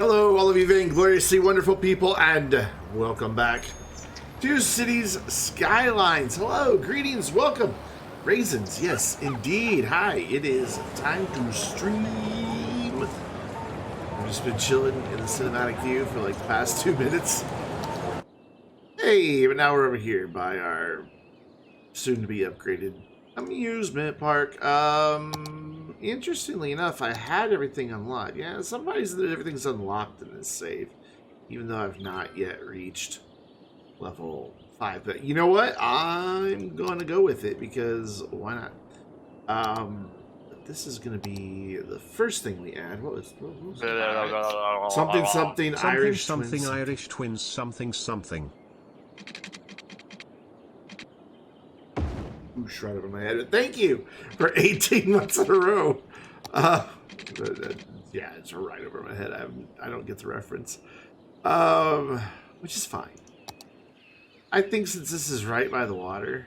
Hello, all of you vaingloriously wonderful people, and welcome back to Cities Skylines. Hello, greetings, welcome. Raisins, yes, indeed. Hi, it is time to stream. I've just been chilling in the cinematic view for like the past 2 minutes. Hey, but now we're over here by our soon-to-be upgraded amusement park. Interestingly enough, I had everything unlocked. Yeah, somebody's that everything's unlocked in this save, even though I've not yet reached level 5. But you know what? I'm going to go with it because why not? This is going to be the first thing we add. What was something something Irish something twins. Irish twins something. Oosh, right over my head. Thank you for 18 months in a row. Yeah, it's right over my head. I don't get the reference, which is fine. I think since this is right by the water,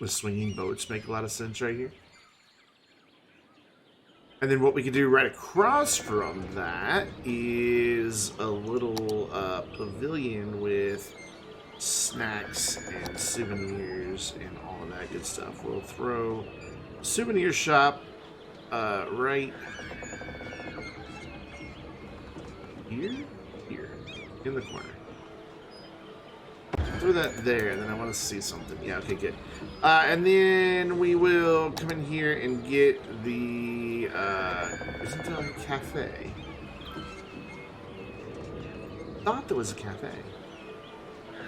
with swinging boats make a lot of sense right here. And then what we can do right across from that is a little pavilion with snacks and souvenirs and all of that good stuff. We'll throw souvenir shop right here in the corner. Throw that there, and then I want to see something. Yeah, okay, good. And then we will come in here and get the isn't there like a cafe? I thought there was a cafe.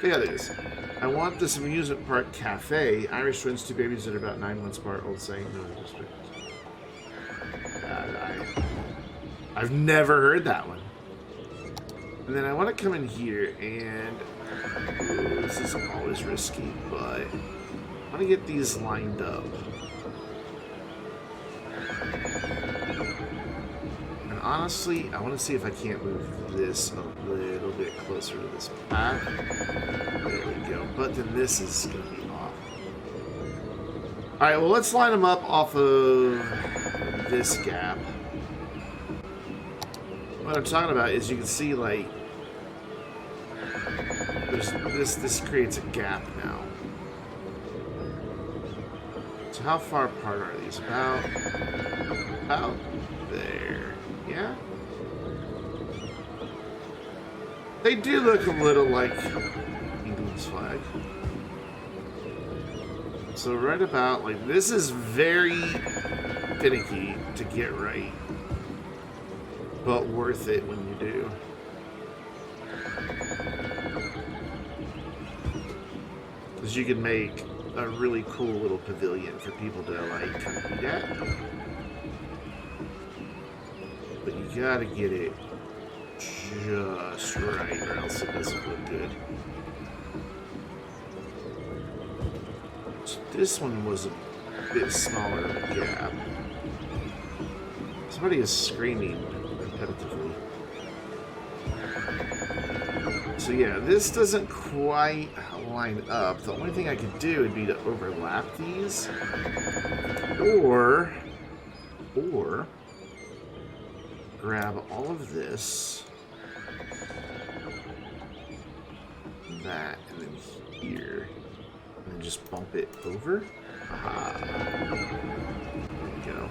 Yeah, there is. I want this amusement park cafe. Irish twins, 2 babies that are about 9 months apart. Old saying, no respect. I've never heard that one. And then I want to come in here and this is always risky, but I want to get these lined up. And honestly, I want to see if I can't move this a little bit closer to this path. There we go. But then this is going to be off. Alright, well, let's line them up off of this gap. What I'm talking about is you can see, like, this creates a gap now. So how far apart are these? About there. Yeah? They do look a little like England's flag. So right about, like, this is very finicky to get right, but worth it when you do. Because you can make a really cool little pavilion for people to, like, kind of eat at. But you gotta get it just right, or else it doesn't look good. So this one was a bit smaller of a gap. Somebody is screaming repetitively. So yeah, this doesn't quite line up. The only thing I could do would be to overlap these, or grab all of this, that, and then here, and then just bump it over. Aha. There we go.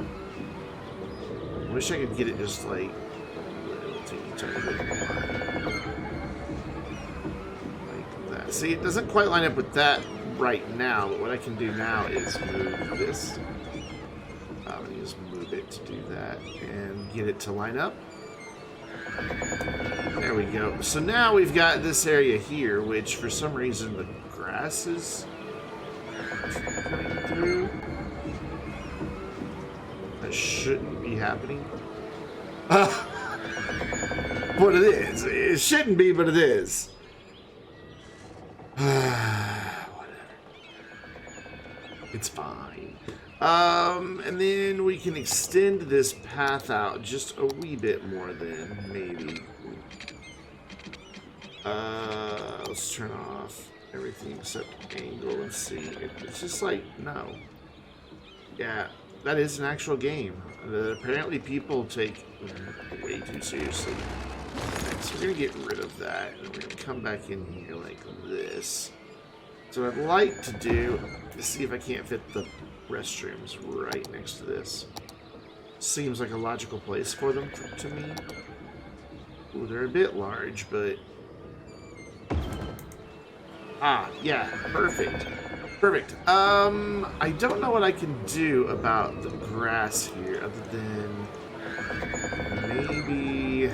I wish I could get it just like a little teeny bit more. Like that. See, it doesn't quite line up with that right now, but what I can do now is move this. I'm going to just move it to do that and get it to line up. There we go. So now we've got this area here, which for some reason the grass is coming through. That shouldn't be happening. But it is. It shouldn't be, but it is. Whatever. It's fine. And then we can extend this path out just a wee bit more then, maybe. Let's turn off everything except angle and see. It's just like, no. Yeah, that is an actual game. Apparently people take way too seriously. Okay, so we're going to get rid of that, and we're going to come back in here like this. So what I'd like to do is see if I can't fit the restrooms right next to this. Seems like a logical place for them to me. Ooh, they're a bit large, but... Ah, yeah, perfect. Perfect. I don't know what I can do about the grass here, other than maybe...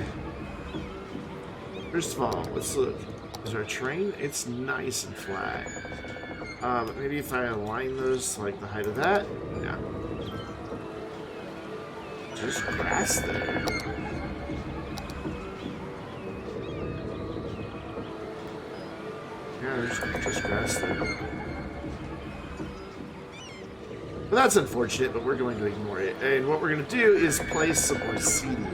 First of all, let's look. Is our train? It's nice and flat. But maybe if I align those to, like, the height of that? No. Just grass there. Yeah, there's just grass there. Well, that's unfortunate, but we're going to ignore it. And what we're going to do is place some more seating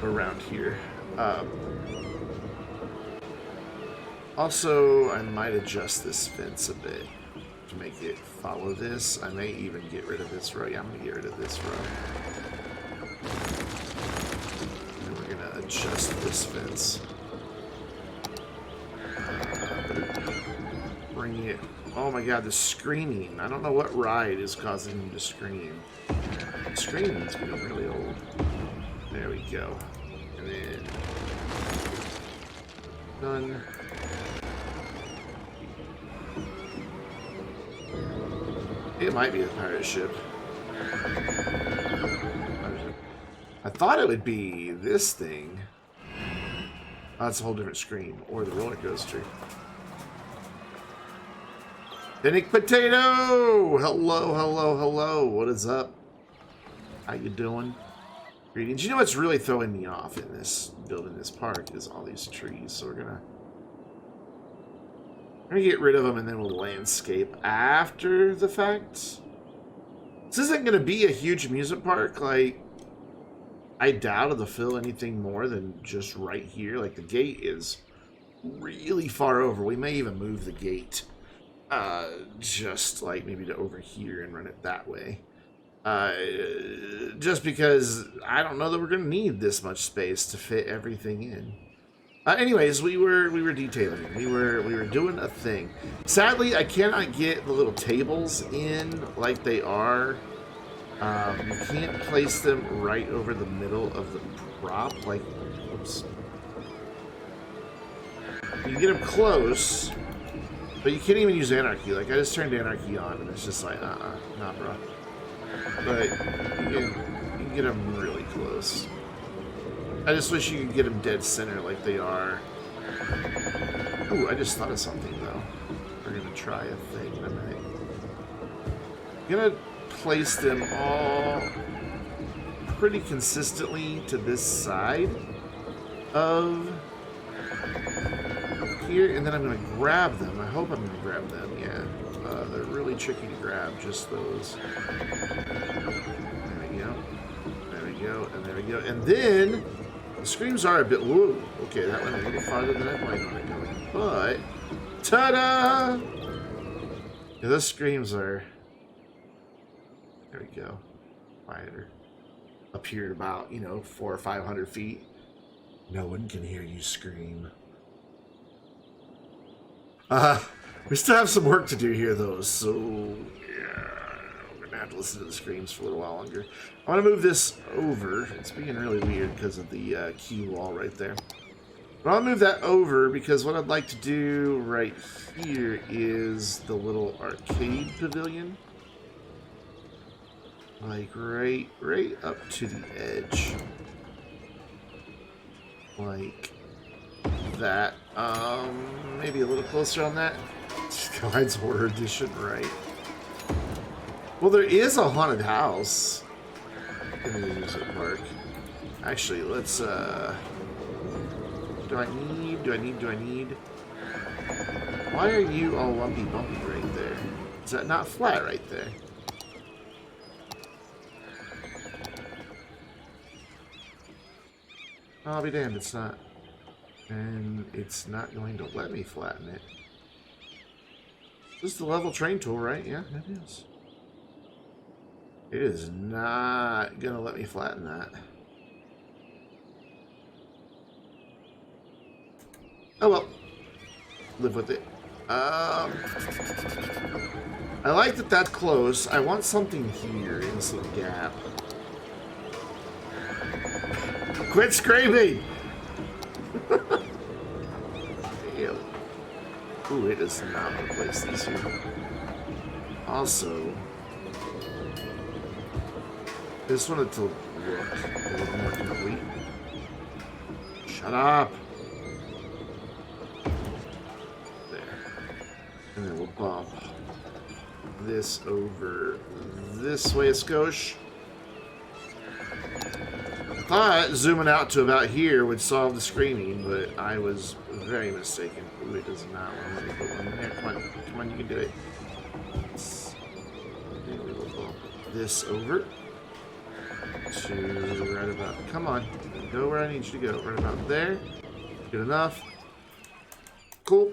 around here. Also, I might adjust this fence a bit to make it follow this. I may even get rid of this row. Yeah, I'm going to get rid of this row. And we're going to adjust this fence. Bring it... Oh my god, the screaming. I don't know what ride is causing him to scream. The screaming's getting really old. There we go. And then... Done. It might be a pirate ship. I thought it would be this thing. Oh, that's a whole different screen. Or the roller coaster. Panic Potato! Hello, hello, hello. What is up? How you doing? Greetings. You know what's really throwing me off in this building this park is all these trees. So we're gonna get rid of them, and then we'll landscape after the fact. This isn't gonna be a huge amusement park. Like, I doubt it'll fill anything more than just right here. Like, the gate is really far over. We may even move the gate. Just like maybe to over here and run it that way. Just because I don't know that we're gonna need this much space to fit everything in. Anyways, we were detailing. We were doing a thing. Sadly, I cannot get the little tables in like they are. You can't place them right over the middle of the prop. Like, oops. You can get them close. But you can't even use Anarchy. Like, I just turned Anarchy on, and it's just like, nah, bro. But you can get them really close. I just wish you could get them dead center like they are. Ooh, I just thought of something, though. We're going to try a thing in a minute. I'm going to place them all pretty consistently to this side of... here, and then I'm going to grab them. I hope I'm going to grab them, yeah. They're really tricky to grab, just those. There we go. There we go, and there we go. And then, the screams are a bit... Whoa, okay, that went a little farther than I planned on it going. But, ta-da! Yeah, those screams are... There we go. Quieter. Up here at about, 400 or 500 feet. No one can hear you scream. We still have some work to do here, though, so yeah, we're gonna have to listen to the screams for a little while longer. I want to move this over. It's being really weird because of the key wall right there. But I'll move that over because what I'd like to do right here is the little arcade pavilion. Like right up to the edge. Like that. Maybe a little closer on that. Skylines Horror Edition, right? Well, there is a haunted house in the amusement park. Actually, let's, do I need? Why are you all lumpy bumpy right there? Is that not flat right there? I'll be damned, it's not. And it's not going to let me flatten it. This is the level train tool, right? Yeah, it is. It is not gonna let me flatten that. Oh well. Live with it. I like that that's close. I want something here in this little gap. Quit screaming! Damn. Ooh, it is not the place these here. Also, I just wanted to look a little more complete. Shut up! There. And then we'll bump this over this way a skosh. I thought zooming out to about here would solve the screaming, but I was very mistaken. Ooh, it does not want to put one in there. Come on, come on, you can do it. And we will bump this over to right about. Come on, go where I need you to go. Right about there. Good enough. Cool.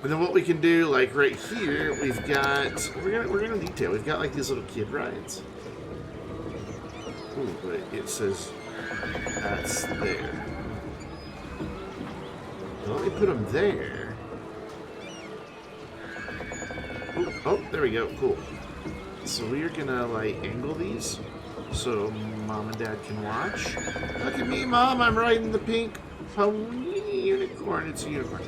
And then what we can do, like right here, we've got. We're gonna detail. We've got like these little kid rides. Ooh, but it says that's there. So let me put them there. Ooh, oh, there we go. Cool. So we are gonna like angle these so Mom and Dad can watch. Look at me, Mom. I'm riding the pink pony unicorn. It's a unicorn.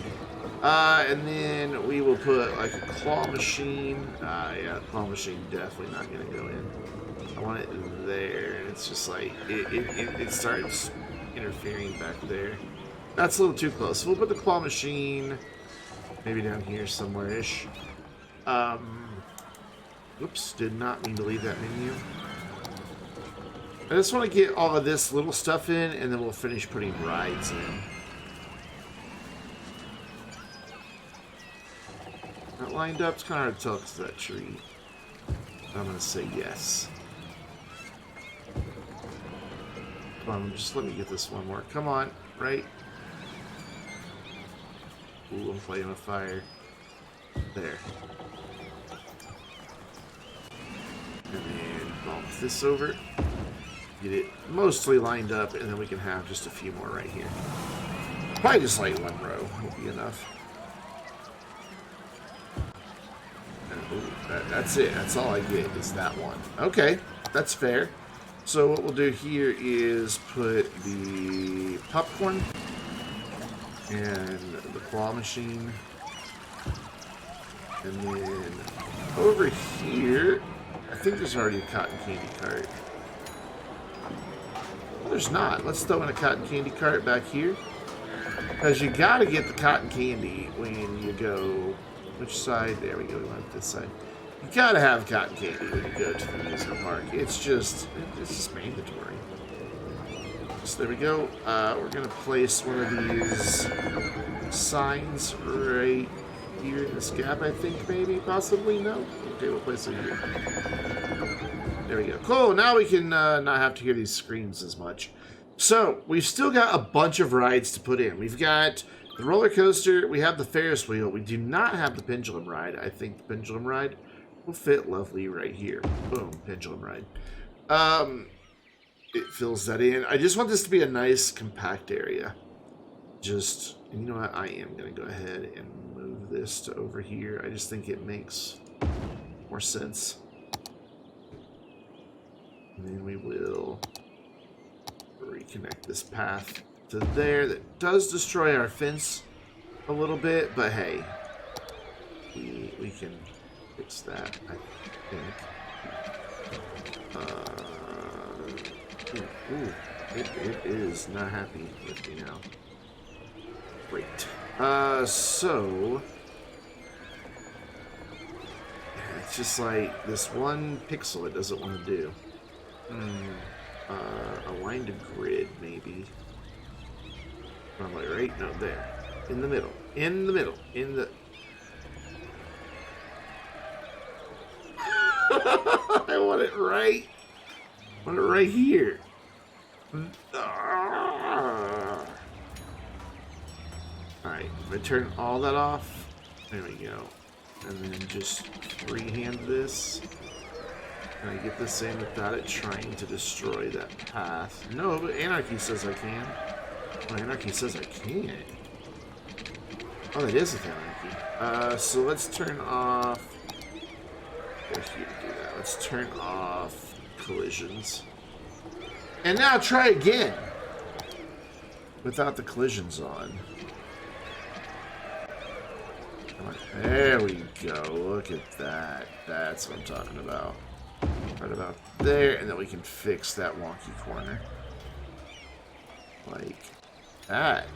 And then we will put like a claw machine. Yeah, claw machine definitely not gonna go in. I want it there, and it's just like it starts interfering back there. That's a little too close. So we'll put the claw machine maybe down here somewhere-ish. Oops, did not mean to leave that menu. I just want to get all of this little stuff in, and then we'll finish putting rides in. Not lined up. It's kind of hard to tell because of that tree. I'm going to say yes. Come on, just let me get this one more. Come on, right? Ooh, I'm playing with fire. There. And then bump this over. Get it mostly lined up, and then we can have just a few more right here. Probably just like one row will be enough. Ooh, that's it. That's all I get is that one. Okay, that's fair. So what we'll do here is put the popcorn and the claw machine. And then over here, I think there's already a cotton candy cart. Well, there's not. Let's throw in a cotton candy cart back here. Because you gotta get the cotton candy when you go... Which side? There we go. We went this side. You gotta have cotton candy when you go to the amusement park. It's just mandatory. So there we go. We're gonna place one of these signs right here in this gap, I think, maybe, possibly. No? Okay, we'll place it here. There we go. Cool. Now we can not have to hear these screams as much. So we've still got a bunch of rides to put in. We've got the roller coaster. We have the Ferris wheel. We do not have the pendulum ride. I think the pendulum ride will fit lovely right here. Boom, pendulum ride. It fills that in. I just want this to be a nice compact area. Just, and you know what? I am going to go ahead and move this to over here. I just think it makes more sense. And then we will reconnect this path to there. That does destroy our fence a little bit, but hey, we can fix that, I think. It is not happy with me now. Great. So it's just like this one pixel it doesn't want to do. Align to grid, maybe. Probably right? No, there. In the middle. In the middle. In the... I want it right. I want it right here. Alright, if I turn all that off, there we go. And then just freehand this. Can I get this in without it trying to destroy that path? No, but Anarchy says I can. Well, Anarchy says I can't. Oh, that is with Anarchy. So let's turn off... Go here to do that. Let's turn off collisions. And now try again! Without the collisions on. There we go. Look at that. That's what I'm talking about. Right about there, and then we can fix that wonky corner. Like that.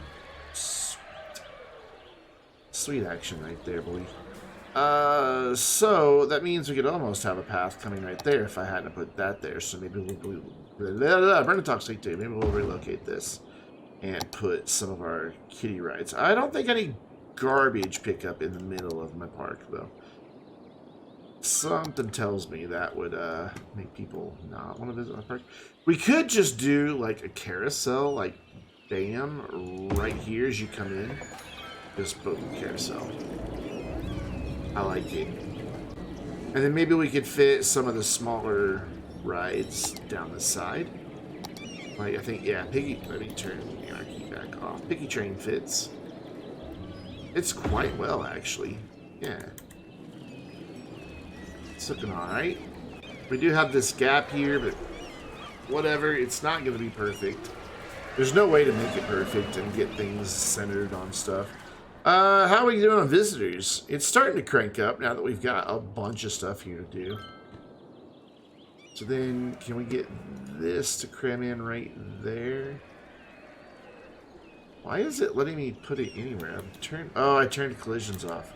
Sweet action right there, boy. So that means we could almost have a path coming right there if I hadn't put that there. So maybe we'll burn a toxic too. Maybe we'll relocate this and put some of our kiddie rides. I don't think any garbage pickup in the middle of my park though. Something tells me that would make people not want to visit my park. We could just do like a carousel, like bam, right here as you come in. Just boom, carousel. I like it. And then maybe we could fit some of the smaller rides down the side. Like I think, yeah, Piggy. Let me turn the Anarchy back off. Piggy Train fits. It's quite well, actually. Yeah. It's looking alright. We do have this gap here, but whatever. It's not going to be perfect. There's no way to make it perfect and get things centered on stuff. How are we doing on visitors? It's starting to crank up now that we've got a bunch of stuff here to do. So then, can we get this to cram in right there? Why is it letting me put it anywhere? I turned collisions off.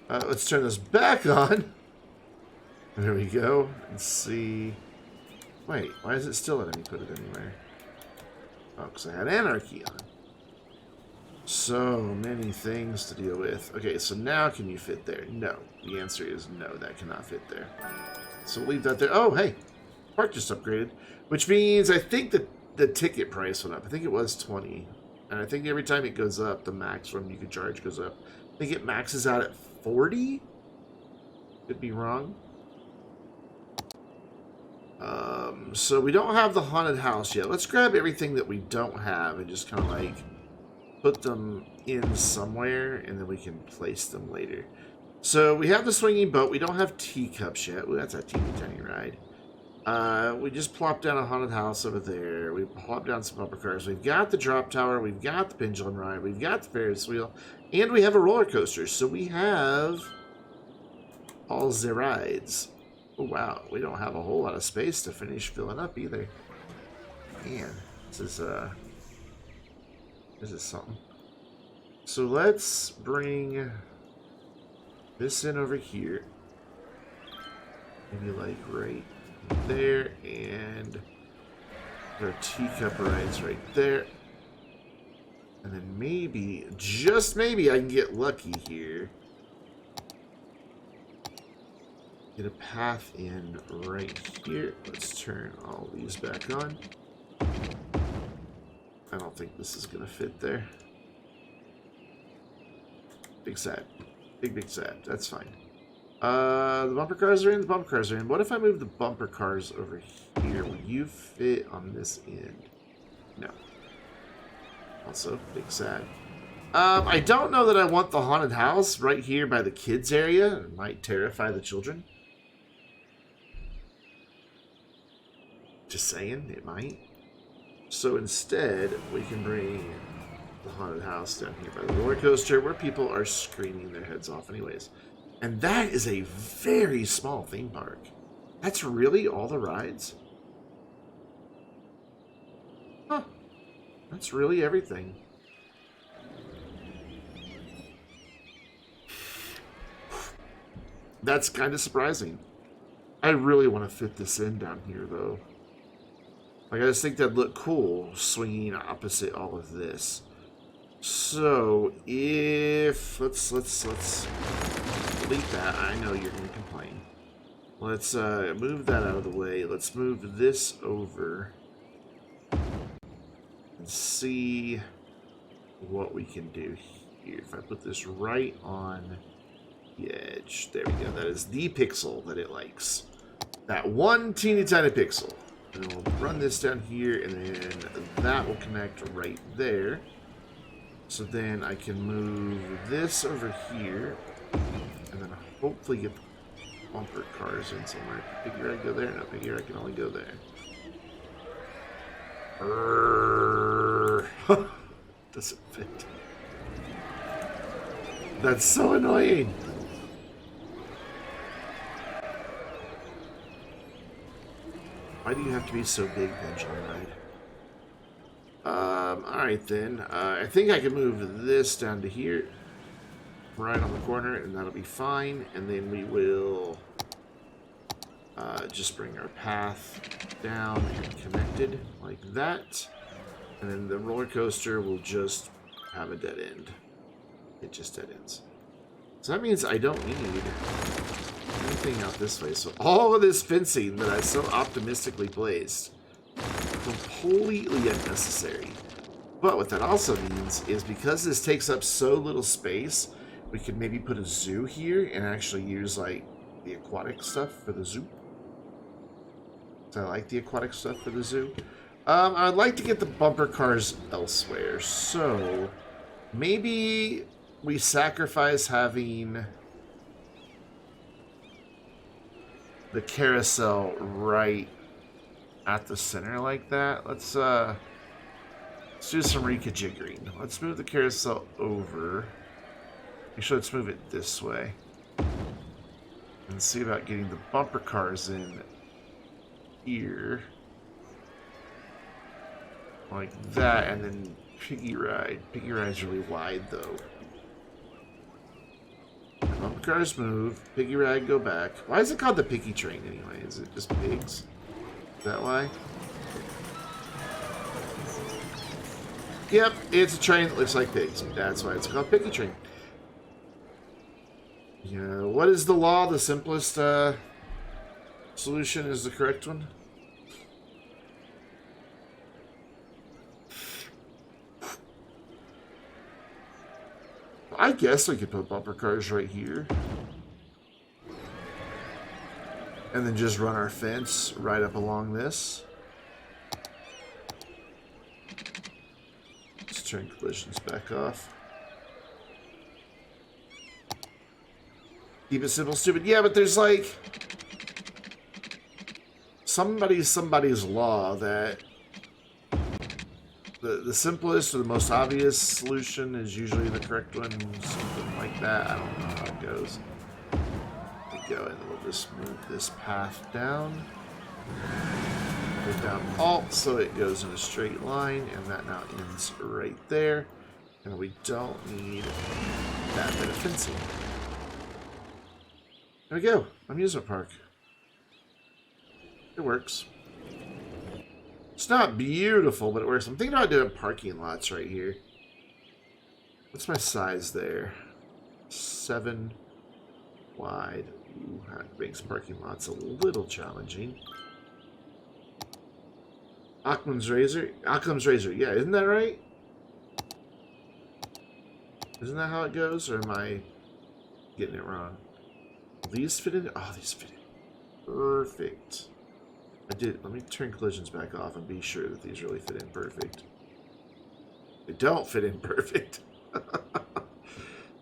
Let's turn this back on. There we go. Let's see. Wait, why is it still letting me put it anywhere? Oh, because I had Anarchy on. So many things to deal with. Okay, so now can you fit there? No. The answer is no, that cannot fit there. So we'll leave that there. Oh, hey. Park just upgraded. Which means I think that the ticket price went up. I think it was 20. And I think every time it goes up, the maximum you can charge goes up. I think it maxes out at 40? Could be wrong. So we don't have the haunted house yet. Let's grab everything that we don't have and just kind of like put them in somewhere, and then we can place them later. So we have the swinging boat. We don't have teacups yet. Ooh, that's a teeny tiny ride. We just plopped down a haunted house over there. We plopped down some bumper cars. We've got the drop tower. We've got the pendulum ride. We've got the Ferris wheel. And we have a roller coaster. So we have all the rides. Oh, wow. We don't have a whole lot of space to finish filling up either. Man, this is something. So let's bring this in over here. Maybe like right there, and our teacup rides right there. And then maybe, just maybe, I can get lucky here. Get a path in right here. Let's turn all these back on. I don't think this is going to fit there. Big sad. Big sad. That's fine. The bumper cars are in. The bumper cars are in. What if I move the bumper cars over here? Will you fit on this end? No. Also, big sad. I don't know that I want the haunted house right here by the kids area. It might terrify the children. Just saying, it might. So instead, we can bring the haunted house down here by the roller coaster where people are screaming their heads off anyways. And that is a very small theme park. That's really all the rides? Huh. That's really everything. That's kind of surprising. I really want to fit this in down here, though. Like, I just think that'd look cool, swinging opposite all of this. So, if... Let's delete that. I know you're going to complain. Let's move that out of the way. Let's move this over. And see what we can do here. If I put this right on the edge. There we go. That is the pixel that it likes. that one teeny tiny pixel. And then we'll run this down here, and then that will connect right there. So then I can move this over here, and then hopefully get the bumper cars in somewhere. Piggy ride go there? No, piggy ride can only go there. Doesn't fit. That's so annoying. Why do you have to be so big, Pendulum Ride? Alright then. I think I can move this down to here. Right on the corner, and that'll be fine. And then we will just bring our path down and connected like that. And then the roller coaster will just have a dead end. It just dead ends. So that means I don't need anything out this way. So all of this fencing that I so optimistically placed, completely unnecessary. But what that also means is because this takes up so little space, we could maybe put a zoo here and actually use like the aquatic stuff for the zoo. So I like the aquatic stuff for the zoo. I'd like to get the bumper cars elsewhere. So maybe we sacrifice having the carousel right at the center like that. Let's do some reconfiguring. Let's move the carousel over. Actually, let's move it this way. And see about getting the bumper cars in here. Like that, and then Piggy Ride. Piggy Ride's really wide, though. Bumper cars move. Piggy Ride go back. Why is it called the Piggy Train, anyway? Is it just pigs? Is that why? Yep, it's a train that looks like pigs. That's why it's called Piggy Train. Yeah, what is the law? The simplest solution is the correct one? I guess we could put bumper cars right here. And then just run our fence right up along this. Let's turn collisions back off. Keep it simple, stupid. Yeah, but there's like somebody's law that the simplest or the most obvious solution is usually the correct one. Something like that. I don't know how it goes. We go and we'll just move this path down. Go down Alt so it goes in a straight line, and that now ends right there. And we don't need that bit of fencing. There we go. Amusement park. It works. It's not beautiful, but it works. I'm thinking about doing parking lots right here. What's my size there? 7 wide. Ooh, that makes parking lots a little challenging. Occam's razor? Occam's razor, yeah, isn't that right? Isn't that how it goes, or am I getting it wrong? These fit in? Oh, these fit in. Perfect. I did. Let me turn collisions back off and be sure that these really fit in perfect. They don't fit in perfect.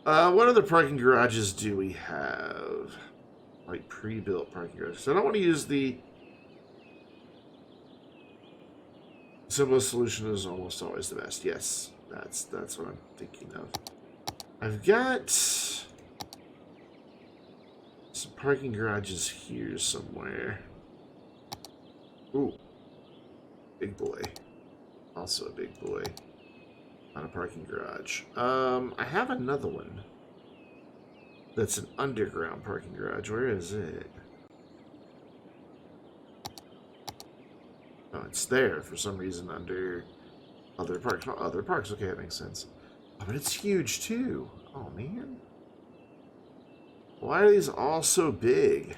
What other parking garages do we have? Like pre-built parking garages. So I don't want to use the simplest solution is almost always the best. Yes, that's what I'm thinking of. I've got some parking garages here somewhere. Ooh, big boy. Also a big boy. On a parking garage. I have another one. That's an underground parking garage. Where is it? Oh, it's there for some reason under other parks. Oh, other parks. Okay, that makes sense. Oh, but it's huge too. Oh man. Why are these all so big?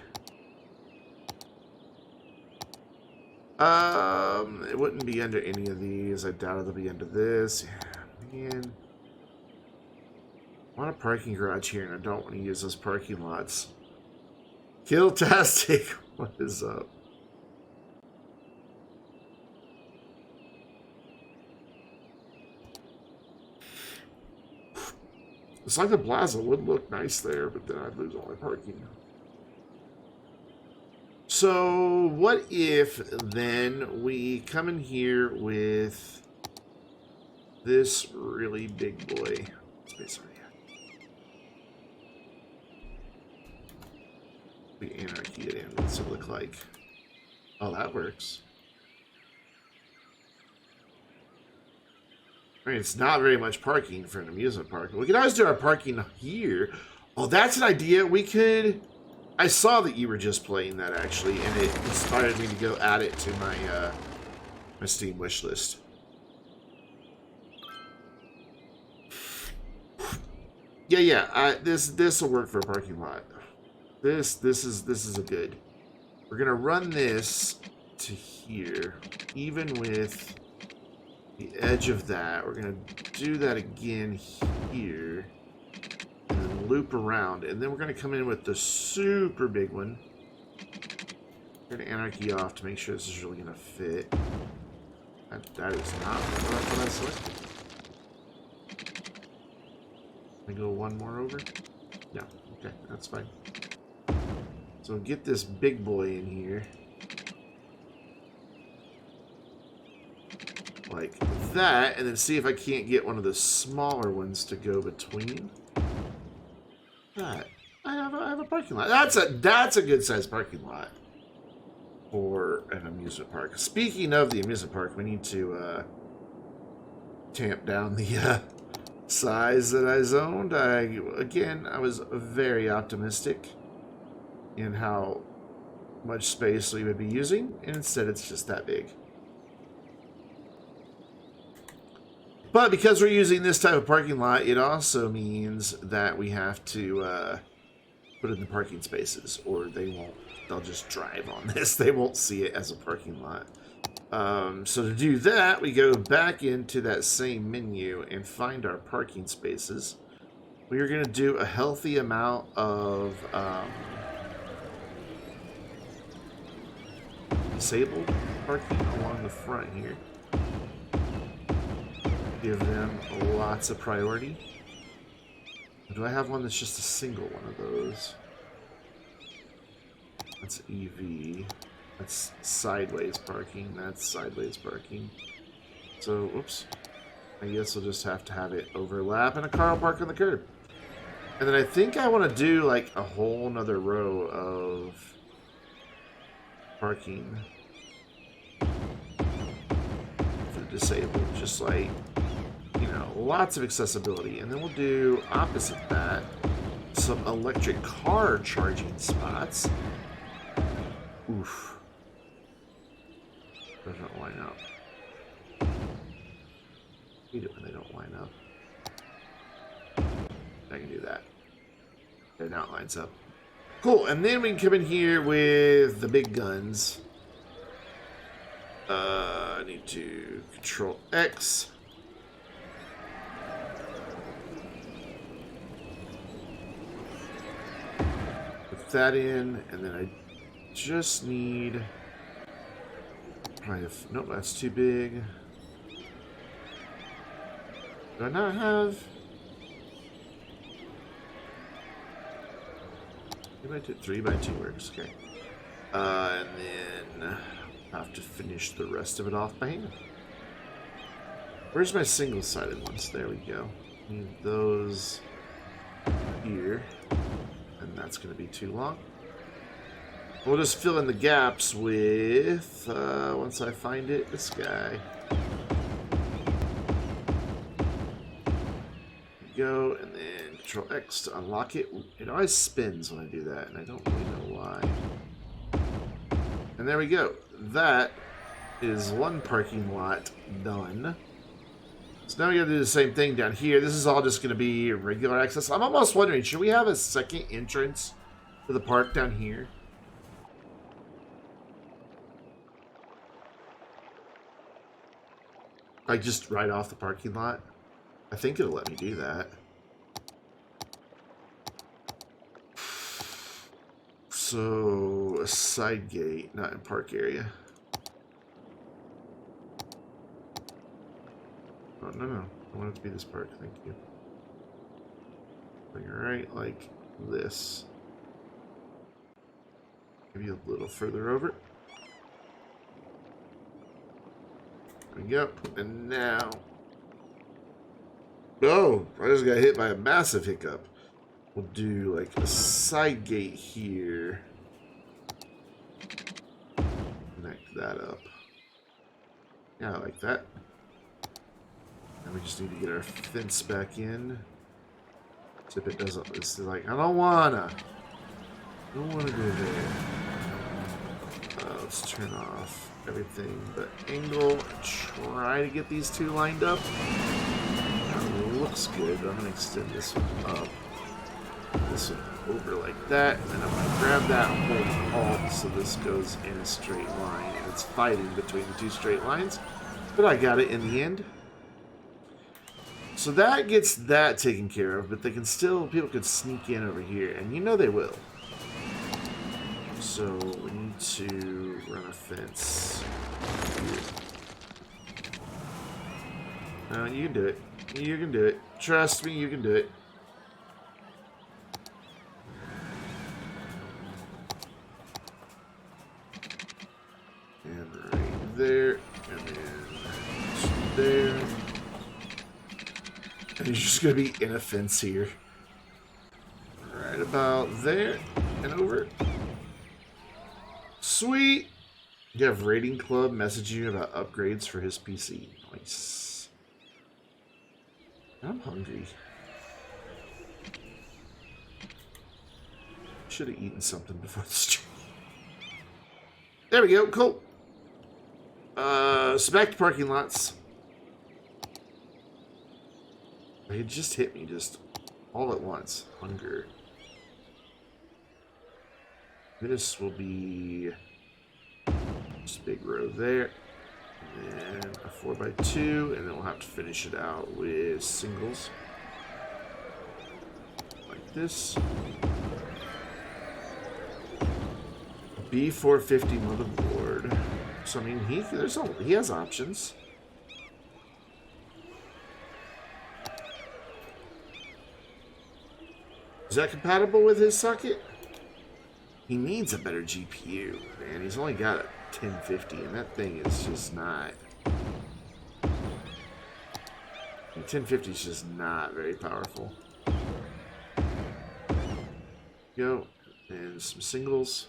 It wouldn't be under any of these. I doubt it'll be under this. Yeah, man. I want a parking garage here, and I don't want to use those parking lots. Killtastic. What is up? It's like the plaza would look nice there, but then I'd lose all my parking. So what if then we come in here with this really big boy? Space area. We anarchy it in. What's it look like? Oh, that works. I mean, it's not very much parking for an amusement park. We could always do our parking here. Oh, that's an idea. We could... I saw that you were just playing that, actually, and it inspired me to go add it to my, my Steam wish list. Yeah. This will work for a parking lot. This is a good. We're gonna run this to here, even with the edge of that. We're gonna do that again here, and then loop around, and then we're gonna come in with the super big one. We're gonna anarchy off to make sure this is really gonna fit. That is not what I selected. Can I go one more over? No. Okay, that's fine. So get this big boy in here. Like that, and then see if I can't get one of the smaller ones to go between. That. I have a parking lot. That's a good sized parking lot for an amusement park. Speaking of the amusement park, we need to tamp down the size that I zoned. I was very optimistic in how much space we would be using, and instead it's just that big. But because we're using this type of parking lot, it also means that we have to put in the parking spaces, or they'll just drive on this. They won't see it as a parking lot. So to do that, we go back into that same menu and find our parking spaces. We are going to do a healthy amount of disabled parking along the front here. Give them lots of priority. Do I have one that's just a single one of those? That's EV. That's sideways parking. That's sideways parking. So, oops. I guess we'll just have to have it overlap and a car will park on the curb. And then I think I want to do like a whole nother row of parking for the disabled. Just like, you know, lots of accessibility. And then we'll do opposite that, some electric car charging spots. Oof. Doesn't line up. I hate it when they don't line up. I can do that. It now lines up. Cool, and then we can come in here with the big guns. I need to Control X. Put that in, and then I just need... Nope, that's too big. Do I not have... 3x2 works, okay. And then I have to finish the rest of it off by hand. Where's my single-sided ones? There we go. Need those here. And that's going to be too long. We'll just fill in the gaps with, once I find it, this guy. Go, and then Control X to unlock it. It always spins when I do that, and I don't really know why. And there we go. That is one parking lot done. So now we gotta do the same thing down here. This is all just gonna be regular access. I'm almost wondering, should we have a second entrance to the park down here? Like just right off the parking lot? I think it'll let me do that. So a side gate, not in park area. Oh, no. I want it to be this park, thank you. Bring it right like this. Maybe a little further over. There we go. And now... Oh, I just got hit by a massive hiccup. We'll do like a side gate here. Connect that up. Yeah, I like that. And we just need to get our fence back in. If it doesn't, it's like, I don't wanna go there. Let's turn off everything but angle and try to get these two lined up. That looks good. I'm gonna extend this one up. This one over like that, and then I'm gonna grab that and hold alt so this goes in a straight line, and it's fighting between the two straight lines. But I got it in the end. So that gets that taken care of, but they can still, people could sneak in over here, and you know they will. So we need to run a fence here. No, you can do it. You can do it. Trust me, you can do it. And right there, and then there. And you're just going to be in a fence here. Right about there and over. Sweet! You have Rating Club messaging you about upgrades for his PC. Nice. I'm hungry. Should have eaten something before the stream. There we go. Cool. So back to parking lots. It just hit me just all at once. Hunger. This will be just a big row there. And a 4x2. And then we'll have to finish it out with singles. Like this. B450 motherboard. So I mean he has options. Is that compatible with his socket? He needs a better GPU, man. He's only got a 1050, and that thing is just not... The 1050 is just not very powerful. Go, and some singles.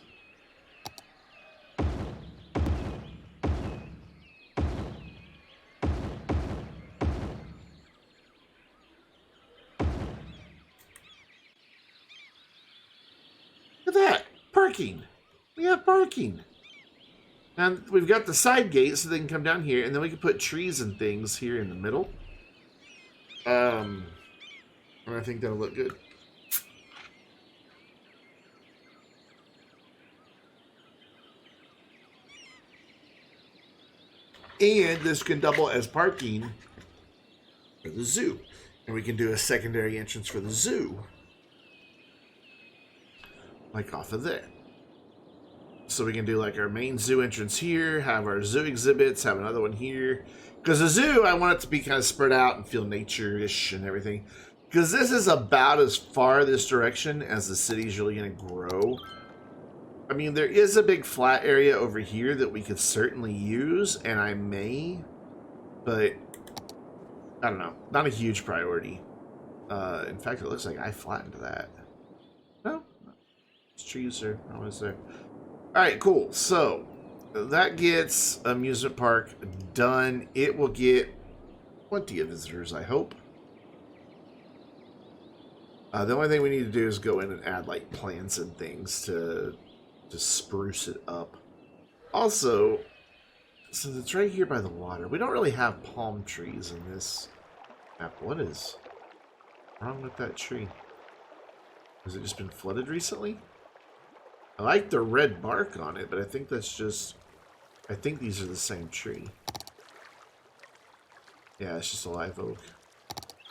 Parking. We have parking. And we've got the side gate so they can come down here, and then we can put trees and things here in the middle. And I think that'll look good. And this can double as parking for the zoo. And we can do a secondary entrance for the zoo. Like off of there. So we can do like our main zoo entrance here, have our zoo exhibits, have another one here. Because the zoo, I want it to be kind of spread out and feel nature-ish and everything. Because this is about as far this direction as the city's really going to grow. I mean, there is a big flat area over here that we could certainly use, and I may, but I don't know. Not a huge priority. In fact, it looks like I flattened that. No? Trees are always there. Alright, cool. So, that gets amusement park done. It will get plenty of visitors, I hope. The only thing we need to do is go in and add, like, plants and things to spruce it up. Also, since it's right here by the water, we don't really have palm trees in this map. What is wrong with that tree? Has it just been flooded recently? I like the red bark on it, but I think that's just... I think these are the same tree. Yeah, it's just a live oak.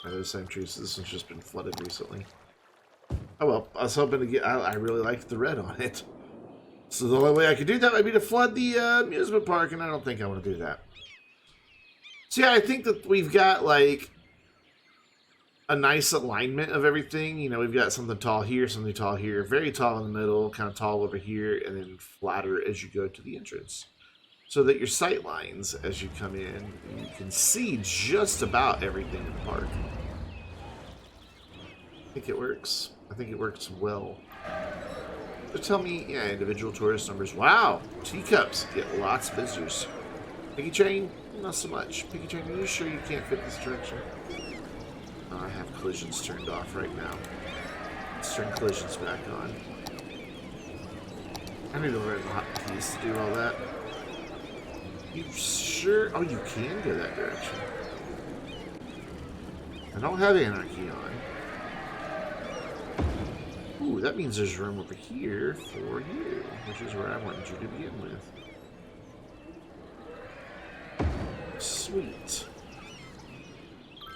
They're the same tree, so this one's just been flooded recently. Oh well, I was hoping to get... I really liked the red on it. So the only way I could do that would be to flood the amusement park, and I don't think I want to do that. So yeah, I think that we've got like a nice alignment of everything. You know, we've got something tall here, something tall here, very tall in the middle, kind of tall over here, and then flatter as you go to the entrance. So that your sight lines, as you come in, you can see just about everything in the park. I think it works. I think it works well. So tell me, yeah, individual tourist numbers. Wow, teacups get lots of visitors. Piggy train, not so much. Piggy train, are you sure you can't fit this direction? Oh, I have collisions turned off right now. Let's turn collisions back on. I need to learn the hotkeys to do all that. You sure? Oh, you can go that direction. I don't have anarchy on. Ooh, that means there's room over here for you, which is where I wanted you to begin with. Sweet.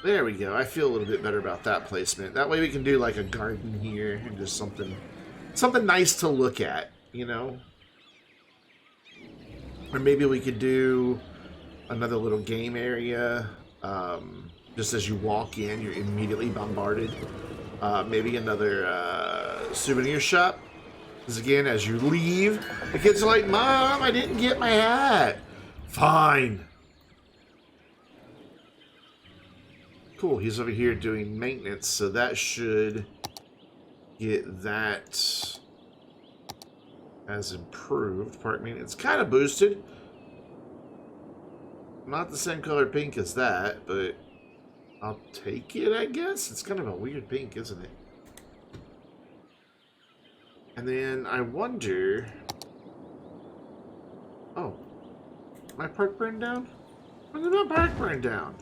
There we go. I feel a little bit better about that placement. That way we can do like a garden here and just something nice to look at, you know? Or maybe we could do another little game area. Just as you walk in, you're immediately bombarded. Maybe another souvenir shop. Because again, as you leave, the kids are like, Mom, I didn't get my hat. Fine. Cool, he's over here doing maintenance, so that should get that as improved. Park maintenance kind of boosted. Not the same color pink as that, but I'll take it, I guess. It's kind of a weird pink, isn't it? And then I wonder... Oh. My park burned down? When did my park burn down?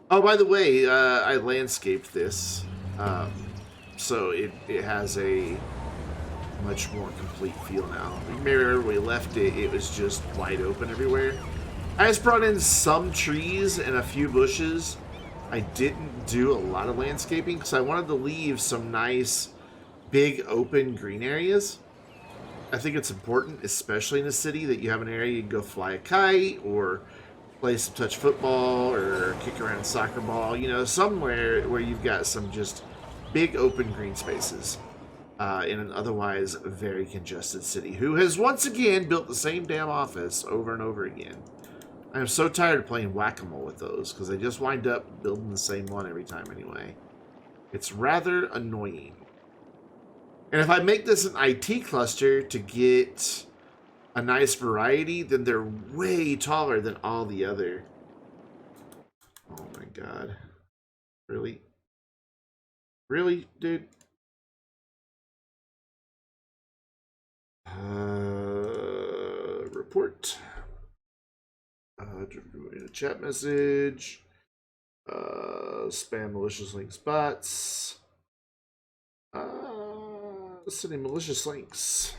Oh, by the way, I landscaped this. So it has a much more complete feel now. Remember where we left it, it was just wide open everywhere. I just brought in some trees and a few bushes. I didn't do a lot of landscaping because I wanted to leave some nice, big, open green areas. I think it's important, especially in a city, that you have an area you can go fly a kite or play some touch football or kick around a soccer ball. You know, somewhere where you've got some just big, open green spaces in an otherwise very congested city, who has once again built the same damn office over and over again. I am so tired of playing whack-a-mole with those, because they just wind up building the same one every time anyway. It's rather annoying. And if I make this an IT cluster to get a nice variety, then they're way taller than all the other. Oh my god. Really? Really, dude? Report. In a chat message. Spam malicious links bots. Sending malicious links.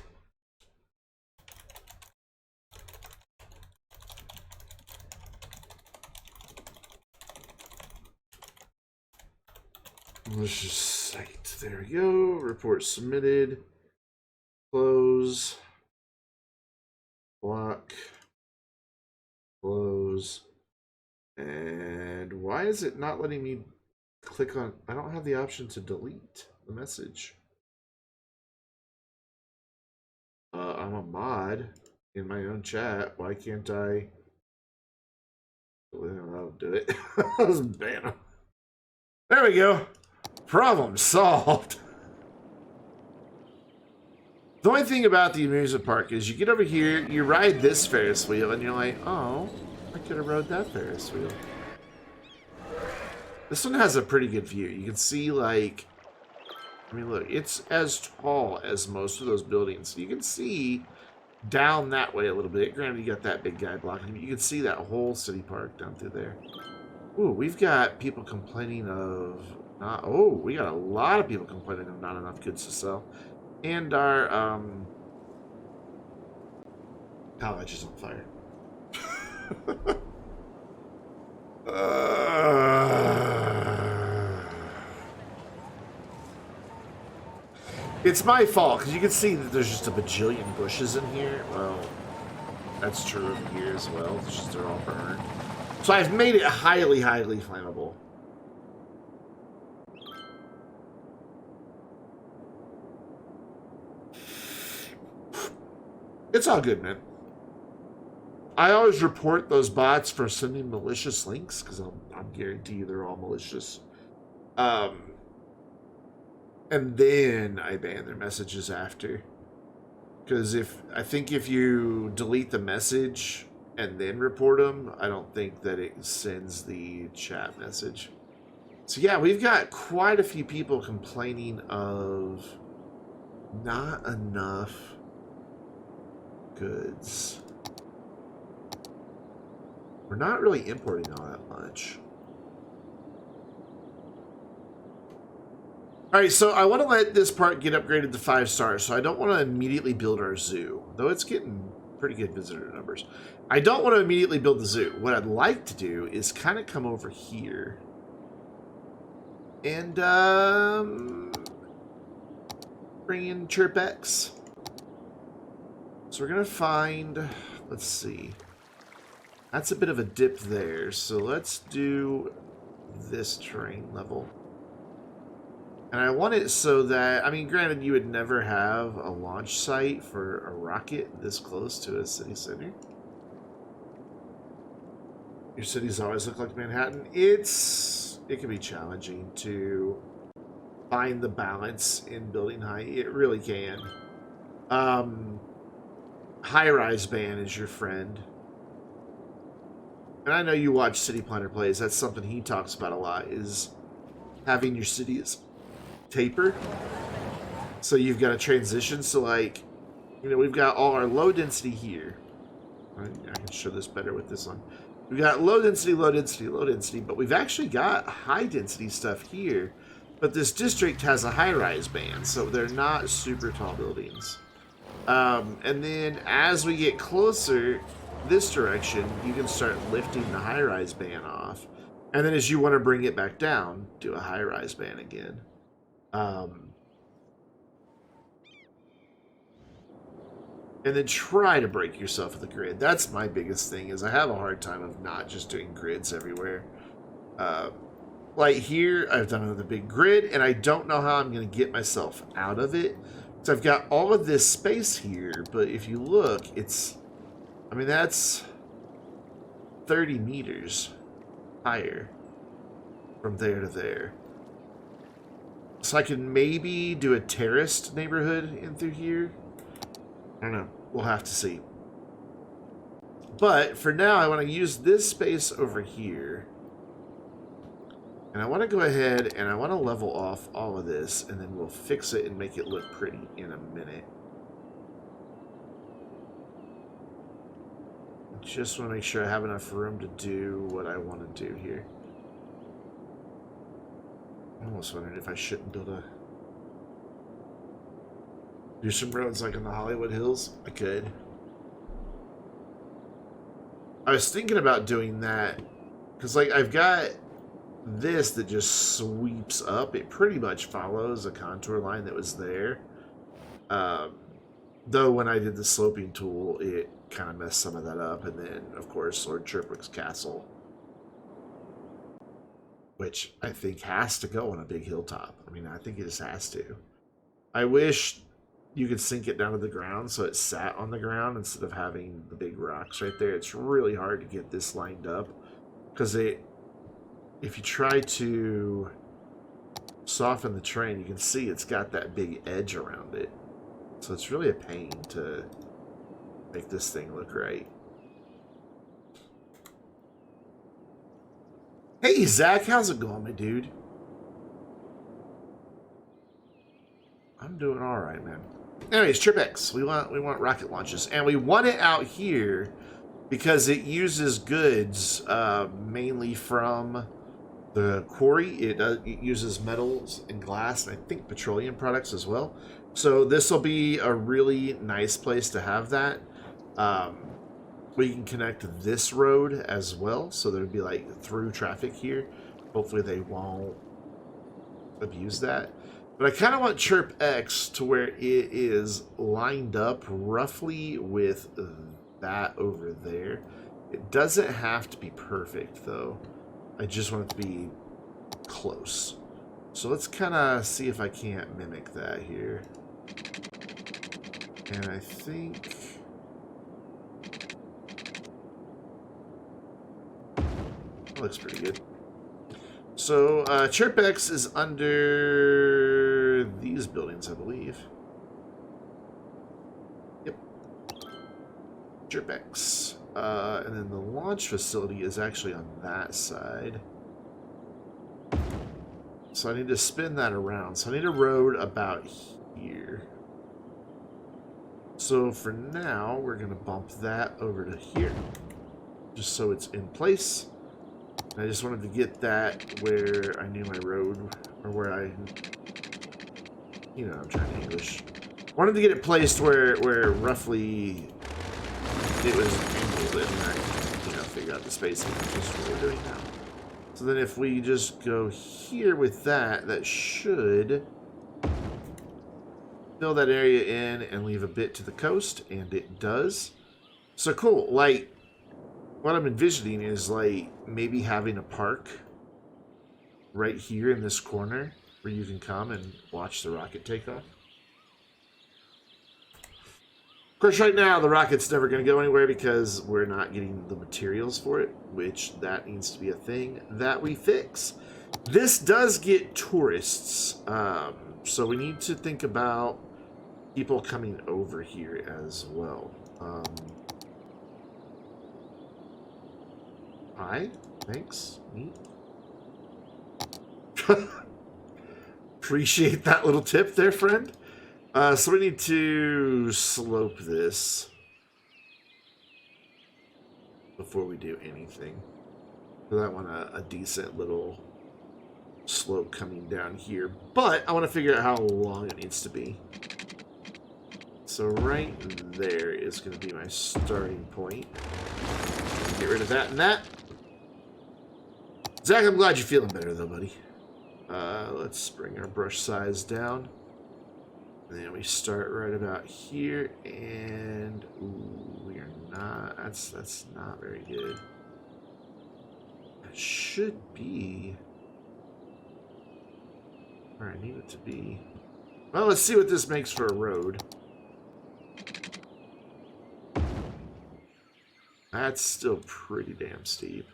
Malicious site. There we go. Report submitted. Close. Block. Close. And why is it not letting me click on... I don't have the option to delete the message. I'm a mod in my own chat. Why can't I... I'll do it. Let's ban him. There we go. Problem solved. The only thing about the amusement park is you get over here, you ride this Ferris wheel, and you're like, oh, I could have rode that Ferris wheel. This one has a pretty good view. You can see, like, I mean, look, it's as tall as most of those buildings. You can see down that way a little bit. Granted, you got that big guy blocking you. You can see that whole city park down through there. Ooh, we've got people complaining of not... Oh, we got a lot of people complaining of not enough goods to sell. And our, college is on fire. It's my fault, because you can see that there's just a bajillion bushes in here. Well, that's true of here as well. It's just they're all burned. So I've made it highly, highly flammable. It's all good, man. I always report those bots for sending malicious links, because I'm guarantee you they're all malicious. And then I ban their messages after. Because I think if you delete the message and then report them, I don't think that it sends the chat message. So yeah, we've got quite a few people complaining of not enough goods. We're not really importing all that much. Alright, so I want to let this part get upgraded to 5 stars, so I don't want to immediately build our zoo, though it's getting pretty good visitor numbers. I don't want to immediately build the zoo. What I'd like to do is kind of come over here and bring in ChirpX. So we're going to find, let's see, that's a bit of a dip there, so let's do this terrain level. And I want it so that, I mean, granted, you would never have a launch site for a rocket this close to a city center. Your cities always look like Manhattan. It can be challenging to find the balance in building height. It really can. High-rise ban is your friend. And I know you watch City Planner Plays. That's something he talks about a lot, is having your cities taper. So you've got a transition. So, like, you know, we've got all our low density here. I can show this better with this one. We've got low density, low density, low density, but we've actually got high density stuff here. But this district has a high-rise ban, so they're not super tall buildings. And then as we get closer this direction, you can start lifting the high-rise ban off. And then as you want to bring it back down, do a high-rise ban again. And then try to break yourself with the grid. That's my biggest thing, is I have a hard time of not just doing grids everywhere. Like here, I've done another big grid, and I don't know how I'm going to get myself out of it. So I've got all of this space here, but if you look, it's, I mean, that's 30 meters higher from there to there. So I can maybe do a terraced neighborhood in through here. I don't know. We'll have to see. But for now, I want to use this space over here. And I want to go ahead and I want to level off all of this, and then we'll fix it and make it look pretty in a minute. I just want to make sure I have enough room to do what I want to do here. I almost wondered if I shouldn't do some roads like in the Hollywood Hills. I could. I was thinking about doing that because, like, I've got this that just sweeps up. It pretty much follows a contour line that was there. Though when I did the sloping tool, it kind of messed some of that up. And then, of course, Lord ChirpX Castle, which I think has to go on a big hilltop. I mean, I think it just has to. I wish you could sink it down to the ground so it sat on the ground instead of having the big rocks right there. It's really hard to get this lined up because if you try to soften the terrain, you can see it's got that big edge around it. So it's really a pain to make this thing look right. Hey, Zach, how's it going, my dude? I'm doing all right, man. Anyways, ChirpX, we want rocket launches, and we want it out here because it uses goods mainly from the quarry. It uses metals and glass, and I think petroleum products as well. So this will be a really nice place to have that. We can connect this road as well, so there'd be like through traffic here. Hopefully they won't abuse that. But I kind of want ChirpX to where it is lined up roughly with that over there. It doesn't have to be perfect, though. I just want it to be close. So let's kind of see if I can't mimic that here. And I think... that looks pretty good. So, ChirpX is under these buildings, I believe. Yep. ChirpX. And then the launch facility is actually on that side. So I need to spin that around. So I need a road about here. So for now, we're going to bump that over to here. Just so it's in place. I just wanted to get that where I knew my road, or where I, you know, I'm trying to English. Wanted to get it placed where roughly it was angled, and I, you know, figure out the spacing, which is what we're doing now. So then if we just go here with that, that should fill that area in and leave a bit to the coast, and it does. So cool, like, what I'm envisioning is, like, maybe having a park right here in this corner where you can come and watch the rocket take off. Of course, right now, the rocket's never going to go anywhere because we're not getting the materials for it, which that needs to be a thing that we fix. This does get tourists, so we need to think about people coming over here as well. Hi, thanks, neat. Appreciate that little tip there, friend. So we need to slope this before we do anything. So I want a decent little slope coming down here, but I want to figure out how long it needs to be. So right there is going to be my starting point. Get rid of that and that. Zach, I'm glad you're feeling better though, buddy. Let's bring our brush size down. And then we start right about here, and ooh, we are not, that's not very good. It should be where I need it to be. Well, let's see what this makes for a road. That's still pretty damn steep.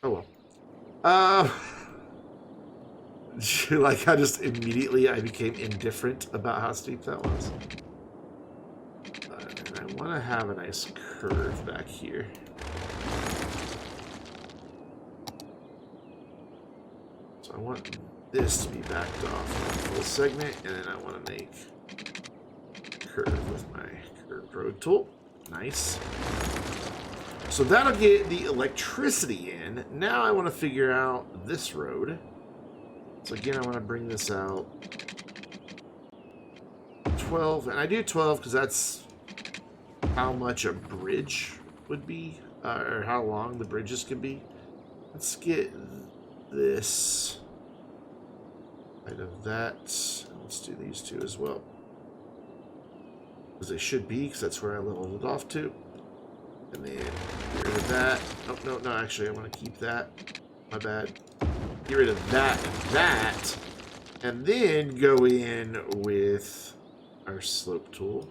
Oh well. Like how just immediately I became indifferent about how steep that was. And I want to have a nice curve back here. So I want this to be backed off on a full segment, and then I want to make a curve with my curved road tool. Nice. So that'll get the electricity in. Now I want to figure out this road. So again, I want to bring this out 12, and I do 12 because that's how much a bridge would be, or how long the bridges can be. Let's get this out of that. Let's do these two as well, because they should be, because that's where I leveled it off to. And then get rid of that. Oh, no, actually, I want to keep that. My bad. Get rid of that and that. And then go in with our slope tool.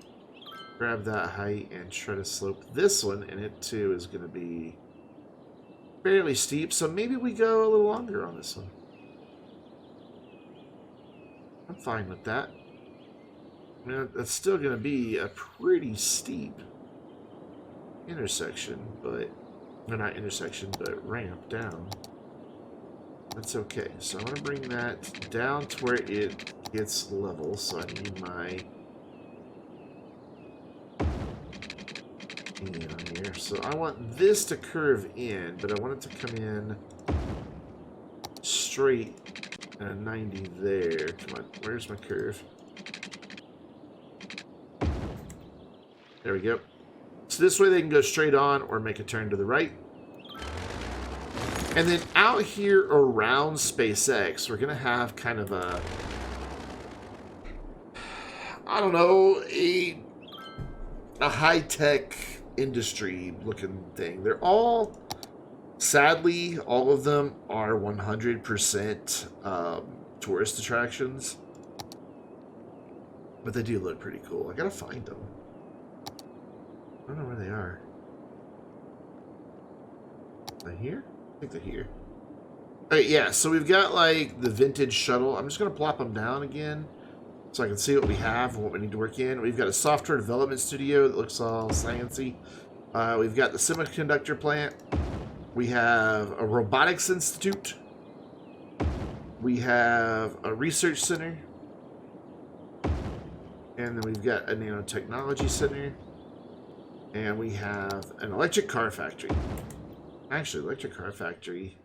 Grab that height and try to slope this one. And it, too, is going to be fairly steep. So maybe we go a little longer on this one. I'm fine with that. I mean, that's still going to be a pretty steep intersection, but... or not intersection, but ramp down. That's okay. So I'm going to bring that down to where it gets level. So I need my on here. So I want this to curve in, but I want it to come in straight at a 90 there. Come on, where's my curve? There we go. So this way they can go straight on or make a turn to the right. And then out here around SpaceX, we're going to have kind of a, I don't know, a high-tech industry looking thing. They're all, sadly, all of them are 100% tourist attractions. But they do look pretty cool. I gotta find them. I don't know where they are. Are they here? I think they're here. Okay, yeah, so we've got like the vintage shuttle. I'm just gonna plop them down again so I can see what we have and what we need to work in. We've got a software development studio that looks all sciencey. We've got the semiconductor plant. We have a robotics institute. We have a research center. And then we've got a nanotechnology center. And we have an electric car factory. Actually, electric car factory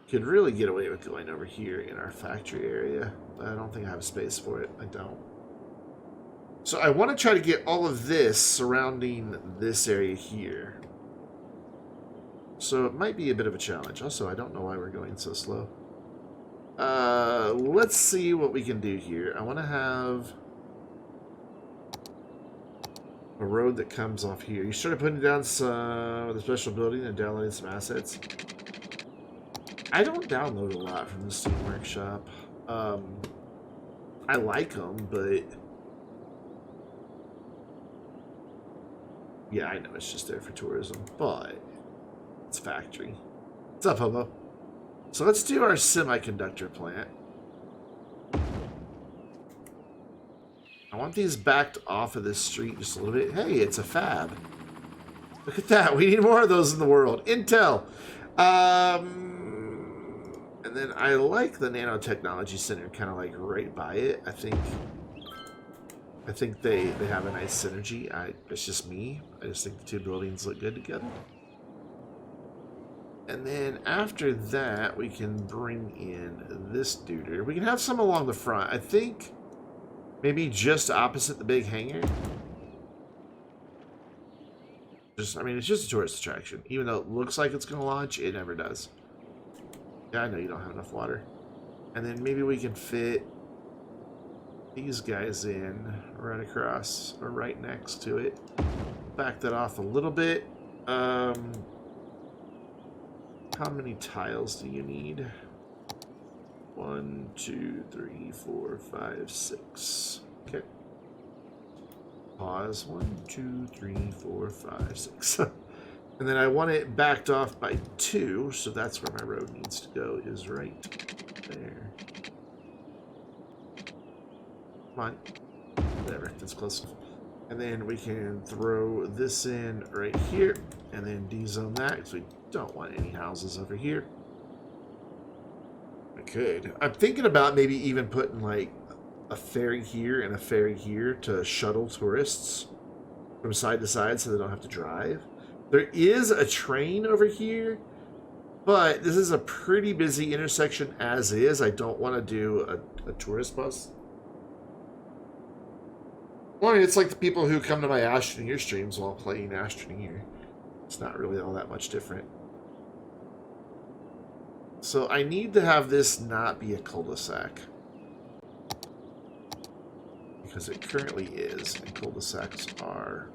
could really get away with going over here in our factory area. But I don't think I have space for it. I don't. So I want to try to get all of this surrounding this area here. So it might be a bit of a challenge. Also, I don't know why we're going so slow. Let's see what we can do here. I want to have a road that comes off here. You started putting down some the special building and downloading some assets. I don't download a lot from the Steam Workshop. I like them, but yeah, I know it's just there for tourism, but it's factory. What's up, Hobo? So let's do our semiconductor plant. I want these backed off of this street just a little bit. Hey, it's a fab. Look at that. We need more of those in the world. Intel. And then I like the nanotechnology center kind of like right by it. I think they have a nice synergy. It's just me. I just think the two buildings look good together. And then after that, we can bring in this duder. We can have some along the front. I think maybe just opposite the big hangar. I mean, it's just a tourist attraction. Even though it looks like it's going to launch, it never does. Yeah, I know you don't have enough water. And then maybe we can fit these guys in right across or right next to it. Back that off a little bit. How many tiles do you need? 1, 2, 3, 4, 5, 6. Okay. Pause. 1, 2, 3, 4, 5, 6. And then I want it backed off by 2, so that's where my road needs to go, is right there. Come on. Whatever, that's close enough. And then we can throw this in right here, and then dezone that, because we don't want any houses over here. I could. I'm thinking about maybe even putting like a ferry here and a ferry here to shuttle tourists from side to side so they don't have to drive. There is a train over here, but this is a pretty busy intersection as is. I don't want to do a tourist bus. Well, I mean, it's like the people who come to my Astroneer streams while playing Astroneer. It's not really all that much different. So I need to have this not be a cul-de-sac. Because it currently is, and cul-de-sacs are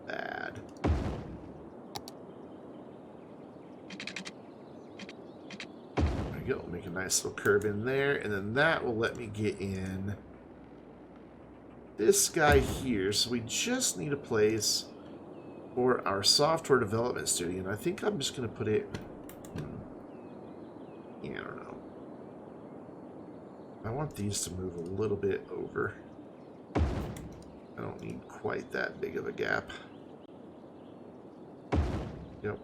bad. There we go. Make a nice little curve in there, and then that will let me get in this guy here. So we just need a place for our software development studio, and I think I'm just going to put it... Yeah, I don't know. I want these to move a little bit over. I don't need quite that big of a gap. Yep.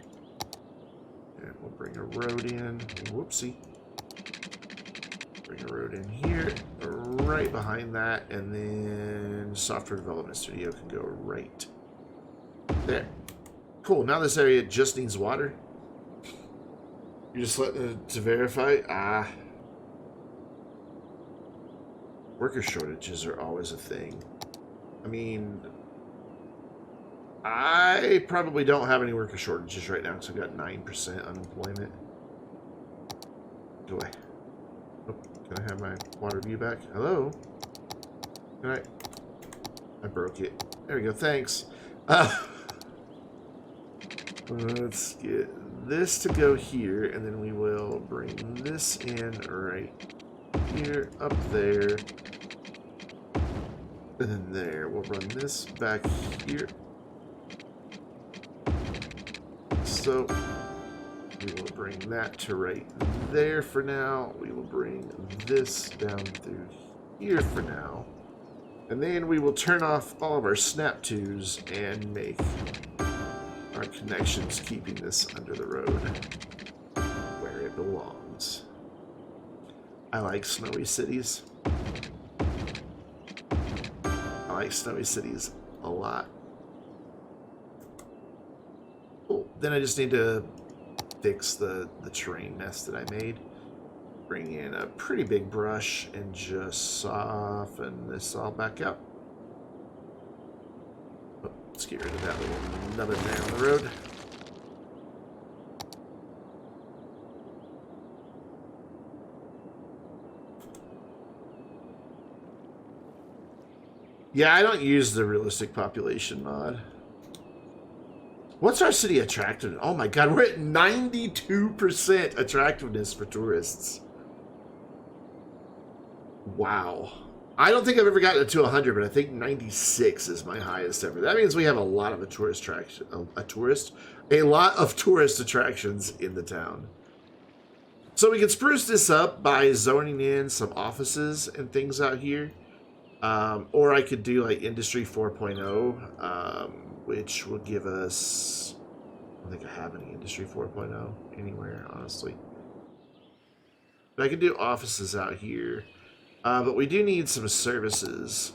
And we'll bring a road in. Whoopsie. Bring a road in here, right behind that, and then software development studio can go right there. Cool. Now this area just needs water. You just let to verify. Worker shortages are always a thing. I mean, I probably don't have any worker shortages right now because I've got 9% unemployment. Go away. Oh, can I have my water view back? Hello? Can I broke it. There we go, thanks. Let's get this to go here, and then we will bring this in right here, up there, and then there. We'll run this back here. So we will bring that to right there for now. We will bring this down through here for now. And then we will turn off all of our snap twos and make our connections, keeping this under the road where it belongs. I like snowy cities. I like snowy cities a lot. Oh, then I just need to fix the terrain mess that I made. Bring in a pretty big brush and just soften this all back out. Oh, let's get rid of that little nubbin there on the road. Yeah, I don't use the realistic population mod. What's our city attractiveness? Oh my god, we're at 92% attractiveness for tourists. Wow. I don't think I've ever gotten it to 100, but I think 96 is my highest ever. That means we have a lot of tourist attractions in the town. So we can spruce this up by zoning in some offices and things out here. Or I could do like Industry 4.0, which will give us... I don't think I have any Industry 4.0 anywhere, honestly. But I could do offices out here. But we do need some services,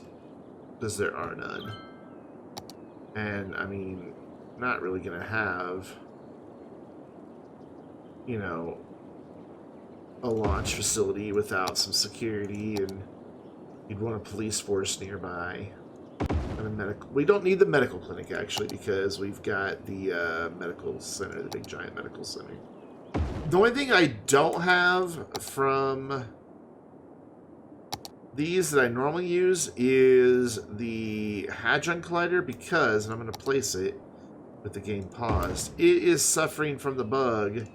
because there are none. And, I mean, not really going to have, you know, a launch facility without some security, and you'd want a police force nearby. And a medical. We don't need the medical clinic, actually, because we've got the medical center, the big giant medical center. The only thing I don't have from these that I normally use is the Hadron Collider, because, and I'm going to place it with the game paused, it is suffering from the bug.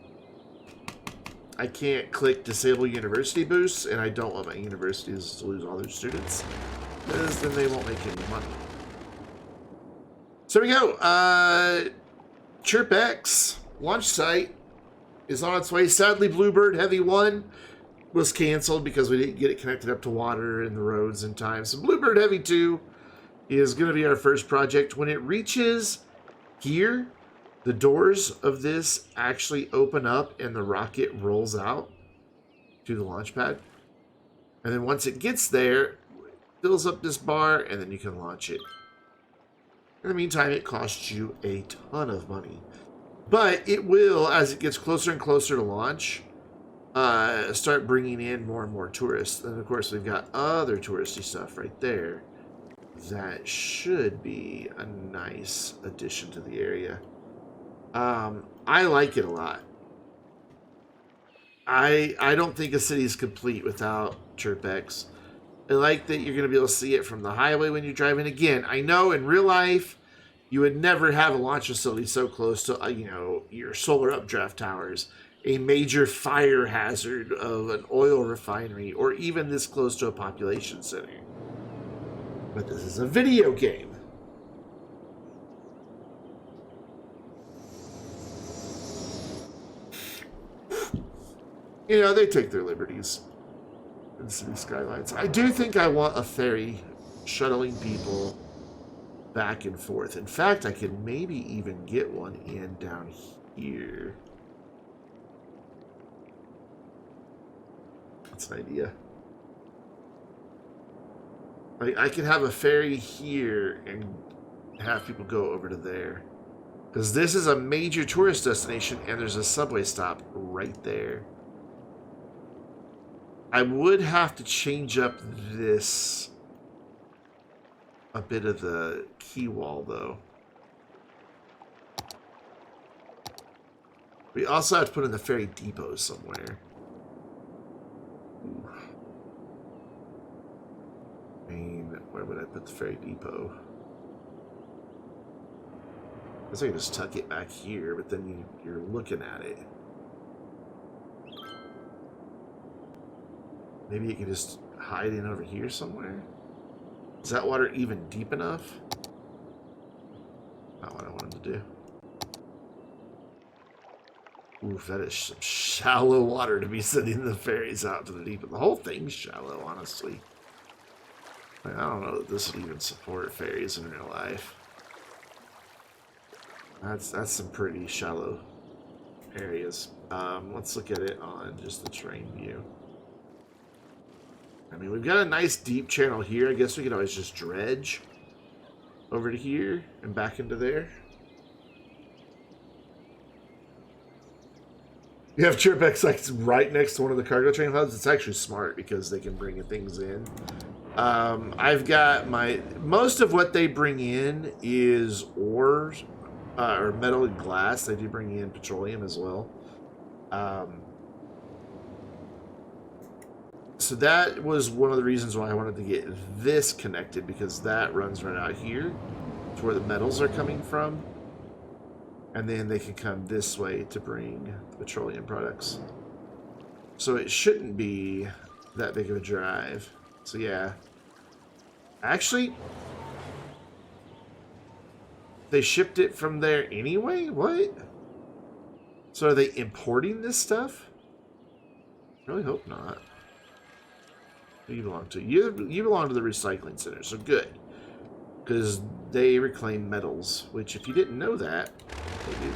I can't click disable university boosts, and I don't want my universities to lose all their students, because then they won't make any money. So there we go. ChirpX launch site is on its way. Sadly, Bluebird Heavy 1 was canceled because we didn't get it connected up to water and the roads in time. So Bluebird Heavy 2 is going to be our first project. When it reaches here, the doors of this actually open up and the rocket rolls out to the launch pad. And then once it gets there, it fills up this bar, and then you can launch it. In the meantime, it costs you a ton of money. But it will, as it gets closer and closer to launch, start bringing in more and more tourists. And of course, we've got other touristy stuff right there. That should be a nice addition to the area. I like it a lot. I don't think a city is complete without ChirpX. I like that you're going to be able to see it from the highway when you're driving. Again, I know in real life you would never have a launch facility so close to, you know, your solar updraft towers, a major fire hazard of an oil refinery, or even this close to a population center. But this is a video game. You know, they take their liberties in Cities Skylines. I do think I want a ferry shuttling people back and forth. In fact, I could maybe even get one in down here. That's an idea. I could have a ferry here and have people go over to there. Because this is a major tourist destination and there's a subway stop right there. I would have to change up this, a bit of the key wall though. We also have to put in the ferry depot somewhere. Ooh. I mean, where would I put the ferry depot? I guess I could just tuck it back here, but then you're looking at it. Maybe you can just hide in over here somewhere? Is that water even deep enough? Not what I wanted to do. Oof, that is some shallow water to be sending the ferries out to the deep. The whole thing's shallow, honestly. Like, I don't know that this would even support ferries in real life. That's some pretty shallow areas. Let's look at it on just the terrain view. I mean, we've got a nice deep channel here. I guess we could always just dredge over to here and back into there. You have ChirpX like right next to one of the cargo train hubs. It's actually smart because they can bring things in. I've got most of what they bring in is ores or metal and glass. They do bring in petroleum as well. So that was one of the reasons why I wanted to get this connected, because that runs right out here to where the metals are coming from. And then they can come this way to bring the petroleum products. So it shouldn't be that big of a drive. So yeah. Actually, they shipped it from there anyway? What? So are they importing this stuff? I really hope not. Who you belong to? You belong to the recycling center, so good. Because they reclaim metals, which if you didn't know that, they do.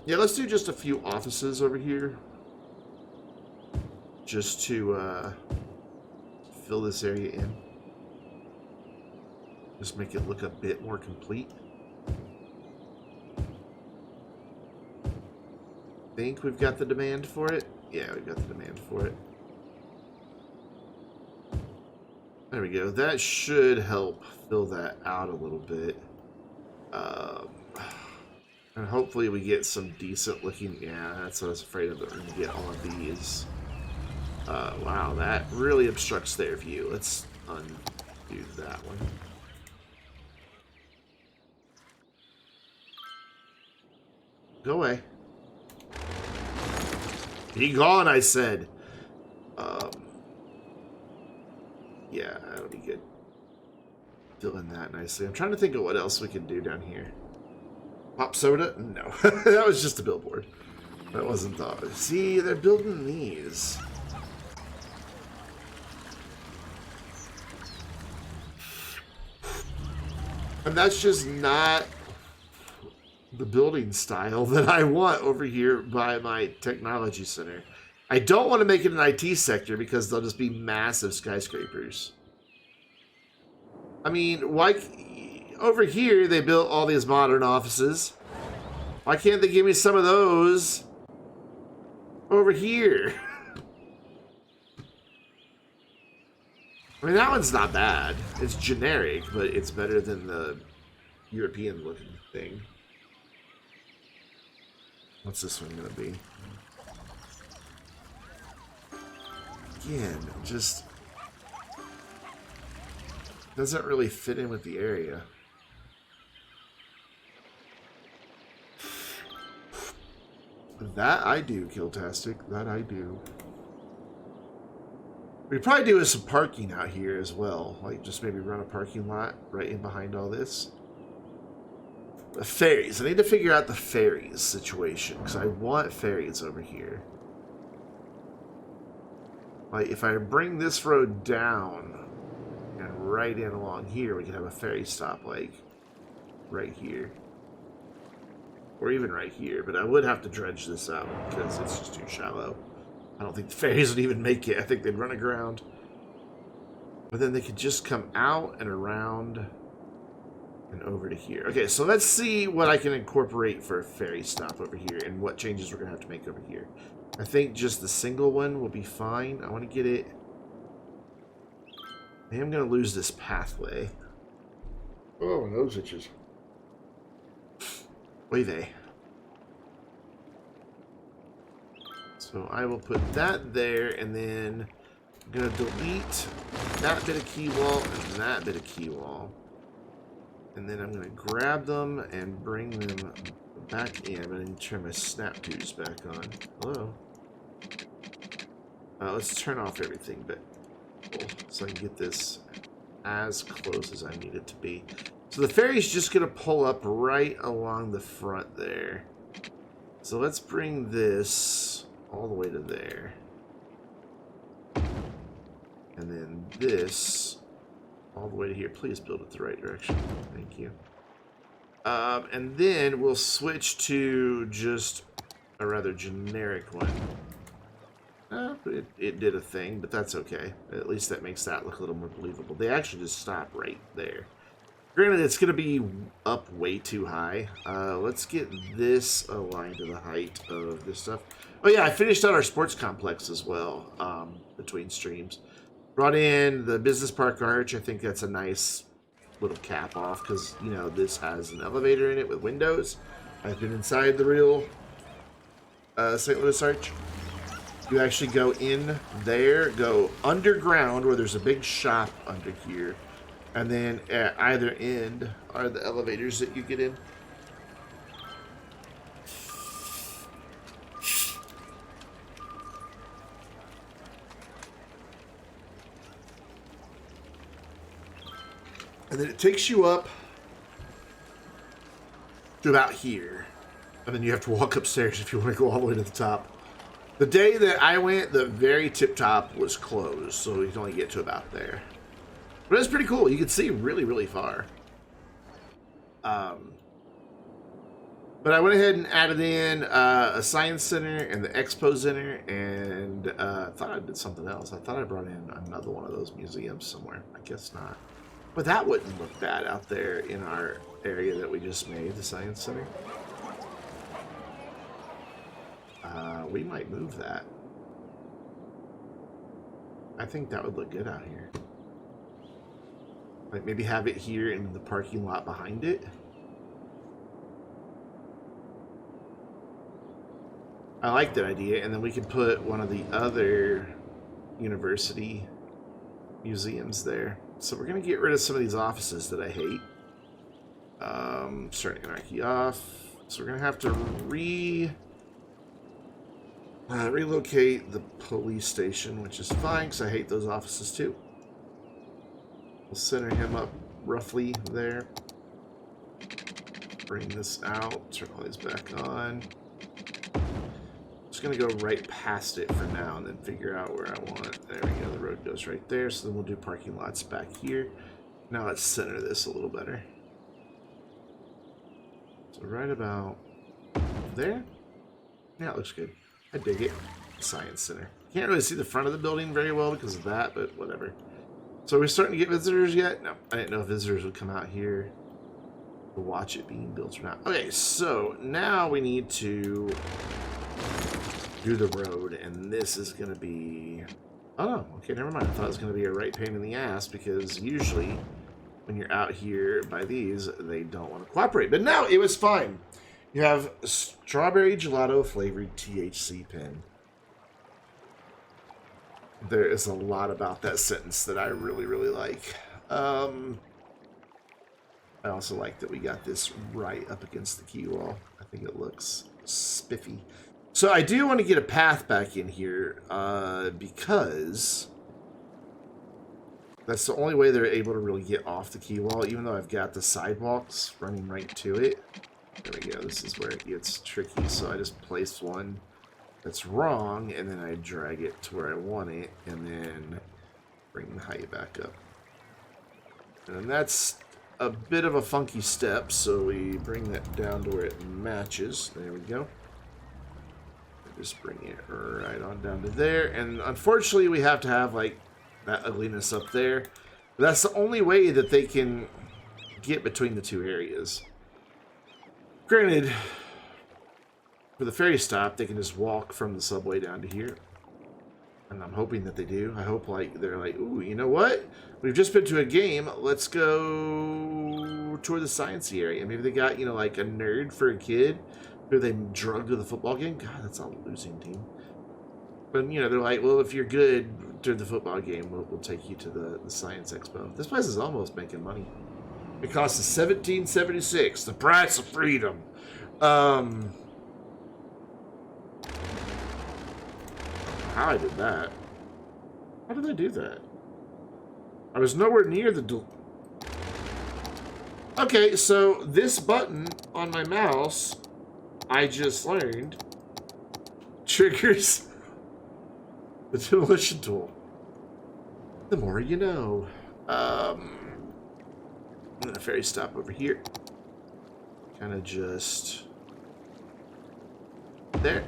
Yeah, let's do just a few offices over here. Just to fill this area in. Just make it look a bit more complete. Think we've got the demand for it? Yeah, we've got the demand for it. There we go. That should help fill that out a little bit. And hopefully we get some decent looking... Yeah, that's what I was afraid of, that we're going to get all of these. Wow, that really obstructs their view. Let's undo that one. Go away. Be gone, I said. Yeah, that'll be good. Fill in that nicely. I'm trying to think of what else we can do down here. Pop soda? No. That was just a billboard. That wasn't thought. See, they're building these. And that's just not the building style that I want over here by my technology center. I don't want to make it an IT sector because they'll just be massive skyscrapers. I mean, why over here they built all these modern offices? Why can't they give me some of those over here? I mean, that one's not bad. It's generic, but it's better than the European looking thing. What's this one gonna be? Again, just doesn't really fit in with the area. That I do, Killtastic. That I do. We probably do with some parking out here as well. Like, just maybe run a parking lot right in behind all this. The ferries. I need to figure out the ferries situation, because I want ferries over here. Like, if I bring this road down and right in along here, we can have a ferry stop, like, right here. Or even right here, but I would have to dredge this out because it's just too shallow. I don't think the ferries would even make it. I think they'd run aground. But then they could just come out and around and over to here. Okay, so let's see what I can incorporate for a ferry stop over here and what changes we're going to have to make over here. I think just the single one will be fine. I want to get it I am going to lose this pathway. Oh, my nose itches. Oy vey. So I will put that there, and then I'm going to delete that bit of key wall and that bit of key wall. And then I'm going to grab them and bring them back in. I'm going to turn my snap tubes back on. Hello? Let's turn off everything, but so I can get this as close as I need it to be. So the ferry's just going to pull up right along the front there. So let's bring this all the way to there. And then this all the way to here. Please build it the right direction. Thank you. And then we'll switch to just a rather generic one. It did a thing, but that's okay. At least that makes that look a little more believable. They actually just stop right there. Granted, it's going to be up way too high. Let's get this aligned to the height of this stuff. Oh yeah, I finished out our sports complex as well between streams. Brought in the business park arch. I think that's a nice little cap off because, you know, this has an elevator in it with windows. I've been inside the real St. Louis arch. You actually go in there, go underground where there's a big shop under here. And then at either end are the elevators that you get in. And then it takes you up to about here. And then you have to walk upstairs if you want to go all the way to the top. The day that I went, the very tip top was closed, so you can only get to about there. But it's pretty cool. You can see really, really far. But I went ahead and added in a science center and the expo center, and I thought I did something else. I thought I brought in another one of those museums somewhere. I guess not. But that wouldn't look bad out there in our area that we just made, the science center. We might move that. I think that would look good out here. Like maybe have it here in the parking lot behind it. I like that idea, and then we can put one of the other university museums there. So we're going to get rid of some of these offices that I hate. Starting anarchy off. So we're going to have to relocate the police station, which is fine because I hate those offices too. We'll center him up roughly there. Bring this out. Turn all these back on. Just going to go right past it for now and then figure out where I want it. There we go. The road goes right there. So then we'll do parking lots back here. Now let's center this a little better. So right about there. Yeah, it looks good. I dig it. Science Center. Can't really see the front of the building very well because of that, but whatever. So are we starting to get visitors yet? No, I didn't know if visitors would come out here to watch it being built or not. Okay, so now we need to do the road, and this is going to be... Oh, no. Okay, never mind. I thought it was going to be a right pain in the ass because usually when you're out here by these, they don't want to cooperate. But no, it was fine. You have strawberry gelato flavored THC pen. There is a lot about that sentence that I really, really like. I also like that we got this right up against the key wall. I think it looks spiffy. So I do want to get a path back in here because that's the only way they're able to really get off the key wall, even though I've got the sidewalks running right to it. There we go. This is where it gets tricky. So I just place one that's wrong, and then I drag it to where I want it, and then bring the height back up. And that's a bit of a funky step, so we bring that down to where it matches. There we go. Just bring it right on down to there. And unfortunately, we have to have, like, that ugliness up there. But that's the only way that they can get between the two areas. Granted, for the ferry stop, they can just walk from the subway down to here. And I'm hoping that they do. I hope like they're like, ooh, you know what? We've just been to a game. Let's go tour the sciencey area. Maybe they got, you know, like a nerd for a kid who they drugged to the football game. God, that's a losing team. But, you know, they're like, well, if you're good during the football game, we'll take you to the Science Expo. This place is almost making money. It costs us $17.76, the price of freedom. How I did that? How did I do that? I was nowhere near the... Okay, so this button on my mouse, I just learned, triggers the demolition tool. The more you know. I'm gonna ferry stop over here. Kind of just there.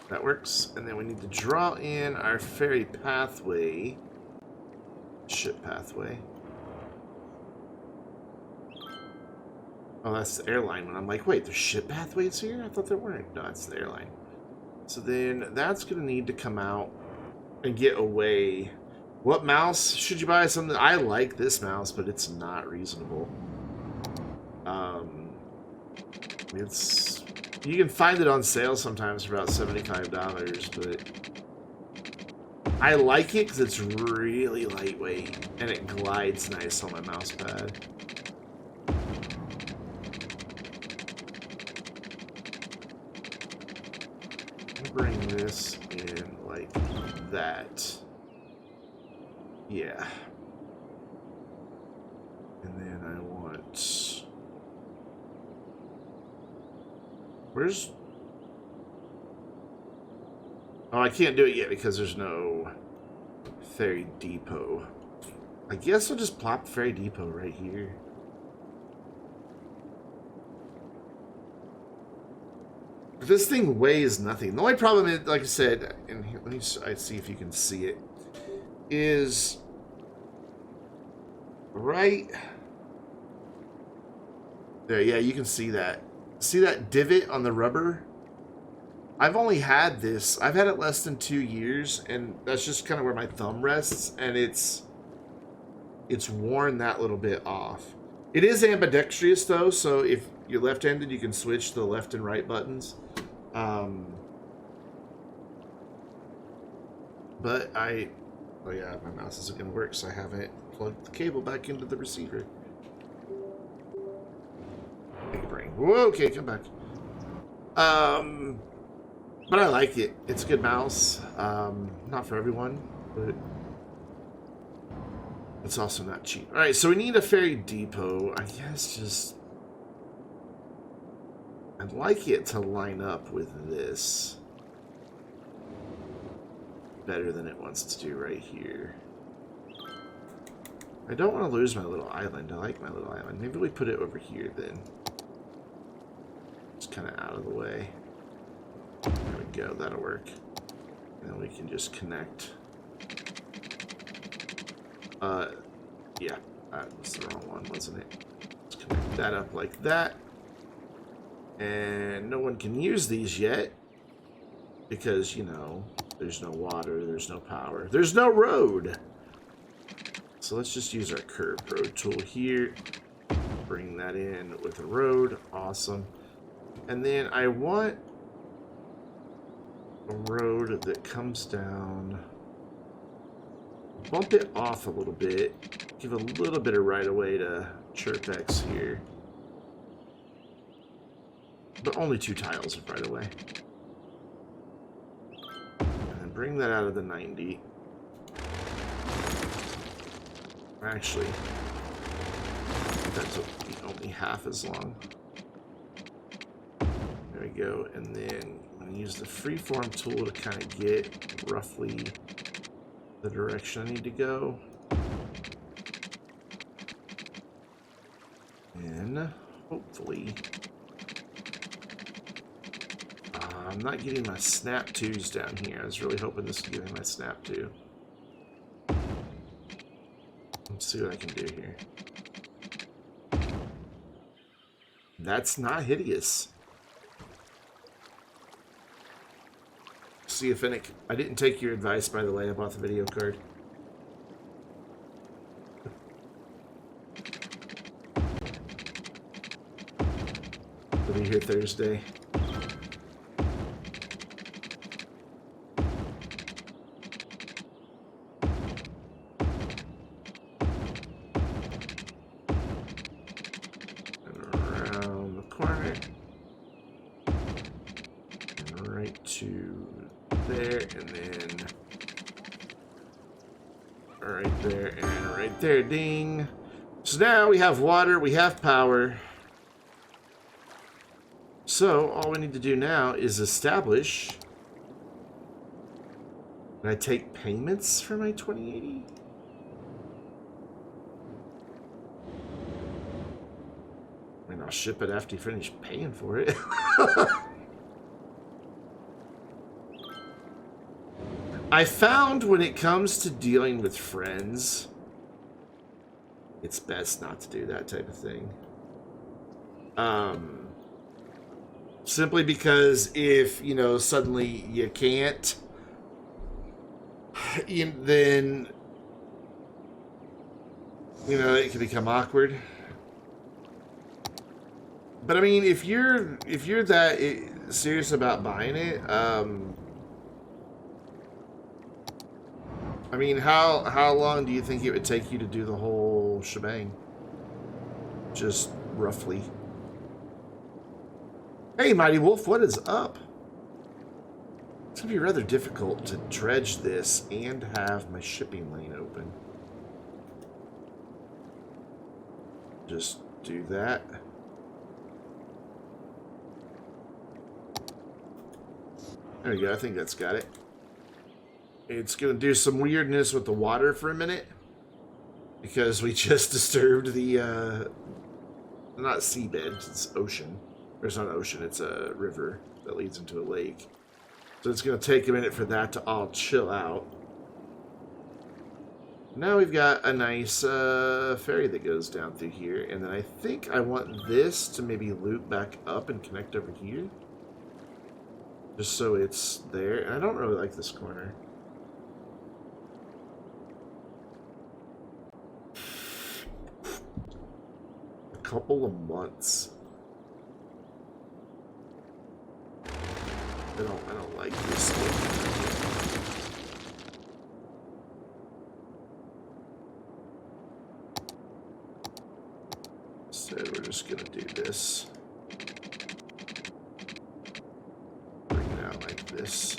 That works. And then we need to draw in our ferry pathway. Ship pathway. Oh, that's the airline one. I'm like, wait, there's ship pathways here? I thought there weren't. No, that's the airline. So then that's going to need to come out and get away. What mouse should you buy? Something I like this mouse, but it's not reasonable. It's you can find it on sale sometimes for about $75, but I like it because it's really lightweight and it glides nice on my mouse pad. Bring this in like that. Yeah. And then I want... Where's... Oh, I can't do it yet because there's no ferry depot. I guess I'll just plop the ferry depot right here. This thing weighs nothing. The only problem is, like I said, and here, let me see if you can see it, is right there. Yeah, you can see that. See that divot on the rubber? I've only had this. I've had it less than 2 years, and that's just kind of where my thumb rests, and it's worn that little bit off. It is ambidextrous, though, so if you're left-handed, you can switch the left and right buttons. But oh yeah, my mouse isn't going to work, so I haven't plugged the cable back into the receiver. Big brain. Whoa, okay, come back. But I like it. It's a good mouse. Not for everyone, but it's also not cheap. All right, so we need a ferry depot. I guess just... I'd like it to line up with this better than it wants to do right here. I don't want to lose my little island. I like my little island. Maybe we put it over here then. It's kind of out of the way. There we go. That'll work. And then we can just connect. Yeah. That was the wrong one, wasn't it? Let's connect that up like that. And no one can use these yet because, you know, there's no water, there's no power, there's no road. So let's just use our curved road tool here. Bring that in with a road. Awesome. And then I want a road that comes down, bump it off a little bit, give a little bit of right of way to ChirpX here. But only 2 tiles of right away. And then bring that out of the 90. Actually, that took only half as long. There we go. And then I'm going to use the freeform tool to kind of get roughly the direction I need to go. And hopefully... I'm not getting my snap 2s down here. I was really hoping this would give me my snap 2. Let's see what I can do here. That's not hideous. See you, Finnick. I didn't take your advice, by the way. I bought the video card. I'll be here Thursday. And around the corner. And right to there, and then right there, and right there. Ding. So now we have water, we have power. So all we need to do now is establish. Can I take payments for my 2080? I mean, I'll ship it after you finish paying for it. I found when it comes to dealing with friends, it's best not to do that type of thing. Simply because if, you know, suddenly you can't, then, you know, it can become awkward. But I mean, if you're that serious about buying it, I mean, how long do you think it would take you to do the whole shebang? Just roughly. Hey, Mighty Wolf, what is up? It's gonna be rather difficult to dredge this and have my shipping lane open. Just do that. There we go, I think that's got it. It's going to do some weirdness with the water for a minute. Because we just disturbed the, not seabed, it's ocean. Or it's not an ocean, it's a river that leads into a lake. So it's going to take a minute for that to all chill out. Now we've got a nice ferry that goes down through here. And then I think I want this to maybe loop back up and connect over here. Just so it's there. And I don't really like this corner. A couple of months. I don't like this thing. So we're just gonna do this. Bring it out like this.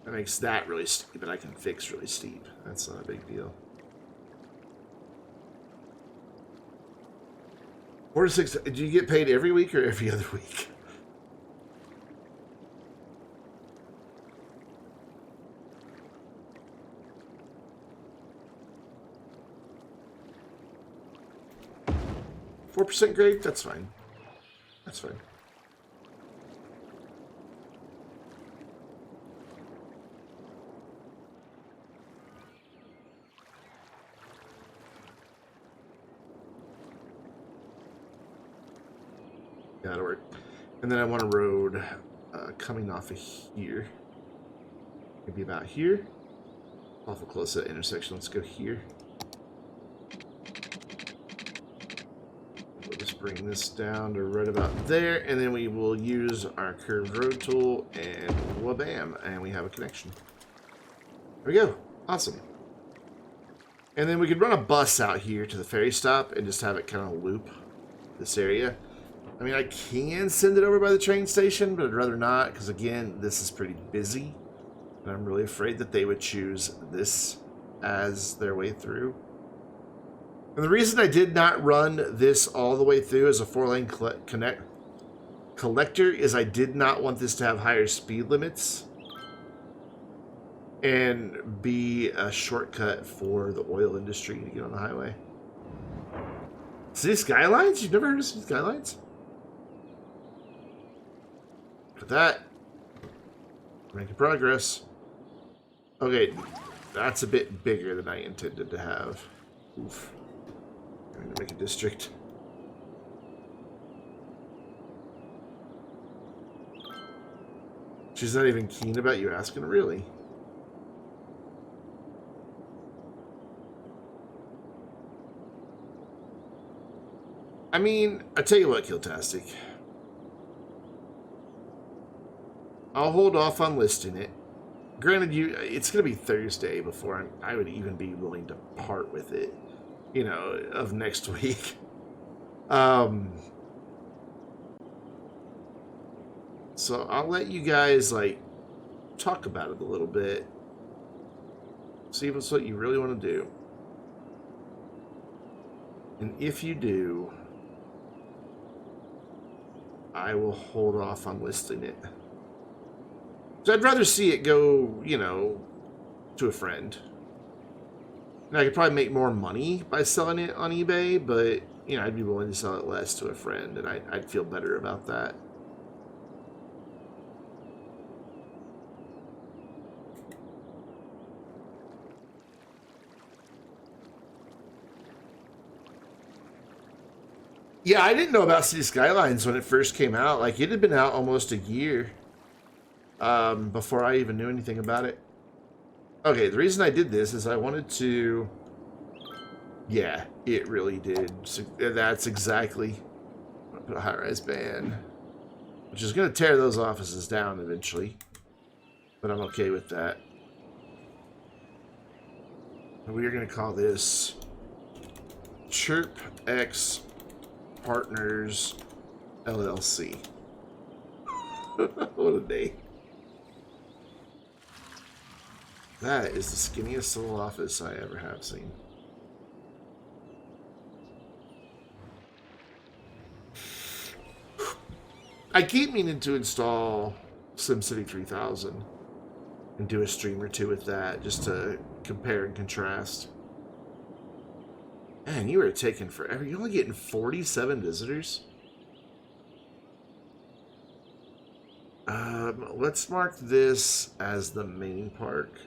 That makes that really steep, but I can fix really steep. That's not a big deal. 4 to 6. Do you get paid every week or every other week? %4 grade? That's fine. That's fine. That'll work. And then I want a road coming off of here. Maybe about here. Awful close to that intersection. Let's go here. We'll just bring this down to right about there, and then we will use our curved road tool, and wha-bam, and we have a connection. There we go. Awesome. And then we could run a bus out here to the ferry stop and just have it kind of loop this area. I mean, I can send it over by the train station, but I'd rather not, because again, this is pretty busy. And I'm really afraid that they would choose this as their way through. And the reason I did not run this all the way through as a 4-lane collector is I did not want this to have higher speed limits and be a shortcut for the oil industry to get on the highway. Cities Skylines? You've never heard of Cities Skylines? Look at that. Making progress. Okay, that's a bit bigger than I intended to have. Oof. I'm going to make a district. She's not even keen about you asking, really. I mean, I tell you what, Kiltastic. I'll hold off on listing it. Granted, it's going to be Thursday before I would even be willing to part with it, you know, of next week. So I'll let you guys, like, talk about it a little bit. See if it's what you really want to do. And if you do, I will hold off on listing it. So I'd rather see it go, you know, to a friend. Now, I could probably make more money by selling it on eBay, but, you know, I'd be willing to sell it less to a friend, and I'd feel better about that. Yeah, I didn't know about Cities Skylines when it first came out. Like, it had been out almost a year before I even knew anything about it. Okay, the reason I did this is I wanted to... Yeah, it really did. So that's exactly... I'm going to put a high-rise ban, which is going to tear those offices down eventually. But I'm okay with that. And we are going to call this ChirpX Partners LLC. What a day. That is the skinniest little office I ever have seen. I keep meaning to install SimCity 3000 and do a stream or two with that just to compare and contrast. Man, you are taking forever. You're only getting 47 visitors? Let's mark this as the main park.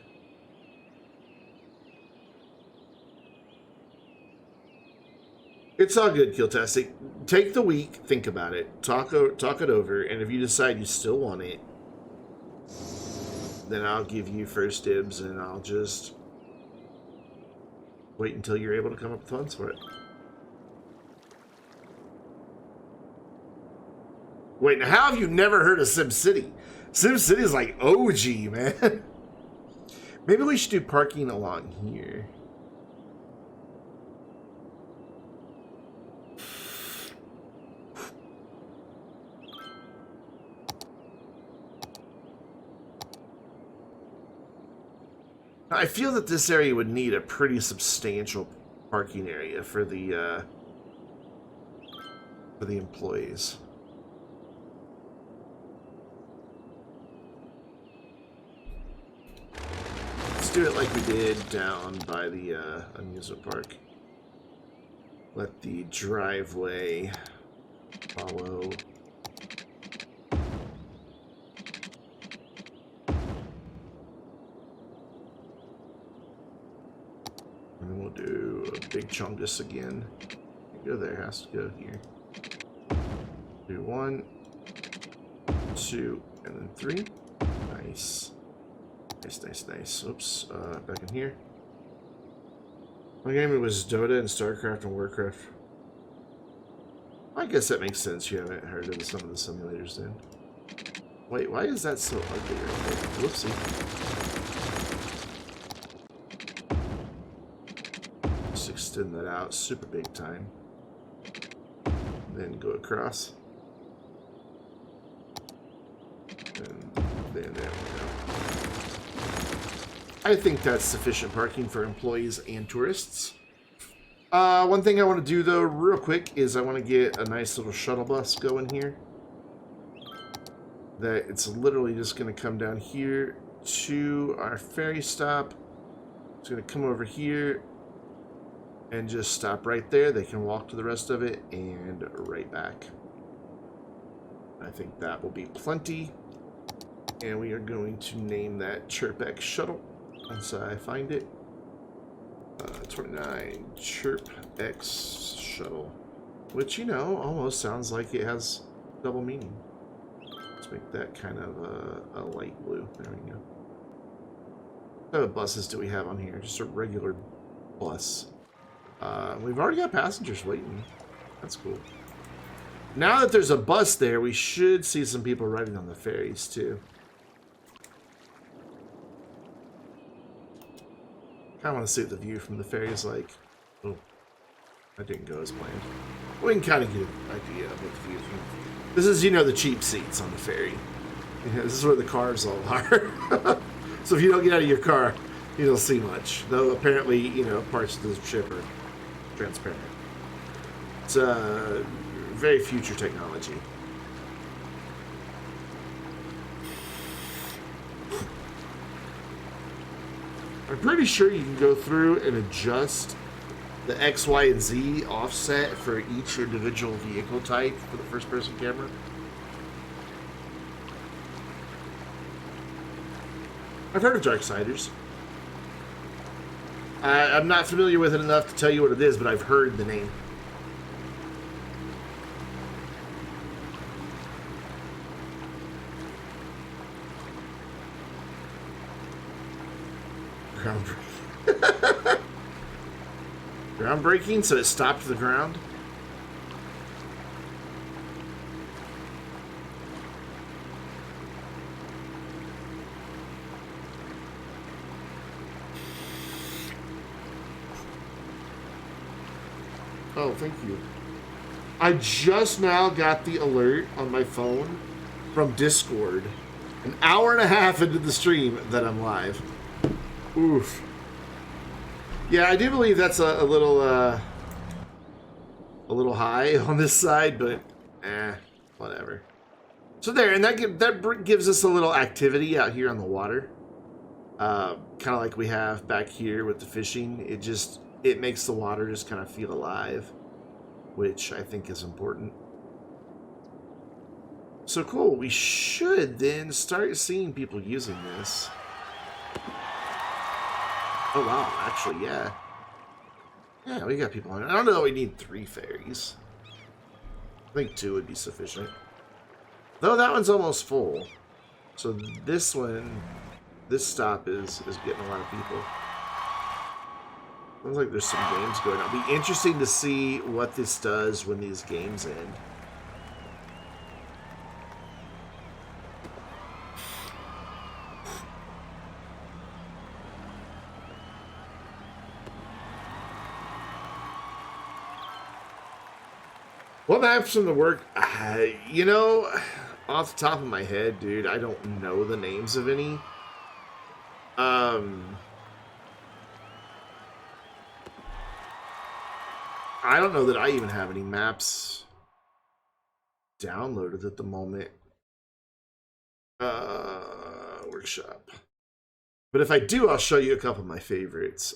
It's all good, Kiltastic. Take the week, think about it, talk it over, and if you decide you still want it, then I'll give you first dibs, and I'll just wait until you're able to come up with funds for it. Wait, now how have you never heard of SimCity? SimCity is like OG, man. Maybe we should do parking along here. I feel that this area would need a pretty substantial parking area for the employees. Let's do it like we did down by the amusement park. Let the driveway follow. And then we'll do a big chungus again. Go there, has to go here. Do 1, 2, and then 3. Nice. Nice. Oops, back in here. My game it was Dota and StarCraft and Warcraft. I guess that makes sense. You haven't heard of some of the simulators then. Wait, why is that so ugly right there? Whoopsie. Just extend that out super big time. Then go across. And then there we go. I think that's sufficient parking for employees and tourists. One thing I want to do, though, real quick, is I want to get a nice little shuttle bus going here. That it's literally just going to come down here to our ferry stop. It's going to come over here and just stop right there. They can walk to the rest of it and right back. I think that will be plenty. And we are going to name that ChirpX Shuttle once I find it. 29 ChirpX Shuttle, which, you know, almost sounds like it has double meaning. Let's make that kind of a light blue. There we go. What kind of buses do we have on here? Just a regular bus. We've already got passengers waiting. That's cool. Now that there's a bus there, we should see some people riding on the ferries too. I want to see what the view from the ferry is like. Oh, that didn't go as planned. We can kind of get an idea of what the view is from. This is, you know, the cheap seats on the ferry. You know, this is where the cars all are. So if you don't get out of your car, you don't see much. Though apparently, you know, parts of the ship are transparent. It's very future technology. I'm pretty sure you can go through and adjust the X, Y, and Z offset for each individual vehicle type for the first-person camera. I've heard of Darksiders. I'm not familiar with it enough to tell you what it is, but I've heard the name. Groundbreaking. Groundbreaking, so it stopped the ground. Oh, thank you. I just now got the alert on my phone from Discord, an hour and a half into the stream, that I'm live. Oof. Yeah, I do believe that's a little high on this side, but whatever. So there, and that gives us a little activity out here on the water, kind of like we have back here with the fishing. It makes the water just kind of feel alive, which I think is important. So cool. We should then start seeing people using this. Oh, wow. Actually, yeah. Yeah, we got people on it. I don't know. We need 3 ferries. I think 2 would be sufficient. Though that one's almost full. So this stop is getting a lot of people. Sounds like there's some games going on. It'll be interesting to see what this does when these games end. What maps from the work? You know, off the top of my head, dude, I don't know the names of any. I don't know that I even have any maps downloaded at the moment. Workshop. But if I do, I'll show you a couple of my favorites.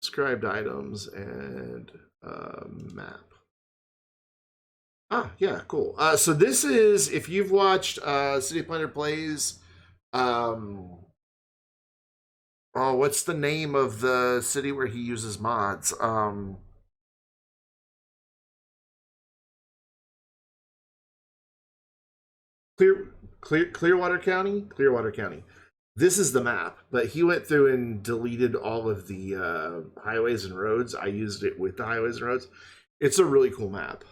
Subscribed items and map. Ah, yeah, cool. So this is, if you've watched City Planner Plays, oh, what's the name of the city where he uses mods? Clearwater County? Clearwater County. This is the map, but he went through and deleted all of the highways and roads. I used it with the highways and roads. It's a really cool map.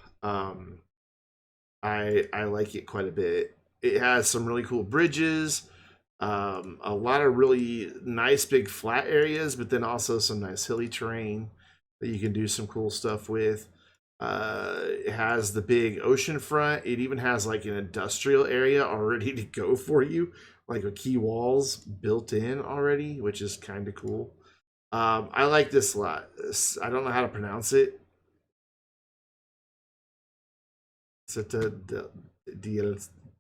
I like it quite a bit. It has some really cool bridges, a lot of really nice big flat areas, but then also some nice hilly terrain that you can do some cool stuff with. It has the big ocean front. It even has like an industrial area already to go for you, like with key walls built in already, which is kind of cool. I like this a lot. I don't know how to pronounce it.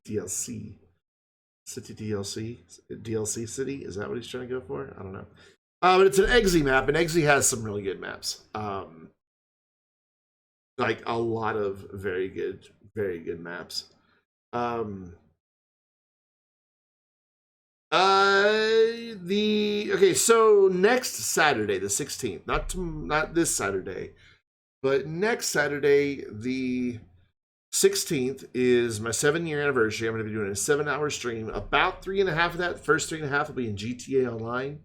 DLC. City DLC City? Is that what he's trying to go for? I don't know. But it's an Eggsy map, and Eggsy has some really good maps. Like a lot of very good maps. Okay, so next Saturday, the 16th, not this Saturday, but next Saturday, the 16th is my 7-year anniversary. I'm going to be doing a 7-hour stream. About 3.5 of that, the first 3.5 will be in GTA Online.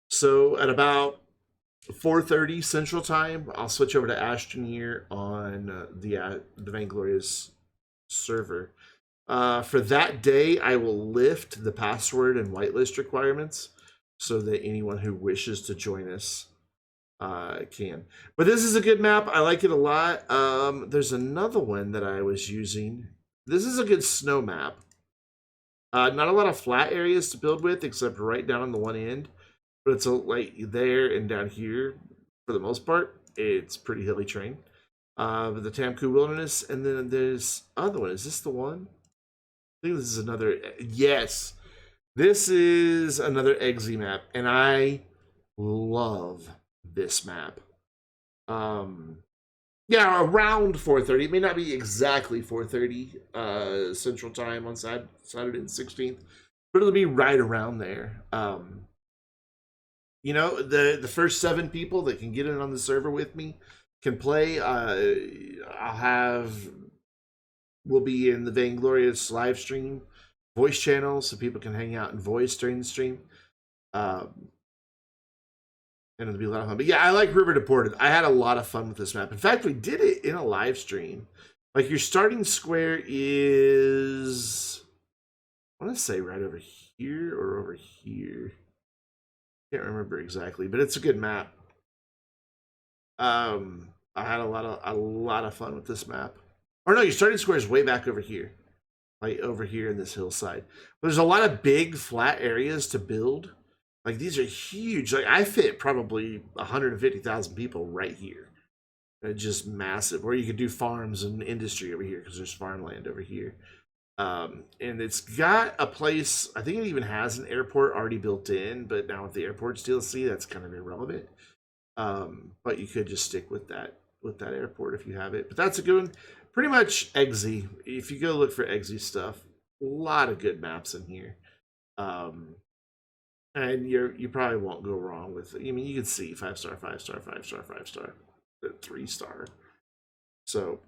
So at about 4:30 Central Time, I'll switch over to Ashton here on the Vainglorious server. For that day, I will lift the password and whitelist requirements so that anyone who wishes to join us can. But this is a good map. I like it a lot. There's another one that I was using. This is a good snow map. Not a lot of flat areas to build with, except right down on the one end. But it's like there and down here, for the most part, it's pretty hilly terrain. The Tamku Wilderness, and then there's other one. Is this the one? I think this is another. Yes, this is another Eggsy map, and I love this map. Yeah, around 4:30. It may not be exactly 4:30 Central Time on Saturday the 16th, but it'll be right around there. You know, the first 7 people that can get in on the server with me can play. We'll be in the Vainglorious live stream voice channel, so people can hang out and voice during the stream. And it'll be a lot of fun. But yeah, I like River Deported. I had a lot of fun with this map. In fact, we did it in a live stream. Like, your starting square is, I want to say right over here or over here. Can't remember exactly, but it's a good map. I had a lot of fun with this map. Or no, your starting square is way back over here. Like over here in this hillside. But there's a lot of big flat areas to build. Like, these are huge. Like, I fit probably 150,000 people right here. They're just massive. Or you could do farms and industry over here because there's farmland over here. And it's got a place, I think it even has an airport already built in, but now with the airport's DLC, that's kind of irrelevant. But you could just stick with that airport if you have it. But that's a good one. Pretty much Eggsy. If you go look for Eggsy stuff, a lot of good maps in here. And you probably won't go wrong with it. I mean, you can see 5-star, 5-star, 5-star, 5-star, 3-star. So,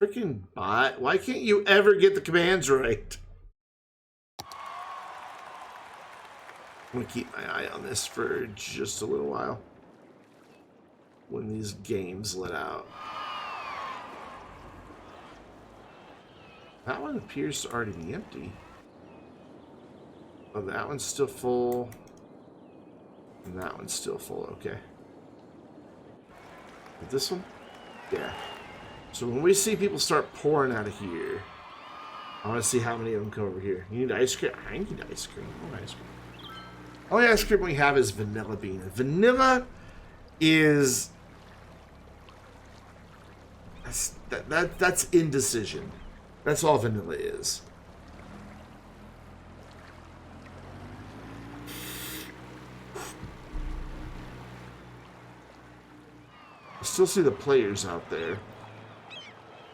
freaking bot! Why can't you ever get the commands right? I'm gonna keep my eye on this for just a little while. When these games let out. That one appears to already be empty. Oh, that one's still full. And that one's still full, okay. But this one? Yeah. So when we see people start pouring out of here, I want to see how many of them come over here. You need ice cream? I need ice cream. I want ice cream. Only ice cream we have is vanilla bean. Vanilla is... That's indecision. That's all vanilla is. I still see the players out there.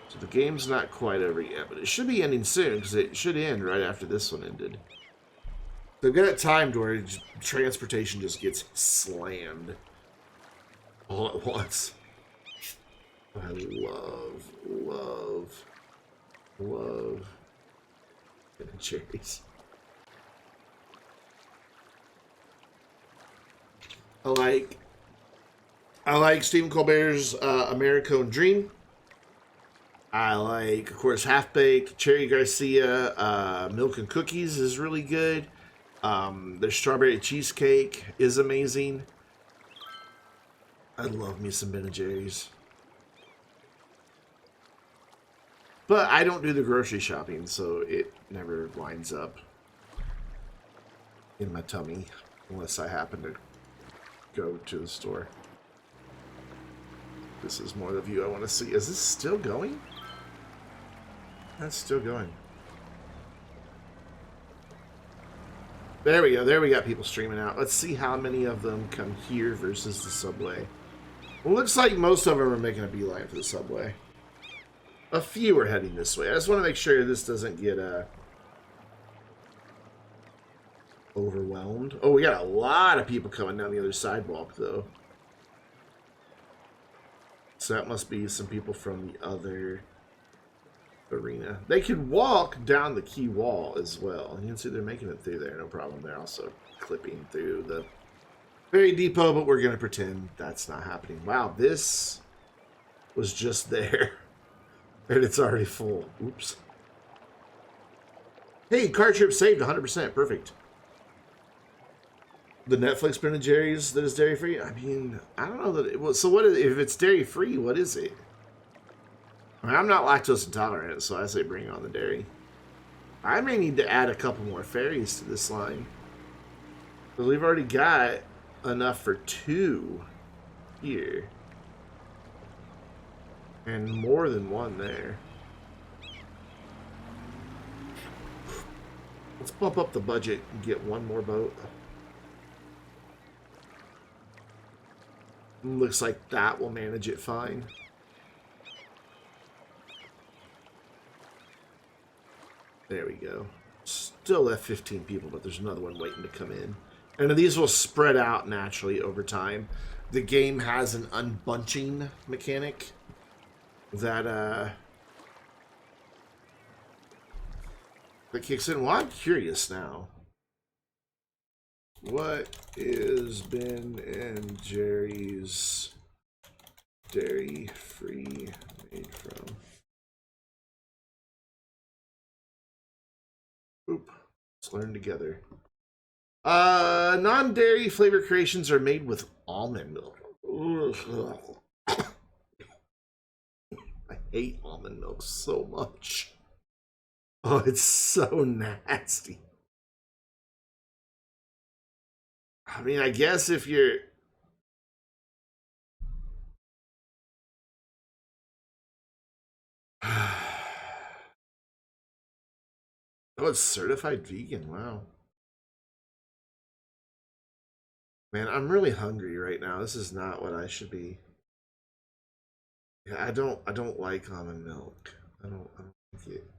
So the game's not quite over yet, but it should be ending soon because it should end right after this one ended. They've got it timed where transportation just gets slammed all at once. I love cherries. I like Stephen Colbert's American Dream. I like, of course, Half Baked. Cherry Garcia Milk and Cookies is really good. Their strawberry cheesecake is amazing. I love me some Ben & Jerry's. But I don't do the grocery shopping, so it never winds up in my tummy unless I happen to go to the store. This is more the view I want to see. Is this still going? That's still going. There we go. There we got people streaming out. Let's see how many of them come here versus the subway. Well, looks like most of them are making a beeline for the subway. A few are heading this way. I just want to make sure this doesn't get overwhelmed. Oh, we got a lot of people coming down the other sidewalk, though. So that must be some people from the other arena. They could walk down the key wall as well. You can see they're making it through there, no problem. They're also clipping through the ferry depot, but we're going to pretend that's not happening. Wow, this was just there. And it's already full. Oops. Hey, car trip saved 100%. Perfect. The Netflix Ben and Jerry's that is dairy free? I mean, I don't know that it was. So what is, if it's dairy free, what is it? I mean, I'm not lactose intolerant, so I say bring on the dairy. I may need to add a couple more ferries to this line. But we've already got enough for 2 here. And more than 1 there. Let's bump up the budget and get 1 more boat. Looks like that will manage it fine. There we go. Still left 15 people, but there's another one waiting to come in. And these will spread out naturally over time. The game has an unbunching mechanic that kicks in. Well, I'm curious now. What is Ben and Jerry's dairy-free made from? Oop. Let's learn together. Non-dairy flavor creations are made with almond milk. I hate almond milk so much. Oh, it's so nasty. I mean, I guess if you're... Oh, it's certified vegan. Wow. Man, I'm really hungry right now. This is not what I should be. Yeah, I don't like almond milk. I don't like it.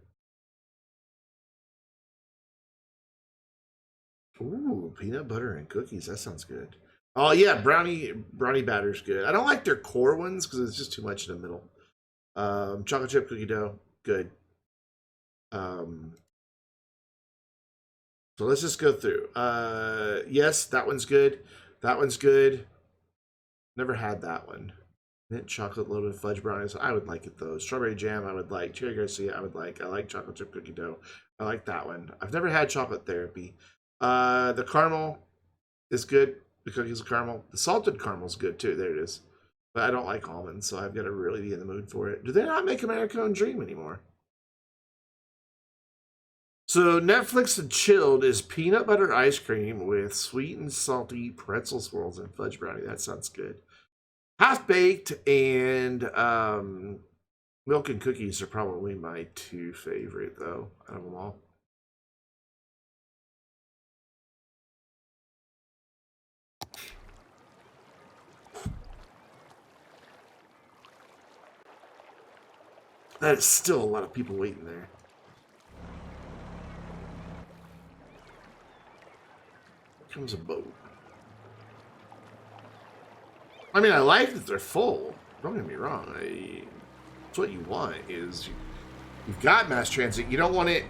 Ooh, peanut butter and cookies. That sounds good. Oh yeah, brownie batter's good. I don't like their core ones because it's just too much in the middle. Chocolate chip cookie dough, good. So let's just go through. Yes, that one's good. That one's good. Never had that one. Mint chocolate loaded fudge brownies. I would like it though. Strawberry jam, I would like. Cherry Garcia, I would like. I like chocolate chip cookie dough. I like that one. I've never had chocolate therapy. The caramel is good. The cookies of caramel. The salted caramel is good too. There it is. But I don't like almonds, so I've got to really be in the mood for it. Do they not make American Dream anymore? So Netflix and chilled is peanut butter ice cream with sweet and salty pretzel swirls and fudge brownie. That sounds good. Half baked and milk and cookies are probably my 2 favorite though out of them all. That is still a lot of people waiting there. Here comes a boat. I mean, I like that they're full. Don't get me wrong. That's what you want is you've got mass transit. You don't want it,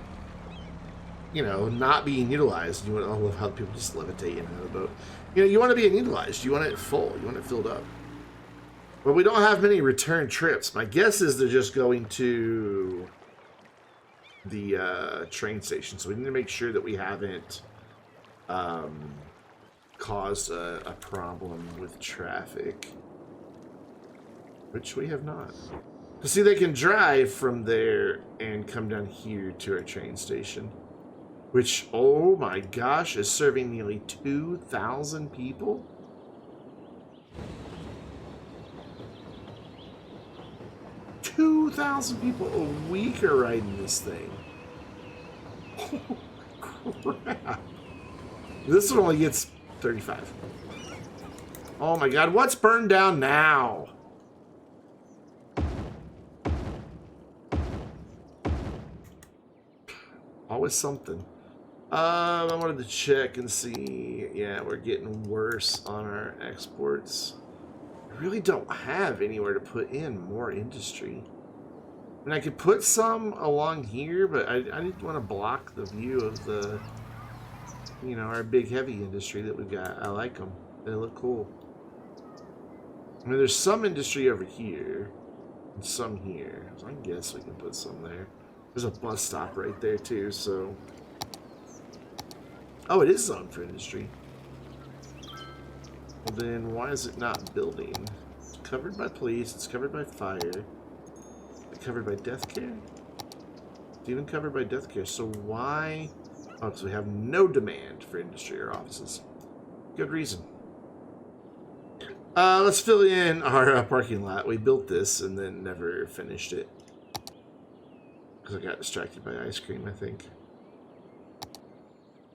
not being utilized. You want to love how people just levitate in and out of the boat. You want to be utilized. You want it full. You want it filled up. But we don't have many return trips. My guess is they're just going to the train station. So we need to make sure that we haven't caused a problem with traffic. Which we have not. See, they can drive from there and come down here to our train station. Which, oh my gosh, is serving nearly 2,000 people? $2,000 people a week are riding this thing. Oh, crap. This one only gets 35. Oh my god, what's burned down now? Always something. I wanted to check and see. Yeah, we're getting worse on our exports. I really don't have anywhere to put in more industry. I mean, I could put some along here, but I didn't want to block the view of the, you know, our big heavy industry that we've got. I like them. They look cool. I mean, there's some industry over here and some here. So I guess we can put some there. There's a bus stop right there, too, so... Oh, it is zoned for industry. Well, then why is it not building? It's covered by police. It's covered by fire. It's covered by death care? It's even covered by death care. So why... Oh, because we have no demand for industry or offices. Good reason. Let's fill in our parking lot. We built this and then never finished it. Because I got distracted by ice cream, I think.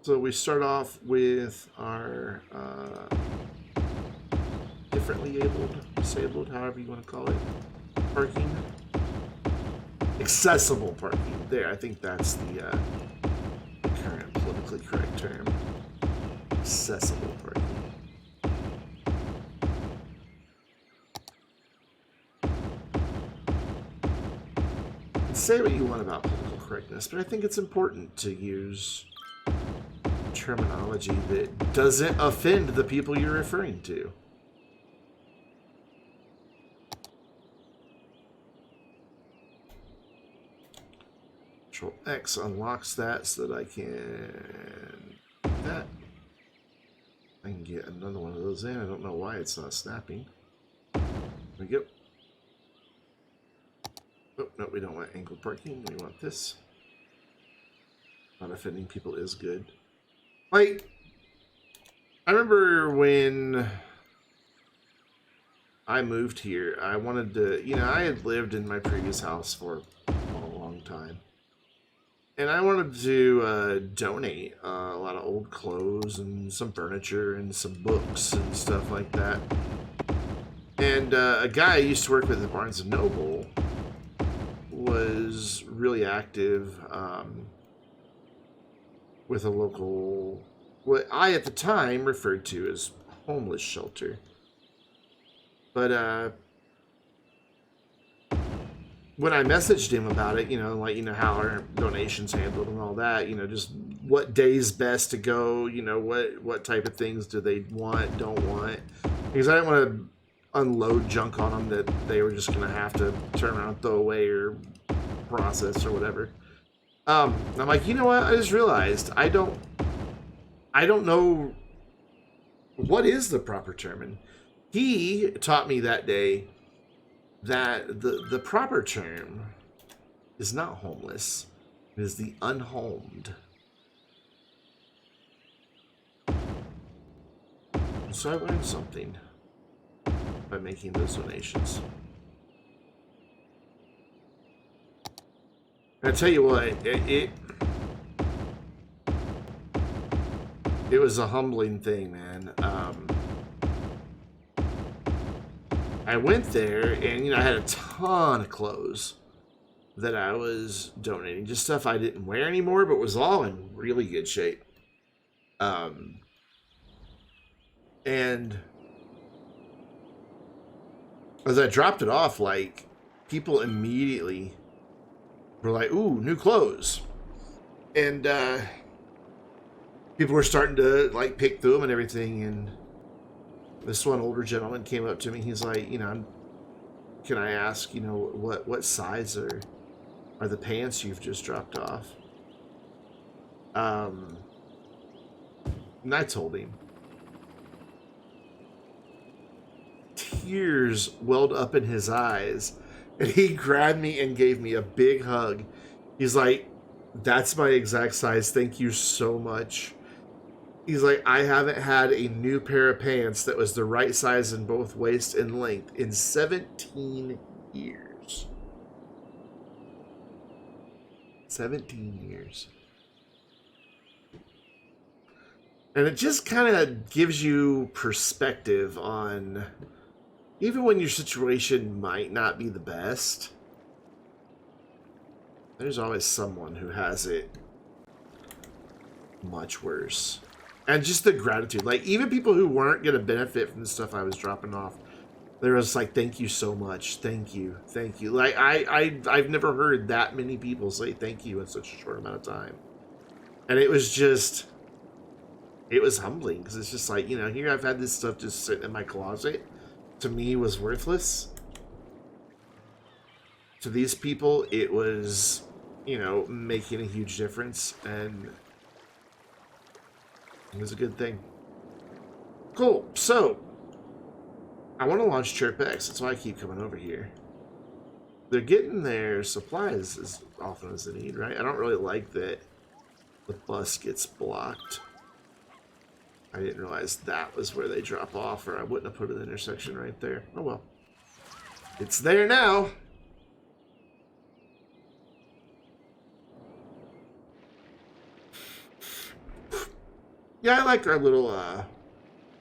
So we start off with our differently abled, disabled, however you want to call it, parking. Accessible parking. There, I think that's the current politically correct term. Accessible parking. Say what you want about political correctness, but I think it's important to use terminology that doesn't offend the people you're referring to. Control X unlocks that so that I can do that. I can get another one of those in. I don't know why it's not snapping. There we go. Oh, no, we don't want angled parking. We want this. Not offending people is good. Like, I remember when I moved here, I wanted to, you know, I had lived in my previous house for a long time. And I wanted to donate a lot of old clothes and some furniture and some books and stuff like that. And a guy I used to work with at Barnes & Noble was really active with a local, what I at the time referred to as homeless shelter. But when I messaged him about it, you know, like, you know, how our donations handled and all that, you know, just what day's best to go, you know, what type of things do they want, don't want. Because I didn't want to unload junk on them that they were just going to have to turn around and throw away or process or whatever. I'm like, you know what? I just realized I don't know what is the proper term. And he taught me that day that the proper term is not homeless. It is the unhomed. So I learned something by making those donations. And I tell you what, it was a humbling thing, man. I went there, and you know, I had a ton of clothes that I was donating, just stuff I didn't wear anymore, but was all in really good shape. And as I dropped it off, like, people immediately were like, "Ooh, new clothes," and people were starting to like pick through them and everything. And this one older gentleman came up to me. He's like, "You know, can I ask, you know, what size are the pants you've just dropped off?" And I told him. Tears welled up in his eyes, and he grabbed me and gave me a big hug. He's like, "That's my exact size. Thank you so much." He's like, "I haven't had a new pair of pants that was the right size in both waist and length in 17 years. 17 years. And it just kind of gives you perspective on, even when your situation might not be the best, there's always someone who has it much worse. And just the gratitude. Like, even people who weren't going to benefit from the stuff I was dropping off There was like, thank you so much, thank you, thank you. Like I've never heard that many people say thank you in such a short amount of time, and it was just, it was humbling because it's just like, you know, here I've had this stuff just sitting in my closet. To me, was worthless. To these people, it was, you know, making a huge difference, and it was a good thing. Cool. So I want to launch ChirpX. That's why I keep coming over here. They're getting their supplies as often as they need, right? I don't really like that the bus gets blocked. I didn't realize that was where they drop off, or I wouldn't have put an intersection right there. Oh well. It's there now. Yeah, I like our little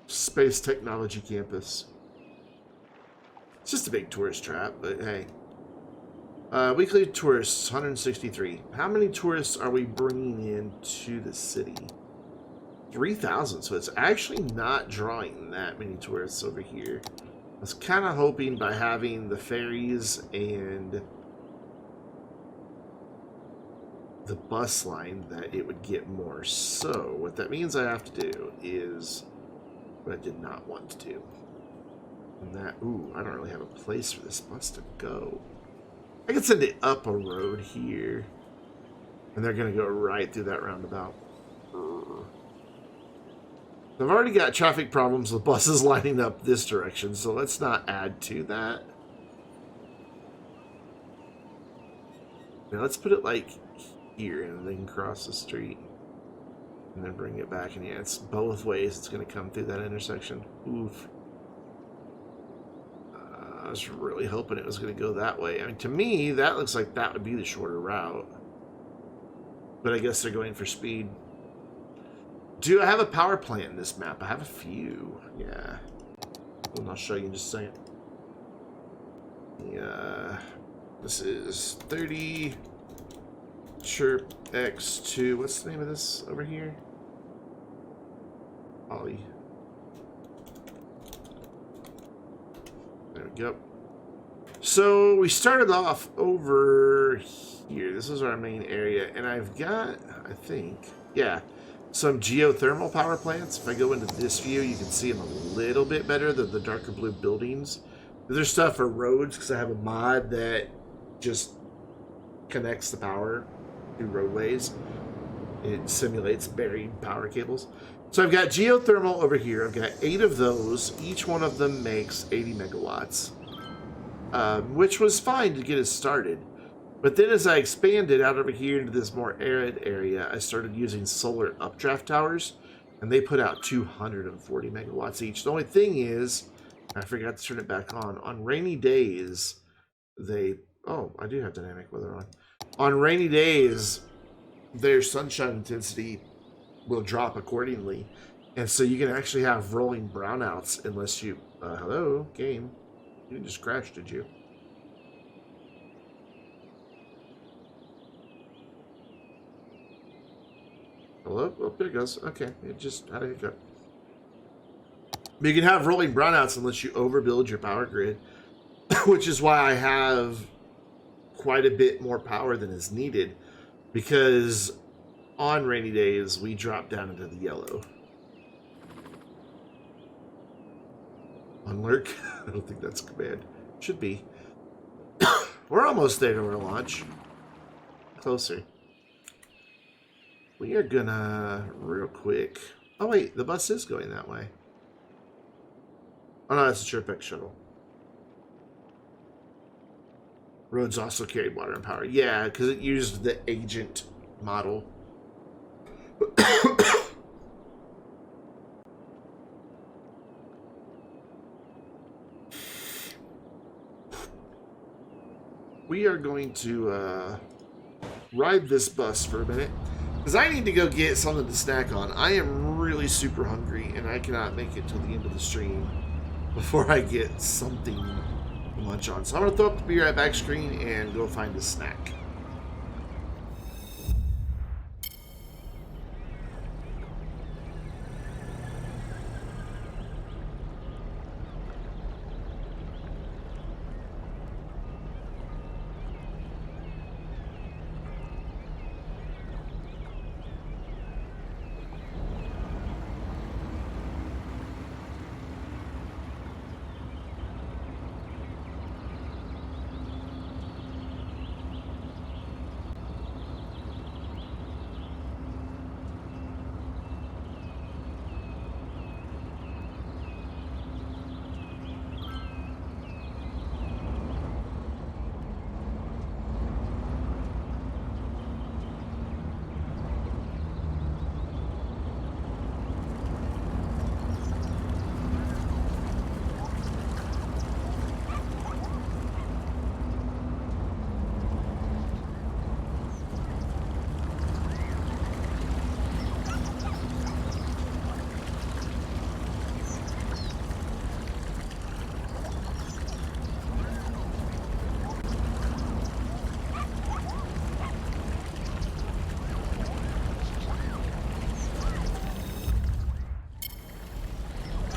space technology campus. It's just a big tourist trap, but hey. Weekly tourists, 163. How many tourists are we bringing into the city? 3,000, so it's actually not drawing that many tourists over here. I was kind of hoping by having the ferries and the bus line that it would get more. So what that means I have to do is what I did not want to do. And that, ooh, I don't really have a place for this bus to go. I can send it up a road here, and they're going to go right through that roundabout. I've already got traffic problems with buses lining up this direction, so let's not add to that. Now let's put it like here, and they can cross the street and then bring it back. And yeah, it's both ways. It's going to come through that intersection. Oof. I was really hoping it was going to go that way. I mean, to me, that looks like that would be the shorter route. But I guess they're going for speed. Do I have a power plant in this map? I have a few. Yeah. Well, I'll show you in just a second. Yeah. This is 30 ChirpX2. What's the name of this over here? Ollie. There we go. So we started off over here. This is our main area, and I've got, I think, yeah, some geothermal power plants. If I go into this view, you can see them a little bit better than the darker blue buildings. There's stuff for roads because I have a mod that just connects the power through roadways. It simulates buried power cables. So I've got geothermal over here. I've got 8 of those. Each one of them makes 80 megawatts, which was fine to get us started. But then as I expanded out over here into this more arid area, I started using solar updraft towers, and they put out 240 megawatts each. The only thing is, I forgot to turn it back on. On rainy days, they... Oh, I do have dynamic weather on. On rainy days, their sunshine intensity will drop accordingly. And so you can actually have rolling brownouts unless you... hello, game. You just crashed, did you? Hello? Oh, there it goes. Okay, it just had a hiccup. But you can have rolling brownouts unless you overbuild your power grid, which is why I have quite a bit more power than is needed, because on rainy days we drop down into the yellow. Unlurk? I don't think that's a command. Should be. We're almost there to our launch. Closer. We are gonna, real quick... Oh wait, the bus is going that way. Oh no, that's a ChirpX shuttle. Roads also carried water and power. Yeah, because it used the agent model. We are going to ride this bus for a minute, because I need to go get something to snack on. I am really super hungry, and I cannot make it till the end of the stream before I get something to munch on. So I'm going to throw up the Be Right Back screen and go find a snack.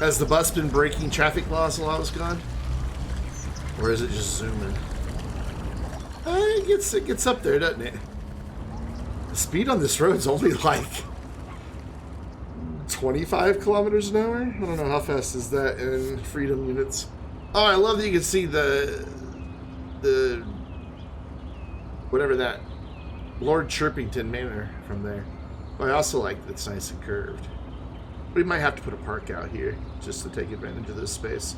Has the bus been breaking traffic laws while I was gone? Or is it just zooming? It gets up there, doesn't it? The speed on this road is only like 25 kilometers an hour? I don't know, how fast is that in freedom units? Oh, I love that you can see the whatever that Lord Chirpington Manor from there. But I also like that it's nice and curved. We might have to put a park out here just to take advantage of this space.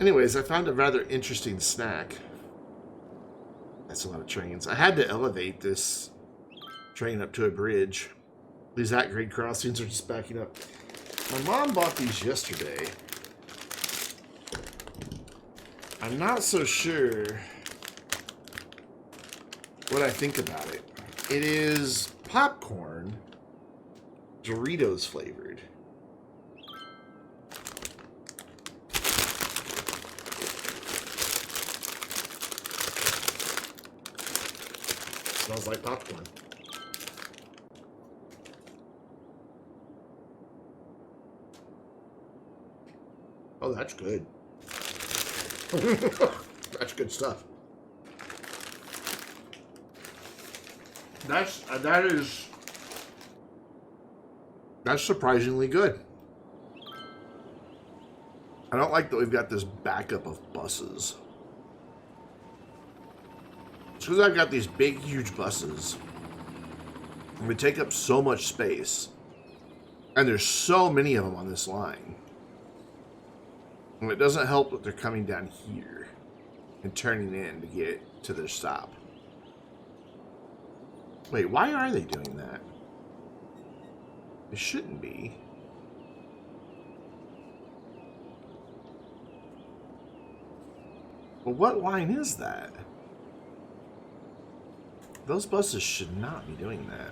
Anyways, I found a rather interesting snack. That's a lot of trains. I had to elevate this train up to a bridge. These at-grade crossings are just backing up. My mom bought these yesterday. I'm not so sure what I think about it. It is popcorn, Doritos flavored. Smells like popcorn. Oh, that's good. That's good stuff. That's surprisingly good. I don't like that we've got this backup of buses. It's because I've got these big, huge buses. And they take up so much space. And there's so many of them on this line. And it doesn't help that they're coming down here and turning in to get to their stop. Wait, why are they doing that? It shouldn't be. Well, what line is that? Those buses should not be doing that.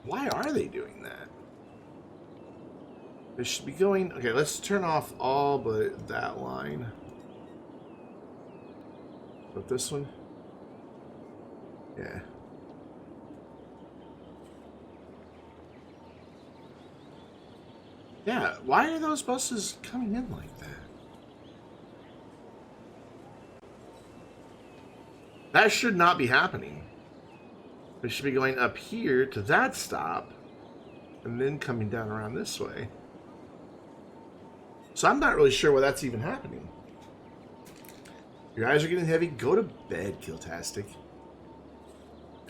Why are they doing that? They should be going... Okay, let's turn off all but that line. But this one? Yeah. Yeah, why are those buses coming in like that? That should not be happening. They should be going up here to that stop and then coming down around this way. So I'm not really sure why that's even happening. Your eyes are getting heavy. Go to bed, Kiltastic.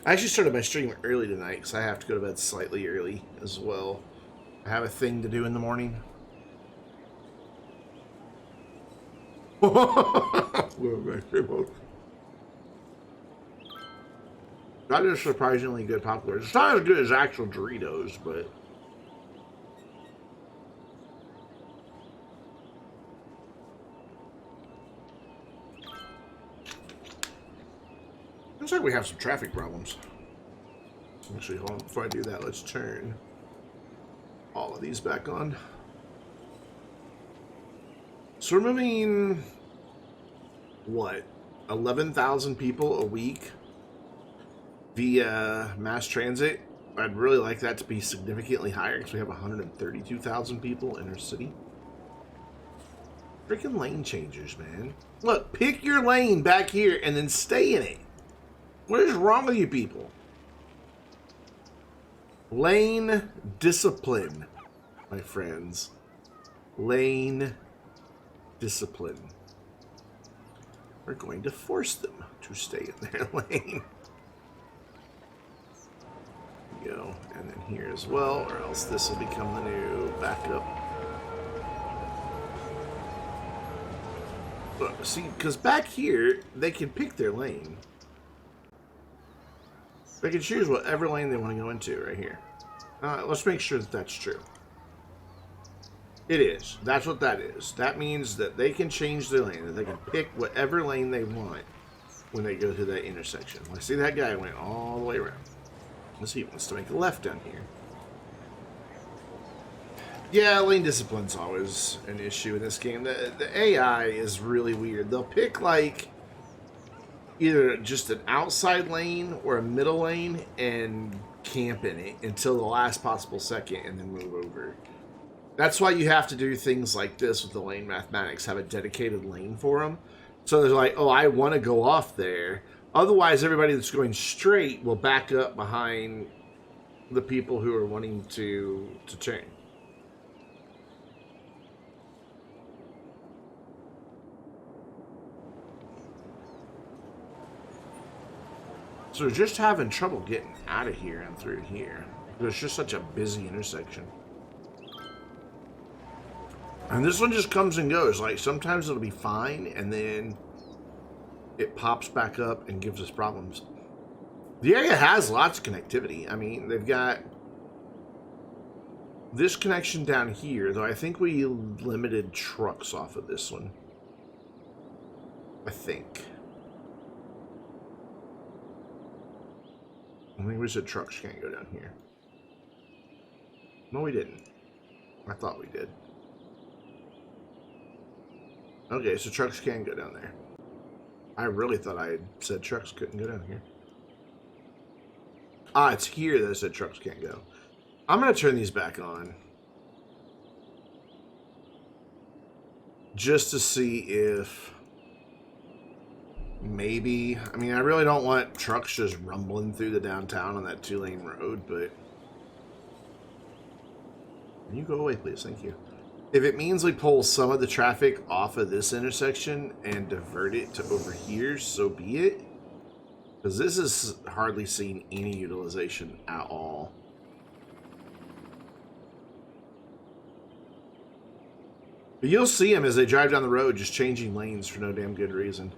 I actually started my stream early tonight because I have to go to bed slightly early as well. I have a thing to do in the morning. That is surprisingly good popcorn. It's not as good as actual Doritos, but... Looks like we have some traffic problems. Actually, hold on. Before I do that, let's turn all of these back on. So we're moving, what, 11,000 people a week via mass transit. I'd really like that to be significantly higher because we have 132,000 people in our city. Freaking lane changers, man. Look, pick your lane back here and then stay in it. What is wrong with you people? Lane discipline, my friends. Lane discipline. We're going to force them to stay in their lane. Go, and then here as well, or else this will become the new backup. But see, because back here, they can pick their lane. They can choose whatever lane they want to go into right here. Let's make sure that that's true. It is. That's what that is. That means that they can change their lane, that they can pick whatever lane they want when they go to that intersection. I see that guy went all the way around. Let's see, he wants to make a left down here. Yeah, lane discipline's always an issue in this game. The AI is really weird. They'll pick, like, either just an outside lane or a middle lane and camp in it until the last possible second and then move over. That's why you have to do things like this with the lane mathematics, have a dedicated lane for them. So they're like, oh, I want to go off there. Otherwise, everybody that's going straight will back up behind the people who are wanting to turn. So they're just having trouble getting out of here and through here. There's just such a busy intersection. And this one just comes and goes. Like, sometimes it'll be fine, and then it pops back up and gives us problems. The area has lots of connectivity. I mean, they've got this connection down here, though I think we limited trucks off of this one. I think we said trucks can't go down here. No, we didn't. I thought we did. Okay, so trucks can go down there. I really thought I had said trucks couldn't go down here. Ah, it's here that I said trucks can't go. I'm going to turn these back on. Just to see if maybe... I mean, I really don't want trucks just rumbling through the downtown on that 2-lane road, but... Can you go away, please? Thank you. If it means we pull some of the traffic off of this intersection and divert it to over here, so be it. Because this is hardly seen any utilization at all. But you'll see them as they drive down the road just changing lanes for no damn good reason.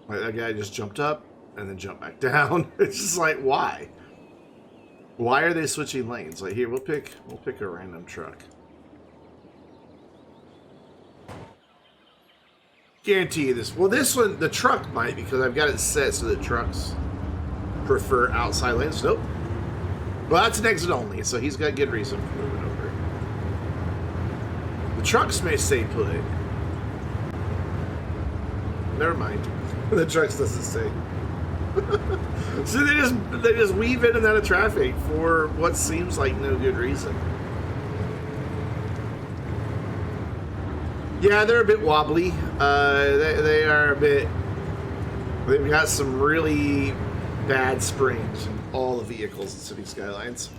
Like, that guy just jumped up and then jumped back down. It's just like, why? Why are they switching lanes? Like, here, we'll pick a random truck. Guarantee you this. Well, this one, the truck might, because I've got it set so that trucks prefer outside lanes. Nope. Well, that's an exit only, so he's got good reason for moving over. The trucks may stay put. Never mind. The trucks doesn't stay. So they just weave in and out of traffic for what seems like no good reason. Yeah, they're a bit wobbly. They are a bit... They've got some really bad springs in all the vehicles in Cities Skylines.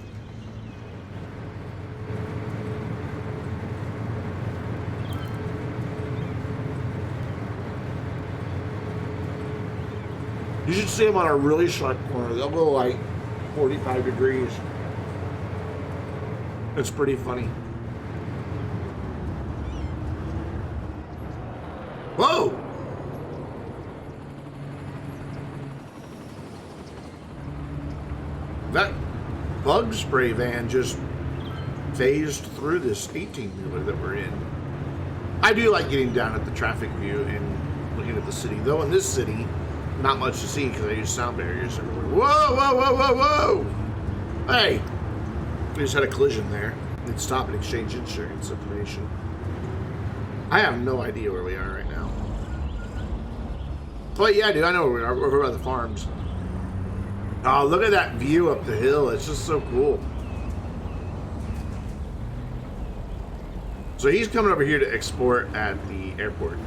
You should see them on a really sharp corner. They'll go like 45 degrees. It's pretty funny. Whoa! That bug spray van just phased through this 18-wheeler that we're in. I do like getting down at the traffic view and looking at the city. Though in this city, not much to see because I use sound barriers everywhere. Whoa, whoa, whoa, whoa, whoa! Hey! We just had a collision there. Let's stop and exchange insurance information. I have no idea where we are right now. Oh, yeah, dude, I know where we are. We're by the farms. Oh, look at that view up the hill. It's just so cool. So he's coming over here to export at the airport.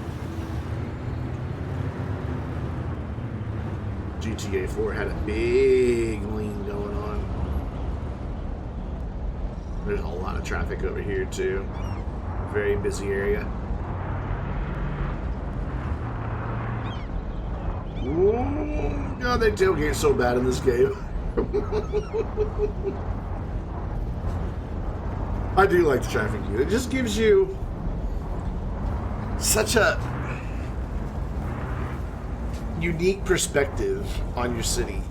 GTA 4 had a big lean going on. There's a lot of traffic over here too. Very busy area. Ooh, God, they tailgate so bad in this game. I do like the traffic view. It just gives you such a unique perspective on your city,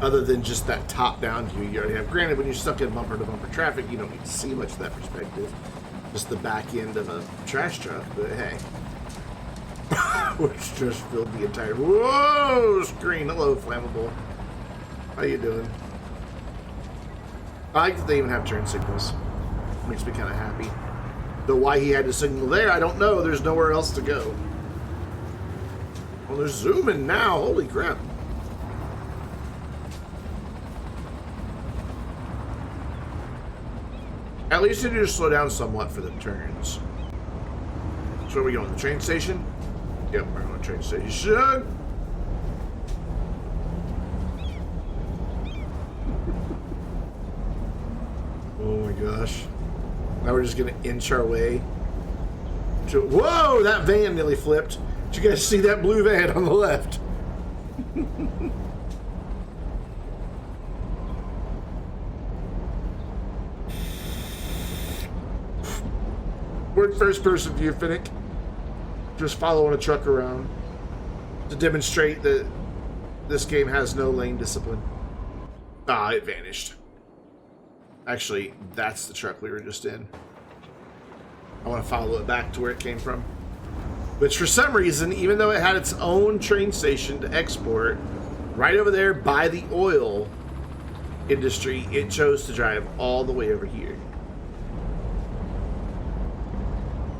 other than just that top-down view you already have. Granted, when you're stuck in bumper-to-bumper traffic, you don't get to see much of that perspective. Just the back end of a trash truck, but hey. Which just filled the entire... Whoa! Screen. Hello, Flammable. How you doing? I like that they even have turn signals. Makes me kind of happy. Though why he had to signal there, I don't know. There's nowhere else to go. Oh, they're zooming now. Holy crap. At least they do slow down somewhat for the turns. So are we going to the train station? Yep, we're going to the train station. Oh my gosh. Now we're just going to inch our way. Whoa, that van nearly flipped. Did you guys see that blue van on the left? We're in first person view, Finnick. Just following a truck around to demonstrate that this game has no lane discipline. Ah, it vanished. Actually, that's the truck we were just in. I want to follow it back to where it came from. Which, for some reason, even though it had its own train station to export, right over there by the oil industry, it chose to drive all the way over here.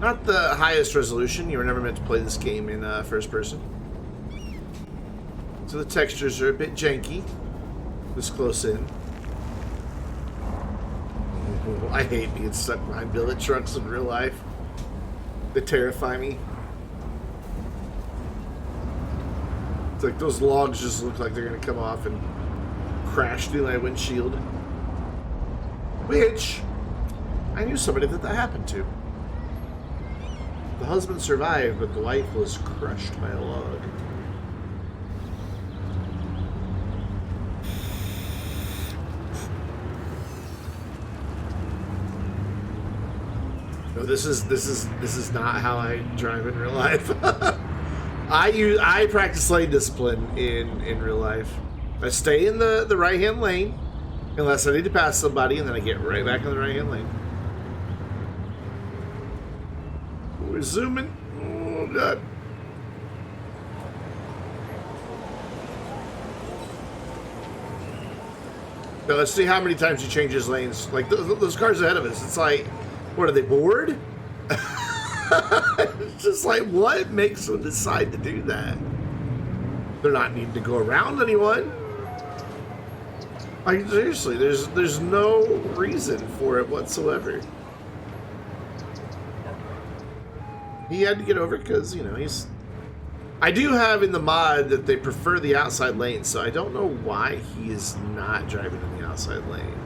Not the highest resolution. You were never meant to play this game in first person. So the textures are a bit janky. This close in. Oh, I hate being stuck behind billet trucks in real life. They terrify me. It's like those logs just look like they're going to come off and crash through my windshield. Which, I knew somebody that happened to. The husband survived, but the wife was crushed by a log. No, this is not how I drive in real life. I practice lane discipline in real life. I stay in the right hand lane unless I need to pass somebody, and then I get right back in the right hand lane. We're zooming. Oh god. Now let's see how many times he changes lanes. Like those cars ahead of us. It's like, what are they, bored? It's just like, what makes them decide to do that? They're not needing to go around anyone. Like seriously, there's no reason for it whatsoever. He had to get over because, you know, he's... I do have in the mod that they prefer the outside lane, so I don't know why he is not driving in the outside lane.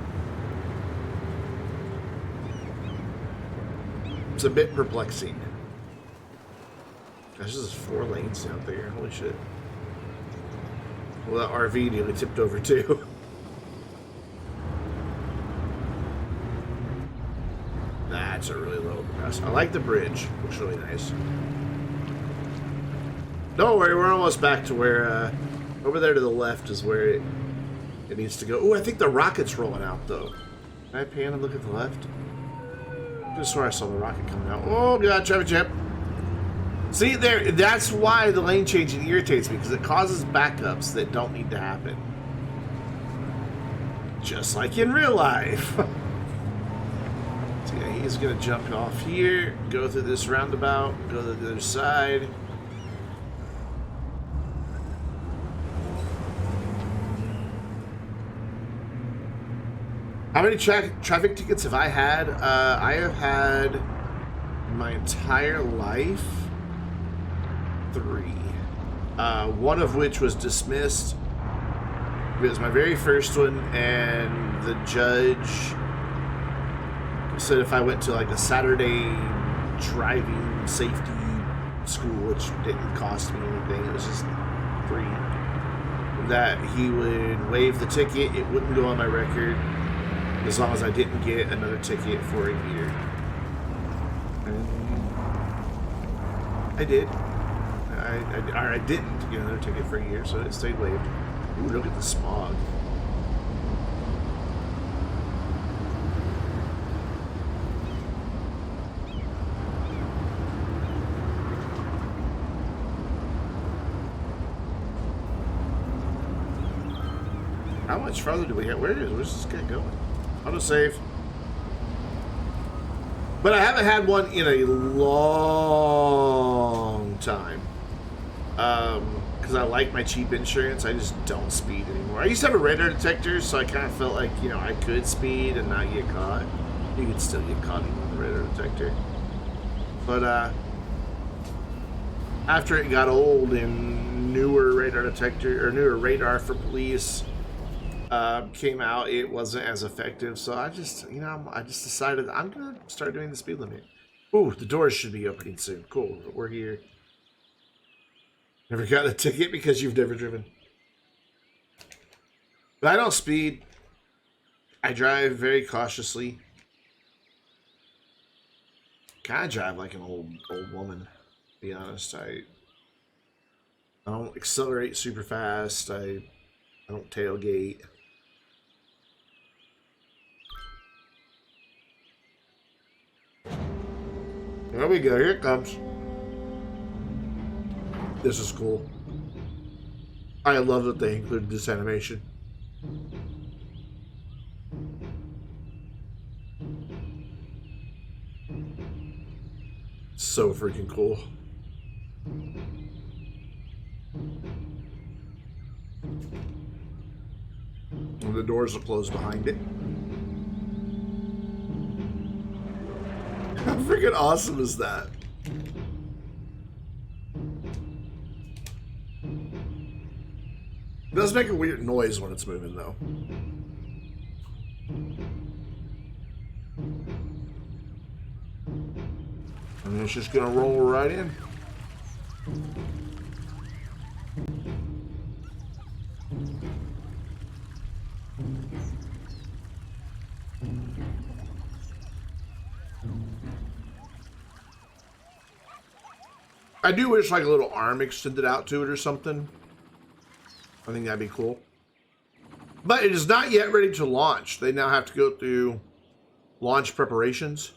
It's a bit perplexing. Gosh, there's 4 lanes out there. Holy shit. Well, that RV nearly tipped over too. That's a really low compressor. I like the bridge. Looks really nice. Don't worry, we're almost back to where, over there to the left is where it needs to go. Oh, I think the rocket's rolling out, though. Can I pan and look at the left? I just swear I saw the rocket coming out. Oh, God, traffic jam. See, there, that's why the lane changing irritates me, because it causes backups that don't need to happen. Just like in real life. So yeah, he's going to jump off here, go through this roundabout, go to the other side. How many traffic tickets have I had? I have had my entire life 3. One of which was dismissed. It was my very first one, and the judge said if I went to like a Saturday driving safety school, which didn't cost me anything, it was just free, that he would waive the ticket. It wouldn't go on my record as long as I didn't get another ticket for a year. And I did. I didn't get another ticket for a year, so it stayed waived. Ooh, look at the smog. How much farther do we have? Where's this guy going? Autosave. But I haven't had one in a long time. Because I like my cheap insurance. I just don't speed anymore. I used to have a radar detector, so I kind of felt like, you know, I could speed and not get caught. You could still get caught even with a radar detector. But after it got old and newer radar detector or newer radar for police came out, it wasn't as effective. So I just, you know, I just decided I'm gonna start doing the speed limit. Ooh, the doors should be opening soon. Cool, we're here. Never got a ticket because you've never driven. But I don't speed. I drive very cautiously. Kind of drive like an old woman, to be honest. I don't accelerate super fast. I don't tailgate. There we go. Here it comes. This is cool. I love that they included this animation. So freaking cool. And the doors will close behind it. How freaking awesome is that? It does make a weird noise when it's moving, though. And it's just gonna roll right in. I do wish like a little arm extended out to it or something. I think that'd be cool. But it is not yet ready to launch. They now have to go through launch preparations.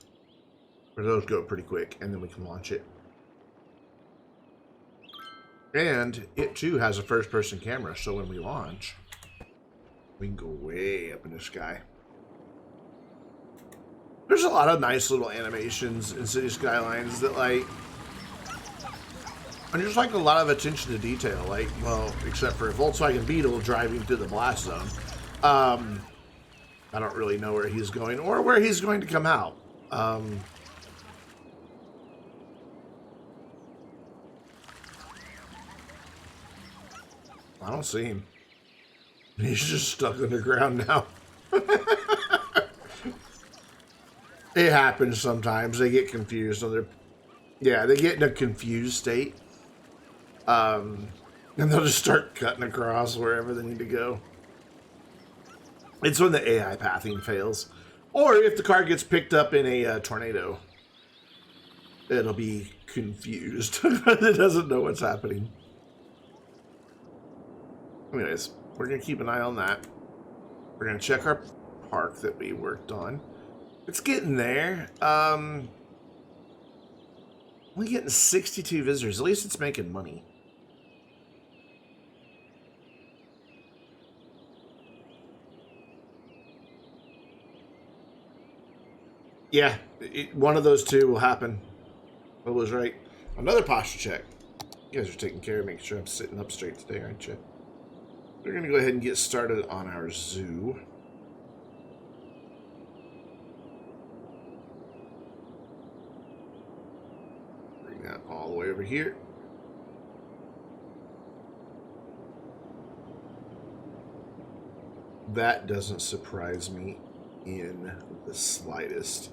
Where those go pretty quick, and then we can launch it. And it too has a first-person camera, so when we launch, we can go way up in the sky. There's a lot of nice little animations in Cities Skylines that like, and just like a lot of attention to detail. Like, well, except for Volkswagen Beetle driving through the blast zone. I don't really know where he's going or where he's going to come out. I don't see him. He's just stuck underground now. It happens sometimes. They get confused on their... Yeah, they get in a confused state. And they'll just start cutting across wherever they need to go. It's when the AI pathing fails. Or if the car gets picked up in a tornado. It'll be confused. It doesn't know what's happening. Anyways, we're going to keep an eye on that. We're going to check our park that we worked on. It's getting there. Only getting 62 visitors. At least it's making money. Yeah, one of those two will happen. I was right. Another posture check. You guys are taking care of making sure I'm sitting up straight today, aren't you? We're going to go ahead and get started on our zoo. Bring that all the way over here. That doesn't surprise me in the slightest.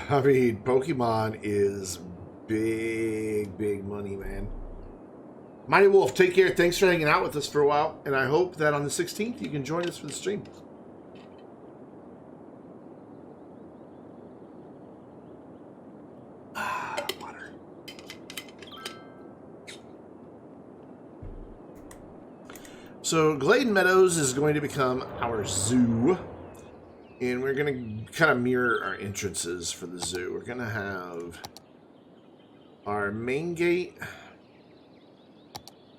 I mean, Pokemon is big, big money, man. Mighty Wolf, take care. Thanks for hanging out with us for a while. And I hope that on the 16th you can join us for the stream. Water. So Glade Meadows is going to become our zoo. And we're going to kind of mirror our entrances for the zoo. We're going to have our main gate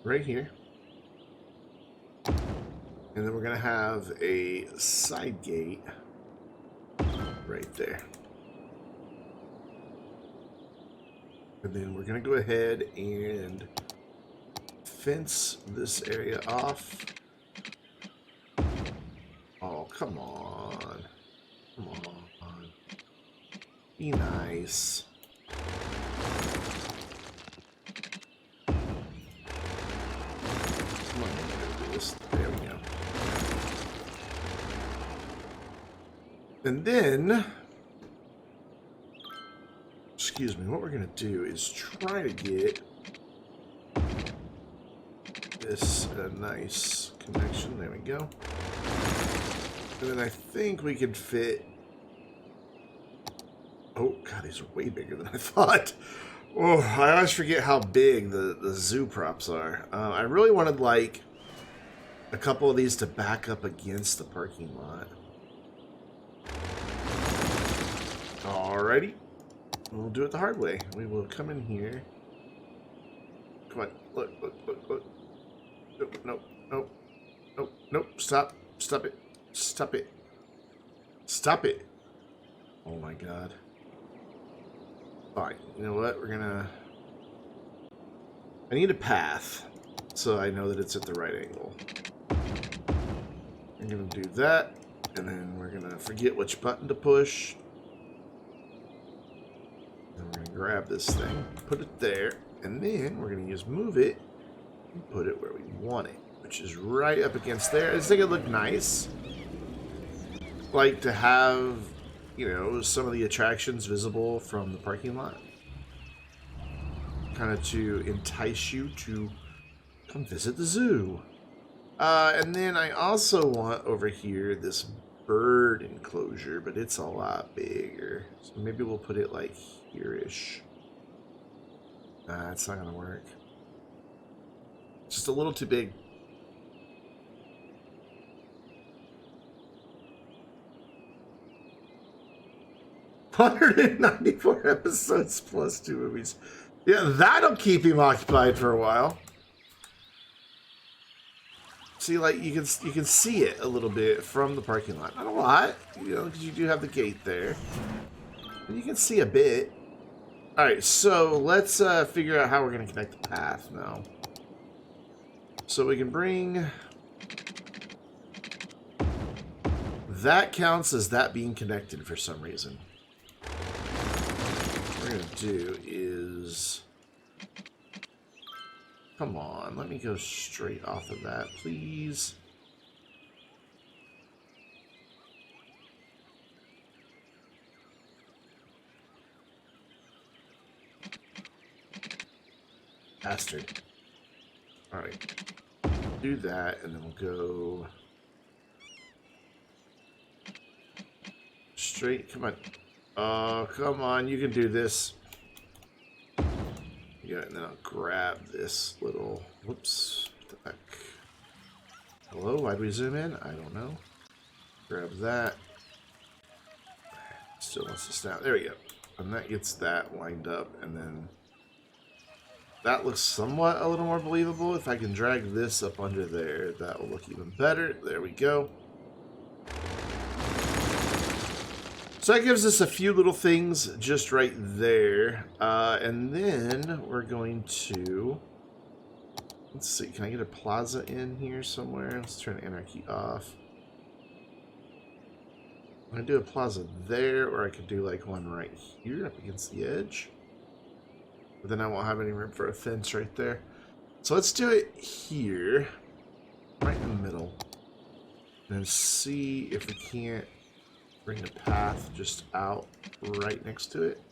right here. And then we're going to have a side gate right there. And then we're going to go ahead and fence this area off. Oh, come on. Come on. Be nice. Come on, do this. There we go. And then, excuse me, what we're going to do is try to get this a nice connection. There we go. And then I think we could fit... Oh, God, these are way bigger than I thought. Oh, I always forget how big the zoo props are. I really wanted, like, a couple of these to back up against the parking lot. Alrighty. We'll do it the hard way. We will come in here. Come on. Look, look, look, look. Nope, nope, nope. Nope, nope. Stop. Stop it. Stop it. Stop it. Oh my god. Fine. You know what? We're gonna... I need a path, so I know that it's at the right angle. I'm gonna do that, and then we're gonna forget which button to push. And we're gonna grab this thing, put it there, and then we're gonna use move it and put it where we want it, which is right up against there. I just think it looked nice. Like to have, you know, some of the attractions visible from the parking lot. Kind of to entice you to come visit the zoo. And then I also want over here this bird enclosure, but it's a lot bigger. So maybe we'll put it like here-ish. Nah, it's not gonna work. It's just a little too big. $194 episodes plus 2 movies. Yeah, that'll keep him occupied for a while. See, like you can see it a little bit from the parking lot. Not a lot, you know, because you do have the gate there. And you can see a bit. All right, so let's figure out how we're going to connect the path now. So we can bring... That counts as that being connected for some reason. What we're going to do is... Come on, let me go straight off of that, please. Bastard. Alright. Do that, and then we'll go... Straight, come on. Oh, come on, you can do this. Yeah, and then I'll grab this little... Whoops. What the heck? Hello? Why'd we zoom in? I don't know. Grab that. Still wants to snap. There we go. And that gets that lined up, and then... That looks somewhat a little more believable. If I can drag this up under there, that will look even better. There we go. So that gives us a few little things just right there. And then we're going to... Let's see, can I get a plaza in here somewhere? Let's turn Anarchy off. I'm going to do a plaza there, or I could do like one right here up against the edge. But then I won't have any room for a fence right there. So let's do it here, right in the middle. And see if we can't bring a path just out right next to it.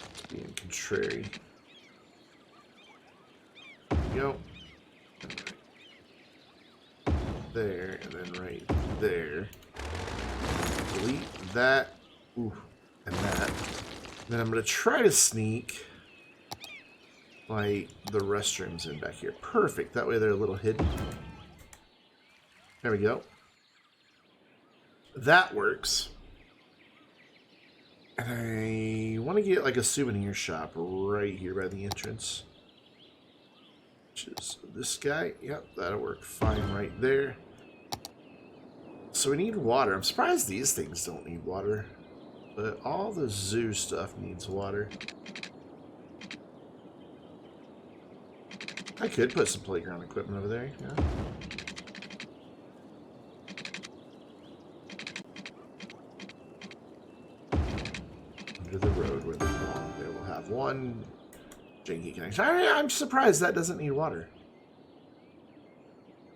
It's being contrary. There we go. There, and then right there. Delete that. Ooh, and that. Then I'm going to try to sneak like the restrooms in back here. Perfect. That way they're a little hidden. There we go. That works. And I want to get like a souvenir shop right here by the entrance. Which is this guy. Yep, that'll work fine right there. So we need water. I'm surprised these things don't need water. But all the zoo stuff needs water. I could put some playground equipment over there, yeah. Under the road where they belong. They will have one janky connection. I'm surprised that doesn't need water.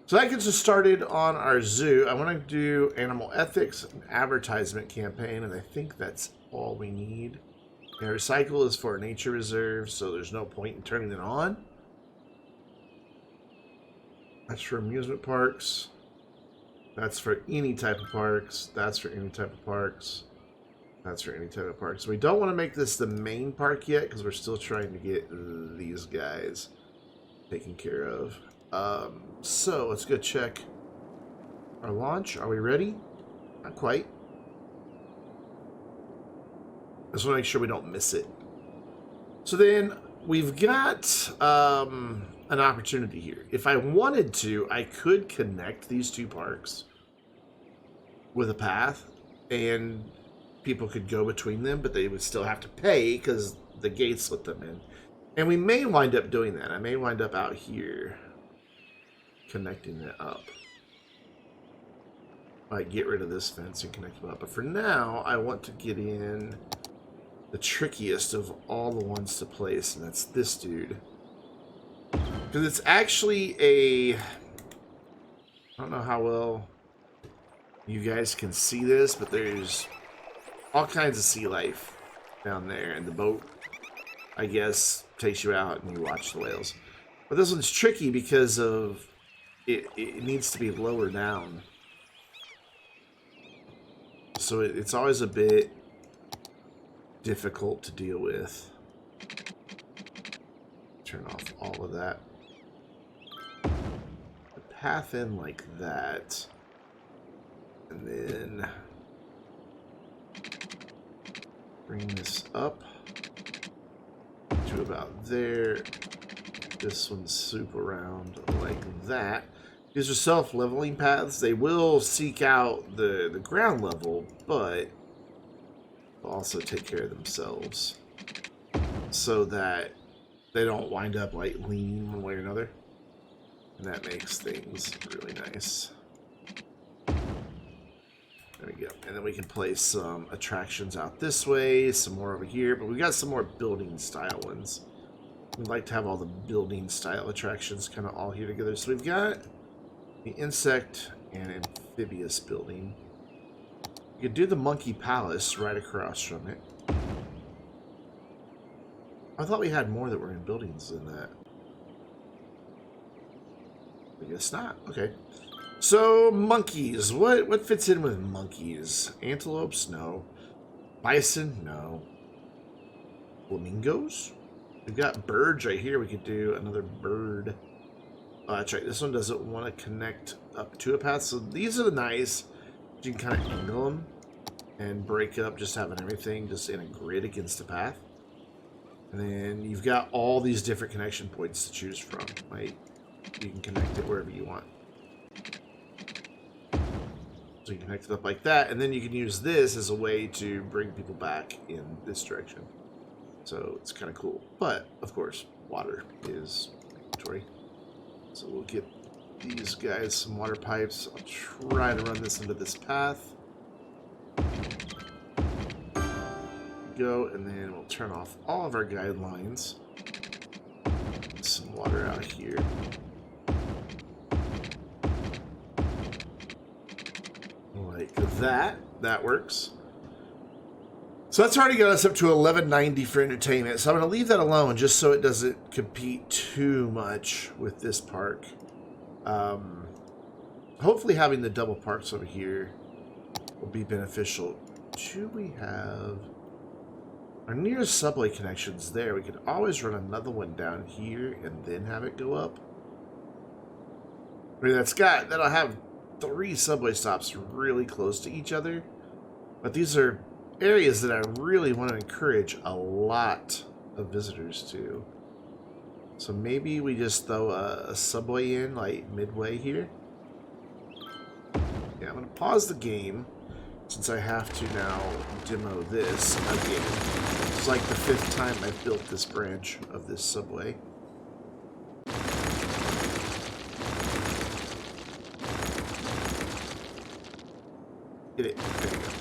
So that gets us started on our zoo. I want to do animal ethics, an advertisement campaign, and I think that's all we need. And recycle is for a nature reserve, so there's no point in turning it on. That's for amusement parks. That's for any type of parks. That's for any type of parks. That's for any type of parks. So we don't want to make this the main park yet because we're still trying to get these guys taken care of. So let's go check our launch. Are we ready? Not quite. I just want to make sure we don't miss it. So then we've got an opportunity here. If I wanted to, I could connect these two parks with a path and people could go between them, but they would still have to pay because the gates let them in. And we may wind up doing that. I may wind up out here connecting it up. Like get rid of this fence and connect them up. But for now, I want to get in the trickiest of all the ones to place, and that's this dude. Because it's actually a... I don't know how well you guys can see this, but there's all kinds of sea life down there, and the boat, I guess, takes you out and you watch the whales. But this one's tricky because of it needs to be lower down. So it's always a bit difficult to deal with. Turn off all of that. The path in like that. And then bring this up to about there. This one swoop around like that. These are self-leveling paths. They will seek out the ground level, but they'll also take care of themselves so that they don't wind up like leaning one way or another. And that makes things really nice. There we go. And then we can place some attractions out this way, some more over here, but we've got some more building style ones. We'd like to have all the building style attractions kind of all here together. So we've got the insect and amphibious building. You could do the monkey palace right across from it. I thought we had more that were in buildings than that. I guess not. Okay. So, monkeys. What fits in with monkeys? Antelopes? No. Bison? No. Flamingos? We've got birds right here. We could do another bird. Oh, that's right. This one doesn't want to connect up to a path. So these are the nice. You can kind of angle them and break up just having everything just in a grid against the path. And then you've got all these different connection points to choose from. Right? You can connect it wherever you want. So you can connect it up like that, and then you can use this as a way to bring people back in this direction. So it's kind of cool. But, of course, water is mandatory. So we'll get these guys some water pipes. I'll try to run this into this path. Go, and then we'll turn off all of our guidelines. Get some water out here. Like that. That works. So that's already got us up to $11.90 for entertainment. So I'm going to leave that alone just so it doesn't compete too much with this park. Hopefully having the double parks over here will be beneficial. Do we have our nearest subway connections there? We could always run another one down here and then have it go up. I mean, that'll have 3 subway stops really close to each other. But these are areas that I really want to encourage a lot of visitors to. So maybe we just throw a subway in like midway here. Yeah, I'm going to pause the game since I have to now demo this again. It's like the 5th time I've built this branch of this subway. Get it. There you go.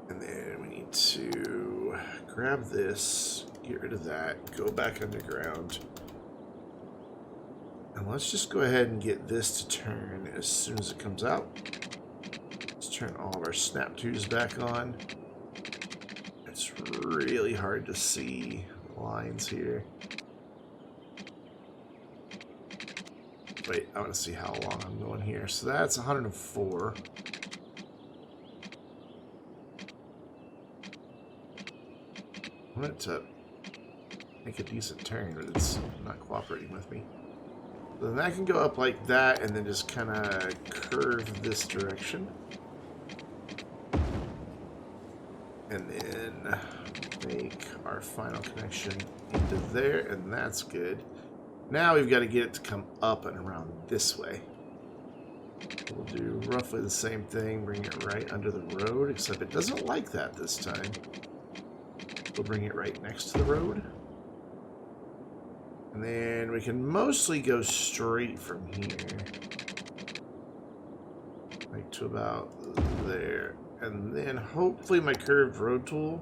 And then we need to grab this, get rid of that, go back underground. And let's just go ahead and get this to turn as soon as it comes out. Let's turn all of our snap twos back on. It's really hard to see lines here. Wait, I want to see how long I'm going here. So that's 104. I want it to make a decent turn, but it's not cooperating with me. So then I can go up like that and then just kind of curve this direction. And then make our final connection into there, and that's good. Now we've got to get it to come up and around this way. We'll do roughly the same thing, bring it right under the road, except it doesn't like that this time. We'll bring it right next to the road. And then we can mostly go straight from here. Like to about there. And then hopefully my curved road tool.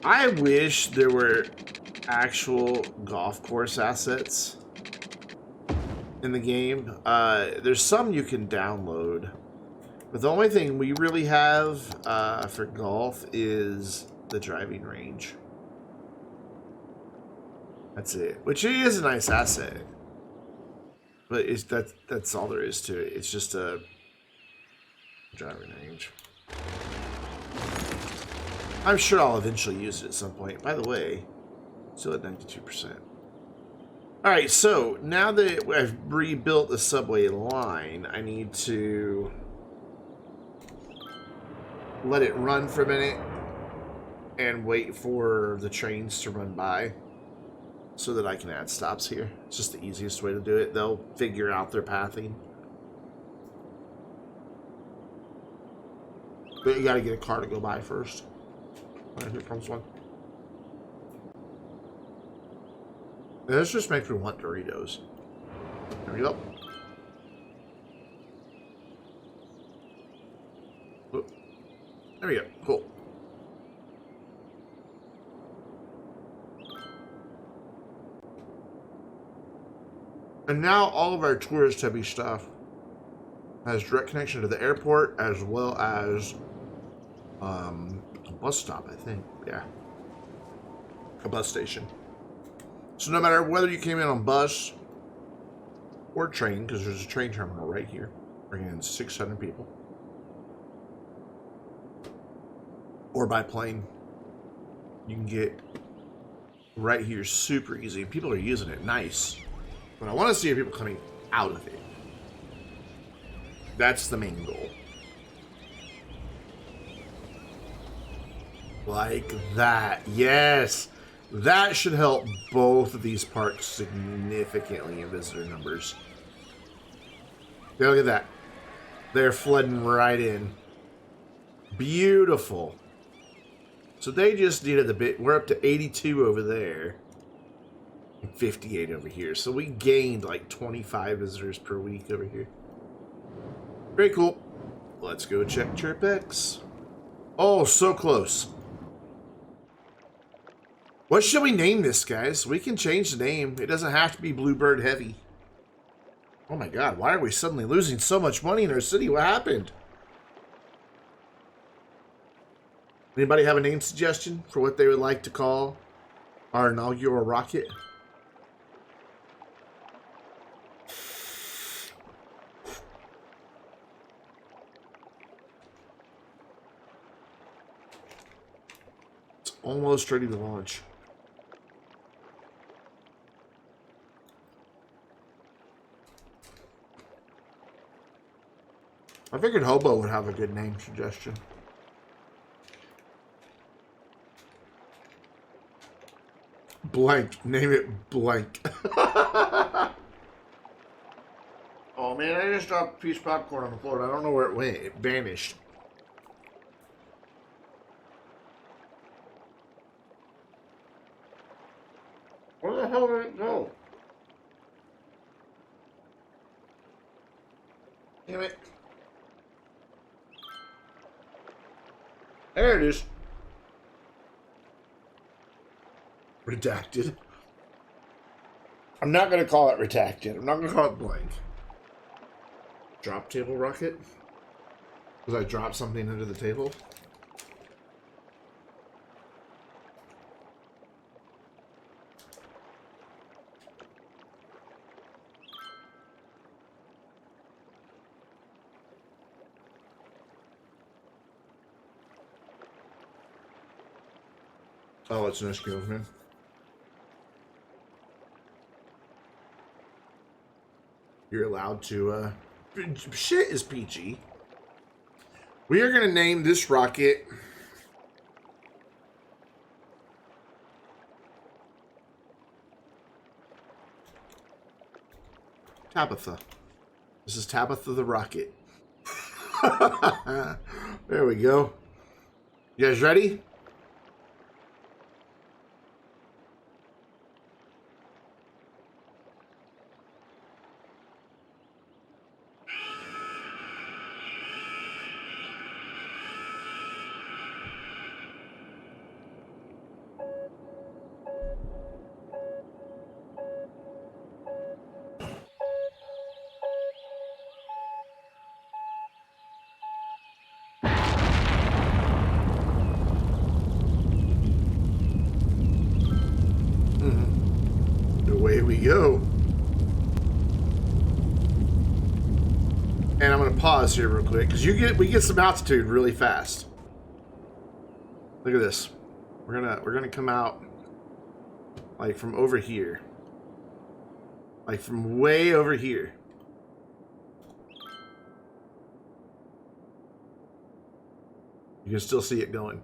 I wish there were actual golf course assets in the game. There's some you can download. But the only thing we really have for golf is the driving range. That's it. Which is a nice asset. But that's all there is to it. It's just a driving range. I'm sure I'll eventually use it at some point. By the way, still at 92%. Alright, so now that I've rebuilt the subway line, I need to let it run for a minute and wait for the trains to run by so that I can add stops here. It's just the easiest way to do it. They'll figure out their pathing. But you gotta get a car to go by first. Alright, here comes one. This just makes me want Doritos. There we go. Whoop. There we go. Cool. And now all of our tourist-heavy stuff has direct connection to the airport as well as a bus stop, I think. Yeah. A bus station. So no matter whether you came in on bus or train, because there's a train terminal right here, bringing in 600 people, or by plane, you can get right here super easy. People are using it nice. But I want to see people coming out of it. That's the main goal. Like that. Yes! That should help both of these parks significantly in visitor numbers. Yeah, look at that. They're flooding right in. Beautiful. So they just needed a bit. We're up to 82 over there. 58 over here. So we gained like 25 visitors per week over here. Very cool. Let's go check ChirpX. Oh, so close. What should we name this, guys? We can change the name. It doesn't have to be Bluebird Heavy. Oh my god, why are we suddenly losing so much money in our city? What happened? Anybody have a name suggestion for what they would like to call our inaugural rocket? It's almost ready to launch. I figured Hobo would have a good name suggestion. Blank. Name it Blank. Oh Oh man, I just dropped a piece of popcorn on the floor and I don't know where it went. It vanished. Where the hell did it go? Damn it. There it is. Redacted. I'm not going to call it redacted. I'm not going to call it blank. Drop table rocket? Because I dropped something under the table? Oh, it's no skills, man. You're allowed to, shit is PG. We are going to name this rocket Tabitha. This is Tabitha the rocket. There we go. You guys ready? Away we go. And I'm going to pause here real quick because we get some altitude really fast. Look at this. We're gonna come out like from over here, like from way over here. You can still see it going.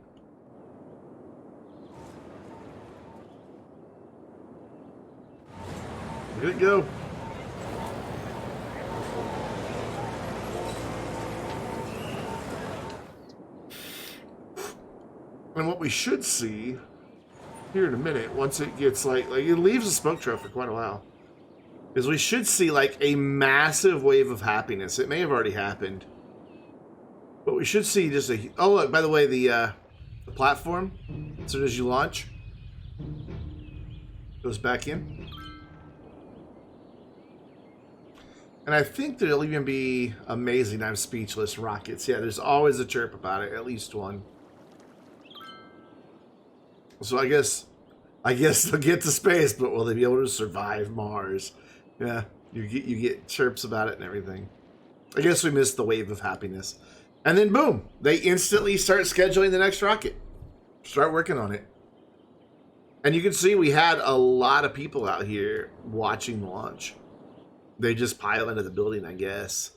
Look at it go. And what we should see here in a minute, once it gets like it leaves the smoke trail for quite a while, is we should see like a massive wave of happiness. It may have already happened, but we should see just a. Oh, look! By the way, the platform, as soon as you launch, goes back in. And I think there'll even be amazing, I'm speechless rockets. Yeah, there's always a chirp about it, at least one. So I guess they'll get to space, but will they be able to survive Mars? Yeah, you get chirps about it and everything. I guess we missed the wave of happiness. And then boom, they instantly start scheduling the next rocket. Start working on it. And you can see we had a lot of people out here watching the launch. They just pile into the building, I guess.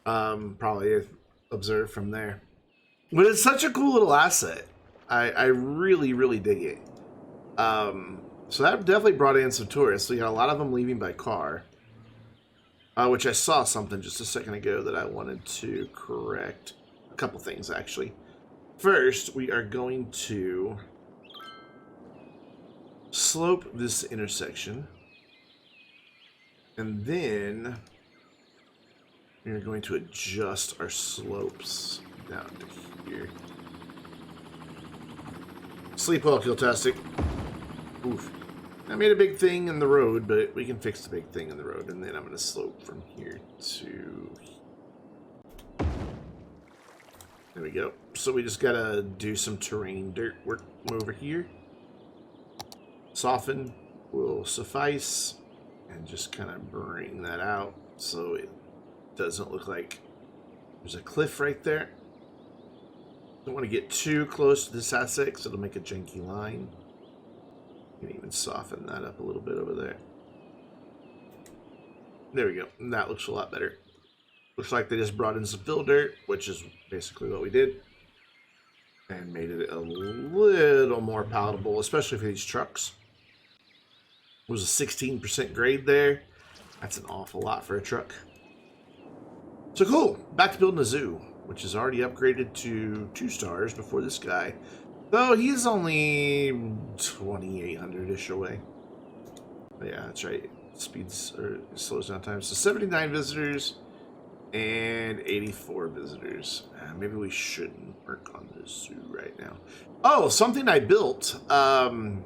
Probably observe from there. But it's such a cool little asset. I really, really dig it. So that definitely brought in some tourists. So you got a lot of them leaving by car. Which I saw something just a second ago that I wanted to correct. A couple things, actually. First, we are going to slope this intersection. And then we're going to adjust our slopes down to here. Sleep well, Killtastic. Oof. I made a big thing in the road, but we can fix the big thing in the road. And then I'm going to slope from here to... There we go. So we just got to do some terrain dirt work over here. Soften will suffice. And just kind of bring that out so it doesn't look like there's a cliff right there. Don't want to get too close to this asset because it'll make a janky line. You can even soften that up a little bit over there. There we go. And that looks a lot better. Looks like they just brought in some fill dirt, which is basically what we did. And made it a little more palatable, especially for these trucks. It was a 16% grade there. That's an awful lot for a truck. So cool. Back to building a zoo, which is already upgraded to 2 stars before this guy. Though he's only 2,800-ish away. But yeah, that's right. Speeds or slows down time. So 79 visitors and 84 visitors. Maybe we shouldn't work on this zoo right now. Oh, something I built in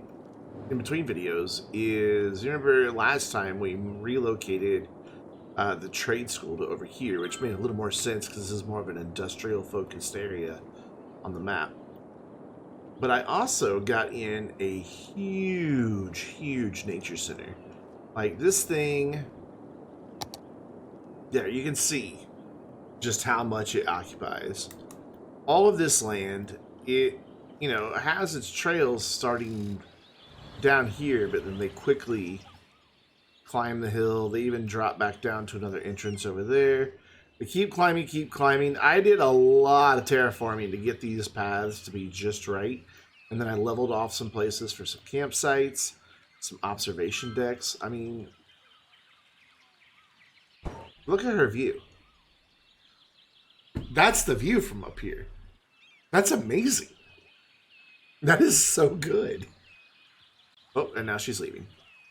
between videos is, you remember last time we relocated the trade school to over here, which made a little more sense because this is more of an industrial focused area on the map. But I also got in a huge nature center. Like this thing, yeah, you can see just how much it occupies. All of this land, it, you know, has its trails starting down here, but then they quickly climb the hill. They even drop back down to another entrance over there. They keep climbing, keep climbing. I did a lot of terraforming to get these paths to be just right. And then I leveled off some places for some campsites, some observation decks. I mean, look at her view. That's the view from up here. That's amazing. That is so good. Oh, and now she's leaving.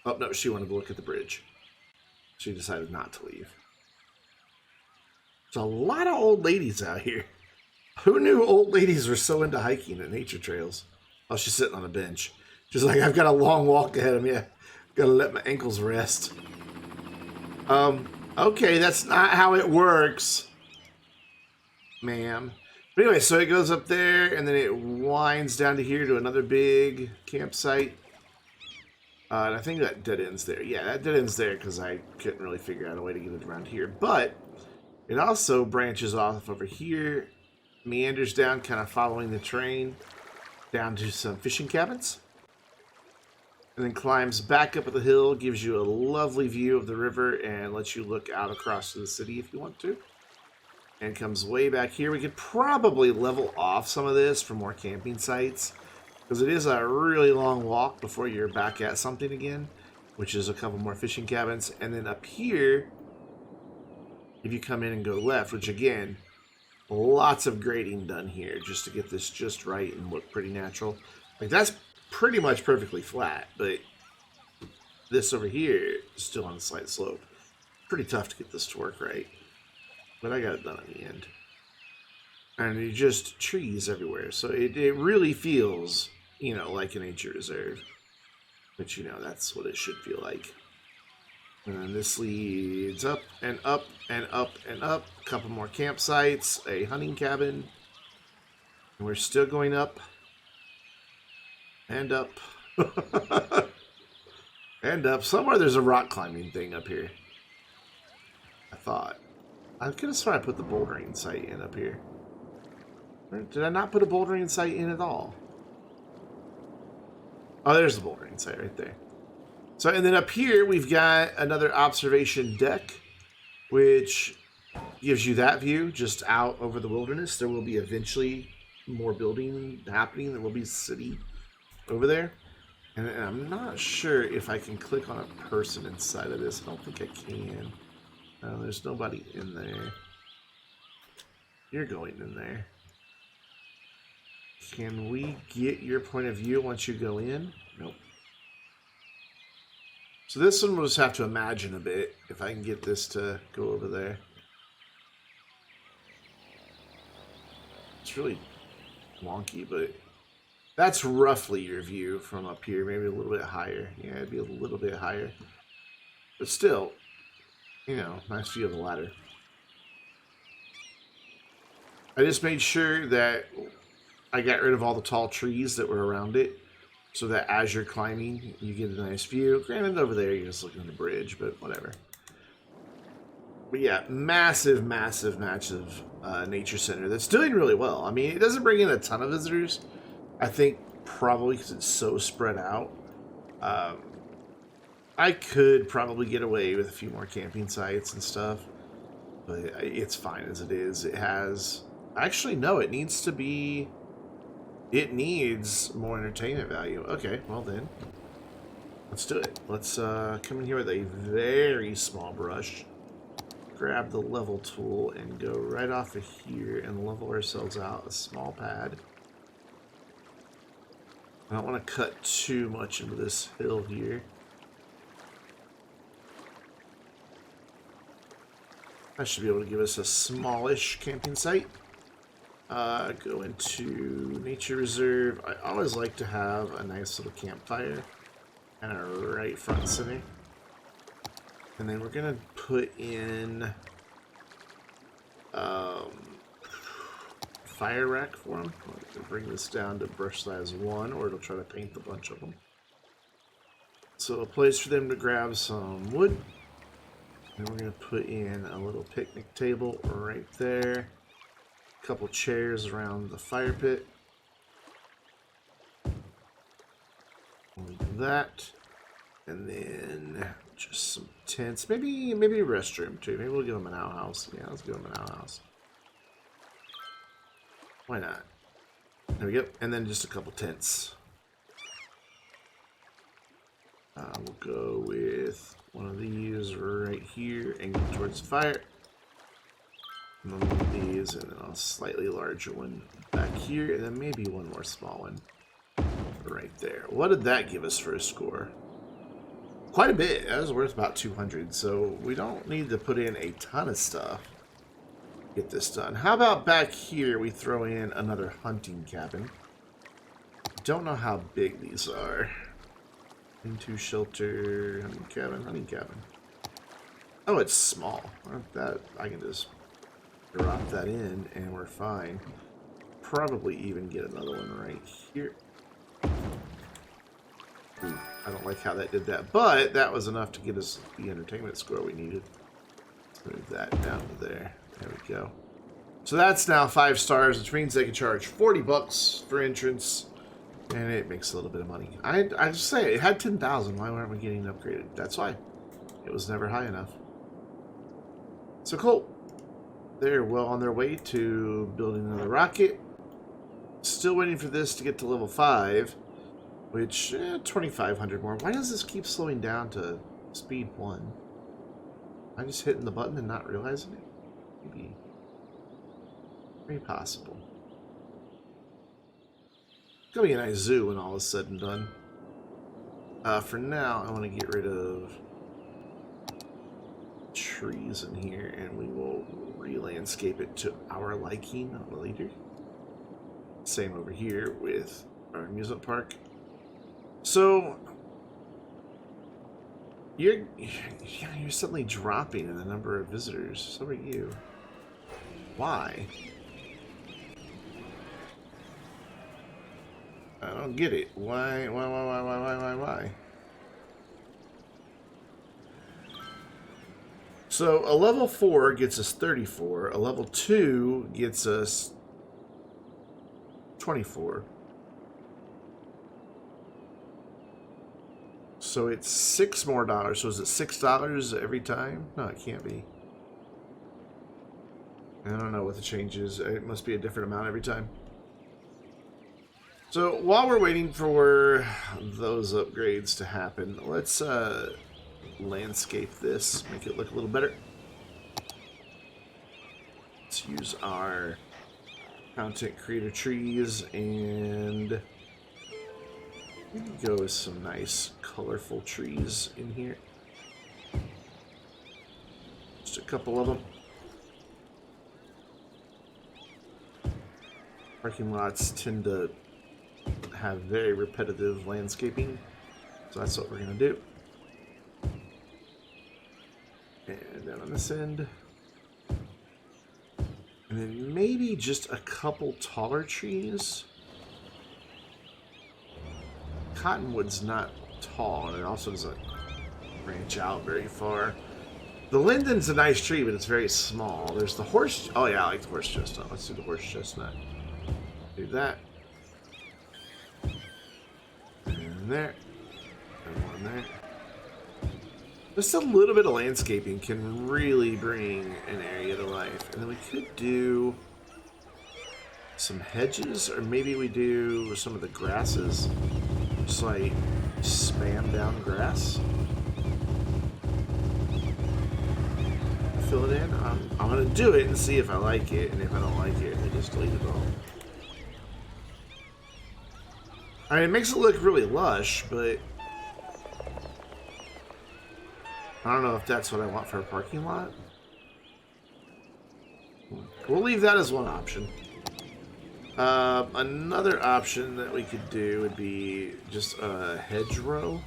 Oh, no, she wanted to look at the bridge. She decided not to leave. There's a lot of old ladies out here. Who knew old ladies were so into hiking at nature trails? Oh, she's sitting on a bench. She's like, I've got a long walk ahead of me. I've got to let my ankles rest. Okay, that's not how it works, ma'am. But anyway, so it goes up there, and then it winds down to here to another big campsite. And I think that dead ends there. Yeah, that dead ends there because I couldn't really figure out a way to get it around here. But it also branches off over here, meanders down, kind of following the train, down to some fishing cabins. And then climbs back up the hill, gives you a lovely view of the river, and lets you look out across to the city if you want to. And comes way back here. We could probably level off some of this for more camping sites, because it is a really long walk before you're back at something again, which is a couple more fishing cabins. And then up here, if you come in and go left, which again, lots of grading done here just to get this just right and look pretty natural. Like that's pretty much perfectly flat, but this over here is still on a slight slope. Pretty tough to get this to work right, but I got it done in the end. And it's just trees everywhere, so it really feels, you know, like a nature reserve. But you know, that's what it should feel like. And then this leads up and up and up and up. A couple more campsites, a hunting cabin. And we're still going up. And up. And up. Somewhere there's a rock climbing thing up here. I thought. I could have sworn I put the bouldering site in up here. Did I not put a bouldering site in at all? Oh, there's the bouldering site right there. So, and then up here, we've got another observation deck, which gives you that view just out over the wilderness. There will be eventually more building happening. There will be a city over there. And I'm not sure if I can click on a person inside of this. I don't think I can. No, there's nobody in there. You're going in there. Can we get your point of view once you go in? Nope. So this one we'll just have to imagine a bit if I can get this to go over there. It's really wonky, but that's roughly your view from up here. Maybe a little bit higher. Yeah, it'd be a little bit higher. But still, you know, nice view of the ladder. I just made sure that I got rid of all the tall trees that were around it, so that as you're climbing, you get a nice view. Granted, over there, you're just looking at the bridge, but whatever. But yeah, massive nature center that's doing really well. I mean, it doesn't bring in a ton of visitors. I think probably because it's so spread out. I could probably get away with a few more camping sites and stuff, but it's fine as it is. It has... Actually, no, it needs to be... It needs more entertainment value. Okay, well then, let's do it. Let's come in here with a very small brush. grab the level tool and go right off of here and level ourselves out a small pad. I don't want to cut too much into this hill here. That should be able to give us a smallish camping site. Go into nature reserve. I always like to have a nice little campfire kind of right front and center. And then we're gonna put in fire rack for them. We'll bring this down to brush size 1, or it'll try to paint a bunch of them. So a place for them to grab some wood. And we're gonna put in a little picnic table right there. A couple chairs around the fire pit. Like that. And then just some tents. Maybe a restroom too. Maybe we'll give them an outhouse. Yeah, let's give them an outhouse. Why not? There we go. And then just a couple tents. We'll go with one of these right here and go towards the fire. And then one of these and then a slightly larger one back here. And then maybe one more small one right there. What did that give us for a score? Quite a bit. That was worth about 200. So we don't need to put in a ton of stuff. Get this done. How about back here we throw in another hunting cabin? Don't know how big these are. Into shelter, hunting cabin. Oh, it's small. That I can just drop that in and we're fine. Probably even get another one right here. Ooh, I don't like how that did that, but that was enough to get us the entertainment score we needed. Let's move that down to there. There we go. So that's now 5 stars, which means they can charge 40 bucks for entrance, and it makes a little bit of money. I just say it had 10,000. Why weren't we getting upgraded? That's why. It was never high enough. So cool. They're well on their way to building another rocket. Still waiting for this to get to level 5, which 2,500 more. Why does this keep slowing down to speed 1? Am I just hitting the button and not realizing it? Maybe. Very possible. It's gonna be a nice zoo when all is said and done. For now, I want to get rid of trees in here, and we will re-landscape it to our liking later. Same over here with our amusement park. So you're suddenly dropping in the number of visitors. So are you. Why? I don't get it. Why? So a level 4 gets us 34. A level 2 gets us 24. So it's $6 more. So is it $6 every time? No, it can't be. I don't know what the change is. It must be a different amount every time. So while we're waiting for those upgrades to happen, let's landscape this, make it look a little better. Let's use our content creator trees and we can go with some nice colorful trees in here. Just a couple of them. Parking lots tend to have very repetitive landscaping, so that's what we're going to do. And then on this end. And then maybe just a couple taller trees. Cottonwood's not tall, and it also doesn't branch out very far. The linden's a nice tree, but it's very small. There's the horse... Oh yeah, I like the horse chestnut. Let's do the horse chestnut. Do that. And there. And one there. Just a little bit of landscaping can really bring an area to life. And then we could do some hedges, or maybe we do some of the grasses. Just like spam down grass. fill it in. I'm gonna do it and see if I like it, and if I don't like it, I just delete it all. I mean, it makes it look really lush, but I don't know if that's what I want for a parking lot. We'll leave that as one option. Another option that we could do would be just a hedgerow.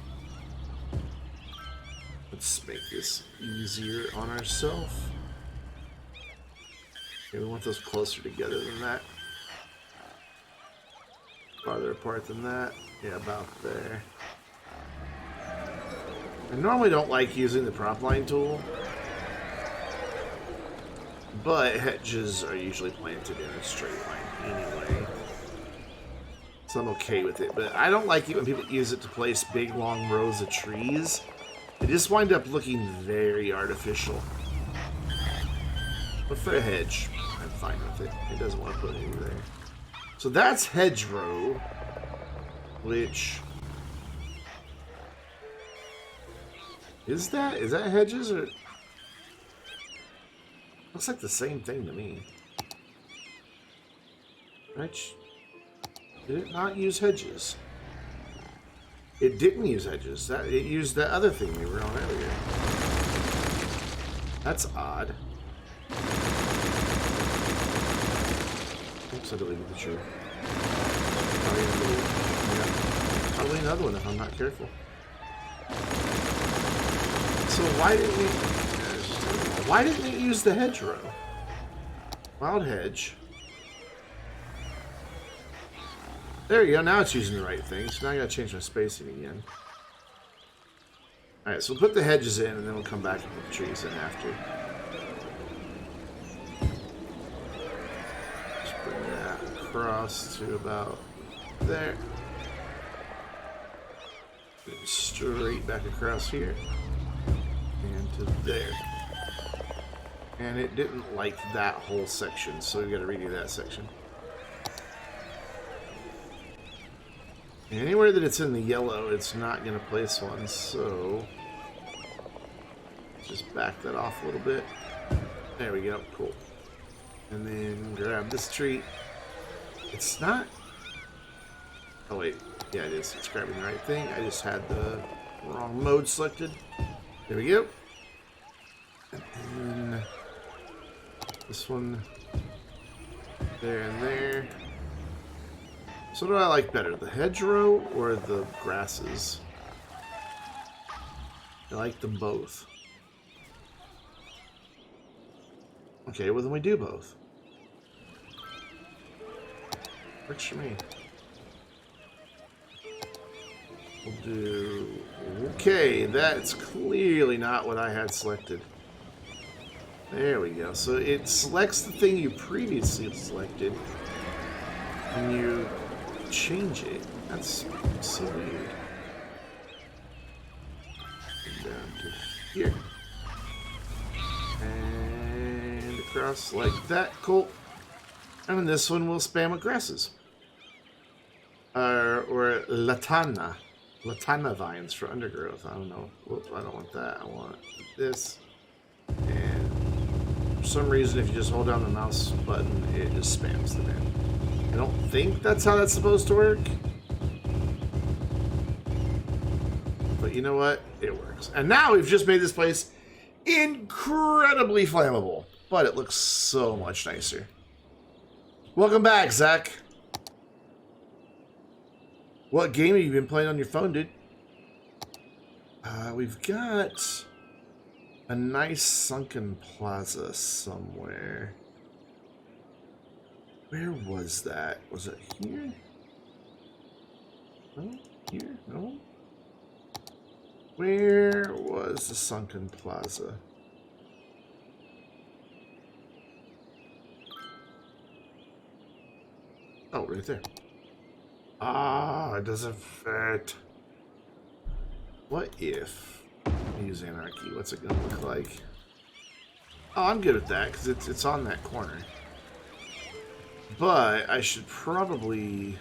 Let's make this easier on ourselves. Okay, we want those closer together than that. Farther apart than that. Yeah, about there. I normally don't like using the prop line tool, but hedges are usually planted in a straight line anyway. So I'm okay with it, but I don't like it when people use it to place big long rows of trees. They just wind up looking very artificial. But for a hedge, I'm fine with it. It doesn't want to put any there. So that's hedgerow, which... Is that hedges, or... Looks like the same thing to me. Right? Did it not use hedges? It didn't use hedges. It used that other thing we were on earlier. That's odd. Oops, I deleted the tree. Probably another one if I'm not careful. So why didn't it use the hedgerow? Wild hedge. There you go, now it's using the right thing, so now I gotta change my spacing again. Alright, so we'll put the hedges in and then we'll come back and put the trees in after. Just bring that across to about there. Straight back across here. And to there. And it didn't like that whole section, so we gotta redo that section. Anywhere that it's in the yellow, it's not going to place one, so just back that off a little bit. There we go, cool. And then grab this tree. It's not... Oh wait, yeah it is. It's grabbing the right thing. I just had the wrong mode selected. There we go. And then this one there and there. So what do I like better, the hedgerow or the grasses? I like them both. Okay, well then we do both. Works for me. We'll do... Okay, that's clearly not what I had selected. There we go. So it selects the thing you previously selected, and you change it. That's so weird. Down to here. And across like that. Cool. And then this one will spam with grasses. Or latana. Latana vines for undergrowth. I don't know. Whoops, I don't want that. I want this. And for some reason, if you just hold down the mouse button, it just spams them in. I don't think that's how that's supposed to work. But you know what? It works. And now we've just made this place incredibly flammable. But it looks so much nicer. Welcome back, Zach. What game have you been playing on your phone, dude? We've got a nice sunken plaza somewhere. Where was that? Was it here? No? Here? No? Where was the sunken plaza? Oh, right there. Ah, it doesn't fit. What if I use anarchy? What's it gonna look like? Oh, I'm good with that because it's on that corner. But I should probably,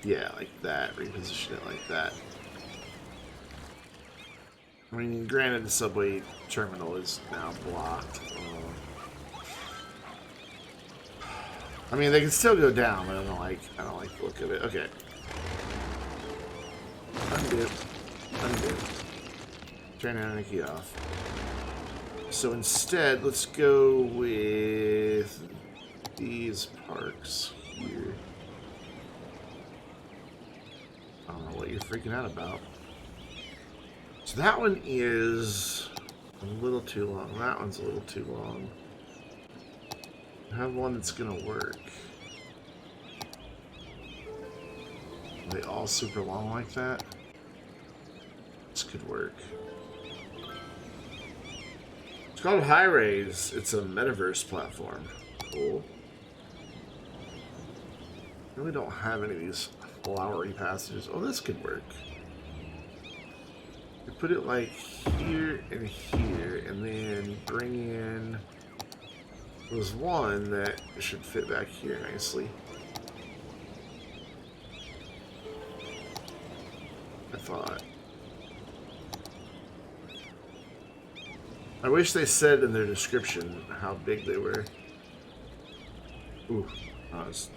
yeah, like that. Reposition it like that. I mean, granted, the subway terminal is now blocked. I mean, they can still go down, but I don't like the look of it. Okay. Undo. Undo. Turn anarchy off. So instead, let's go with these parks here. I don't know what you're freaking out about. So that one is a little too long. That one's a little too long. I have one that's gonna work. Are they all super long like that? This could work. It's called Hi-Rays. It's a metaverse platform. Cool. Really don't have any of these flowery passages. Oh, this could work. You put it like here and here, and then bring in. There's one that should fit back here nicely. I thought. I wish they said in their description how big they were. Ooh, it's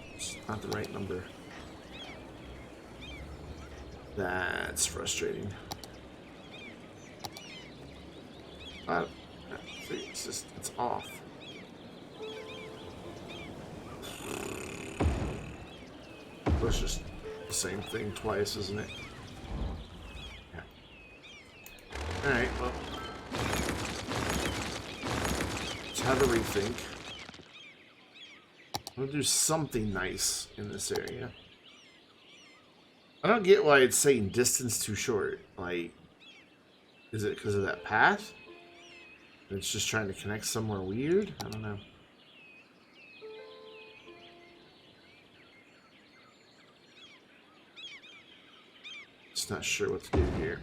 not the right number. That's frustrating. It's off. It's just the same thing twice, isn't it? Yeah. Alright, well. Let's have a rethink. I'm gonna do something nice in this area. I don't get why it's saying distance too short. Like, is it because of that path? It's just trying to connect somewhere weird? I don't know. Just not sure what to do here.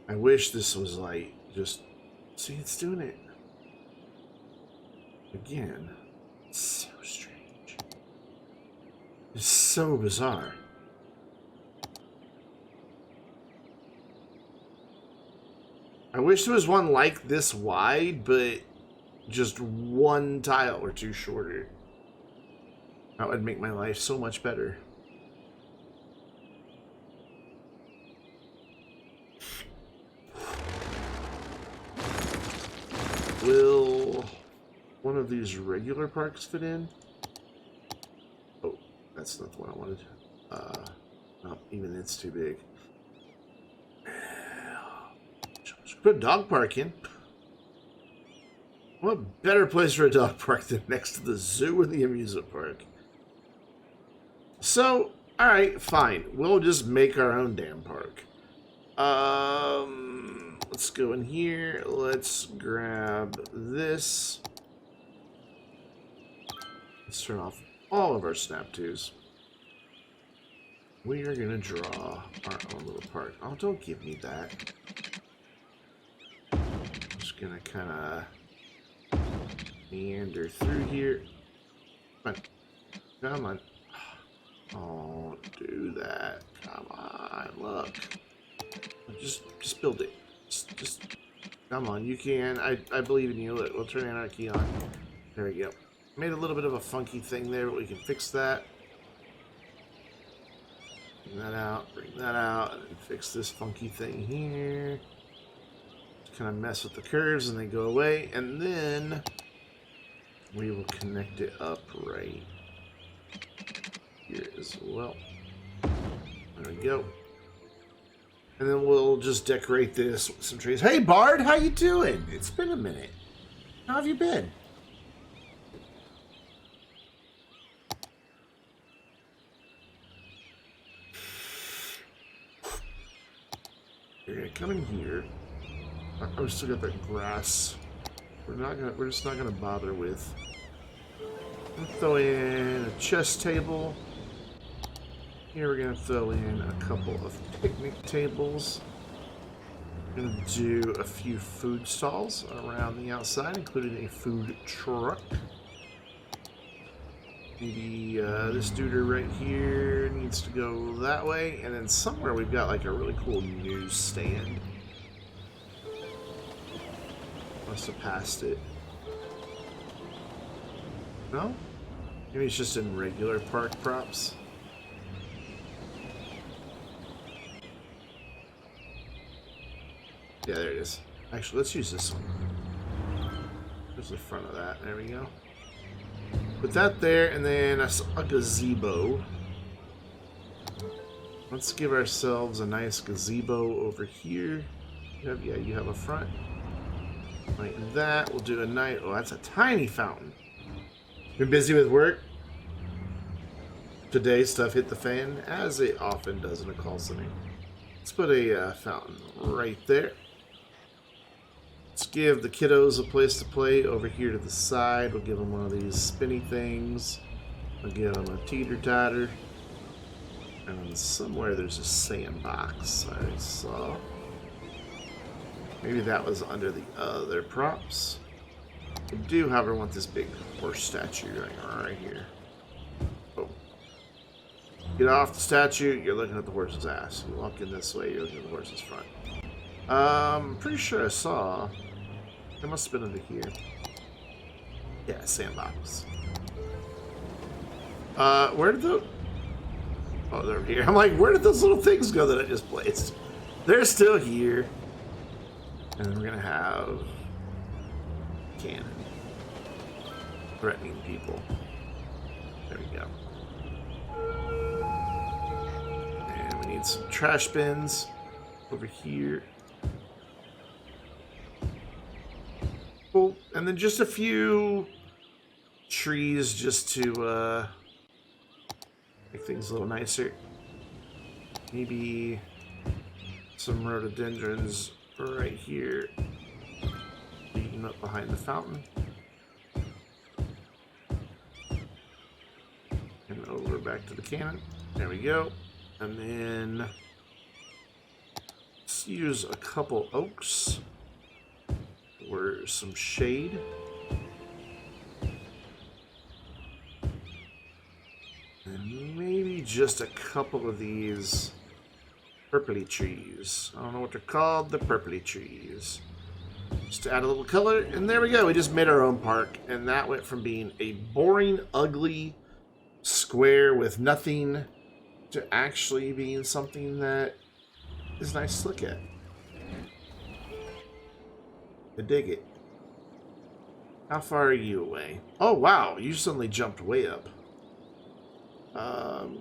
I wish this was like, just, see, it's doing it. Again, it's so strange. It's so bizarre. I wish there was one like this wide, but just one tile or two shorter. That would make my life so much better. Will one of these regular parks fit in? Oh, that's not the one I wanted. No, even it's too big. Put a dog park in. What better place for a dog park than next to the zoo or the amusement park? So, alright, fine. We'll just make our own damn park. Let's go in here. Let's grab this. Let's turn off all of our snap twos. We are gonna draw our own little park. Oh, don't give me that. I'm just gonna kind of meander through here. Come on. Come on. Oh, don't do that. Come on. Look. Just build it. Just come on. You can. I believe in you. We'll turn anarchy on. There we go. Made a little bit of a funky thing there, but we can fix that. Bring that out, and fix this funky thing here. Just kind of mess with the curves and they go away, and then we will connect it up right here as well. There we go. And then we'll just decorate this with some trees. Hey Bard, how you doing? It's been a minute. How have you been? You're gonna come in here. We still got that grass. We're just not gonna bother with. We'll throw in a chess table. Here we're gonna throw in a couple of picnic tables. We're gonna do a few food stalls around the outside, including a food truck. Maybe this dude right here needs to go that way, and then somewhere we've got like a really cool newsstand. Must have passed it. No? Maybe it's just in regular park props. Yeah, there it is. Actually, let's use this one. There's the front of that. There we go. Put that there, and then I saw a gazebo. Let's give ourselves a nice gazebo over here. Yeah, you have a front. Like that. We'll do a night. Oh, that's a tiny fountain. Been busy with work? Today, stuff hit the fan, as it often does in a call center. Let's put a fountain right there. Let's give the kiddos a place to play over here to the side. We'll give them one of these spinny things. We'll give them a teeter-totter. And then somewhere there's a sandbox I saw. Maybe that was under the other props. I do, however, want this big horse statue right here. Oh. Get off the statue, you're looking at the horse's ass. You walk in this way, you're looking at the horse's front. I'm pretty sure I saw. It must have been under here. Yeah, sandbox. Where did the... Oh, they're over here. I'm like, where did those little things go that I just placed? They're still here. And then we're gonna have... cannon. Threatening people. There we go. And we need some trash bins over here. Cool. And then just a few trees just to make things a little nicer. Maybe some rhododendrons right here, leading up behind the fountain. And over back to the cannon. There we go. And then let's use a couple oaks for some shade. And maybe just a couple of these purpley trees. I don't know what they're called, the purpley trees. Just to add a little color, and there we go. We just made our own park, and that went from being a boring, ugly square with nothing to actually being something that is nice to look at. I dig it. How far are you away? Oh, wow. You suddenly jumped way up.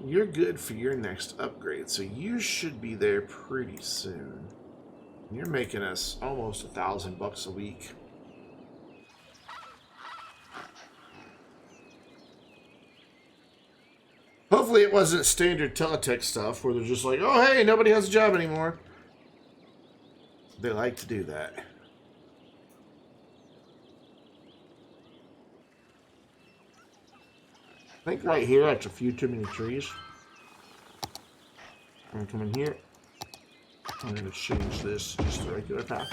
You're good for your next upgrade, so you should be there pretty soon. You're making us almost $1,000 a week. Hopefully it wasn't standard Teletech stuff where they're just like, oh, hey, nobody has a job anymore. They like to do that. I think right here, that's a few too many trees. I'm going to come in here. I'm going to change this just the regular path.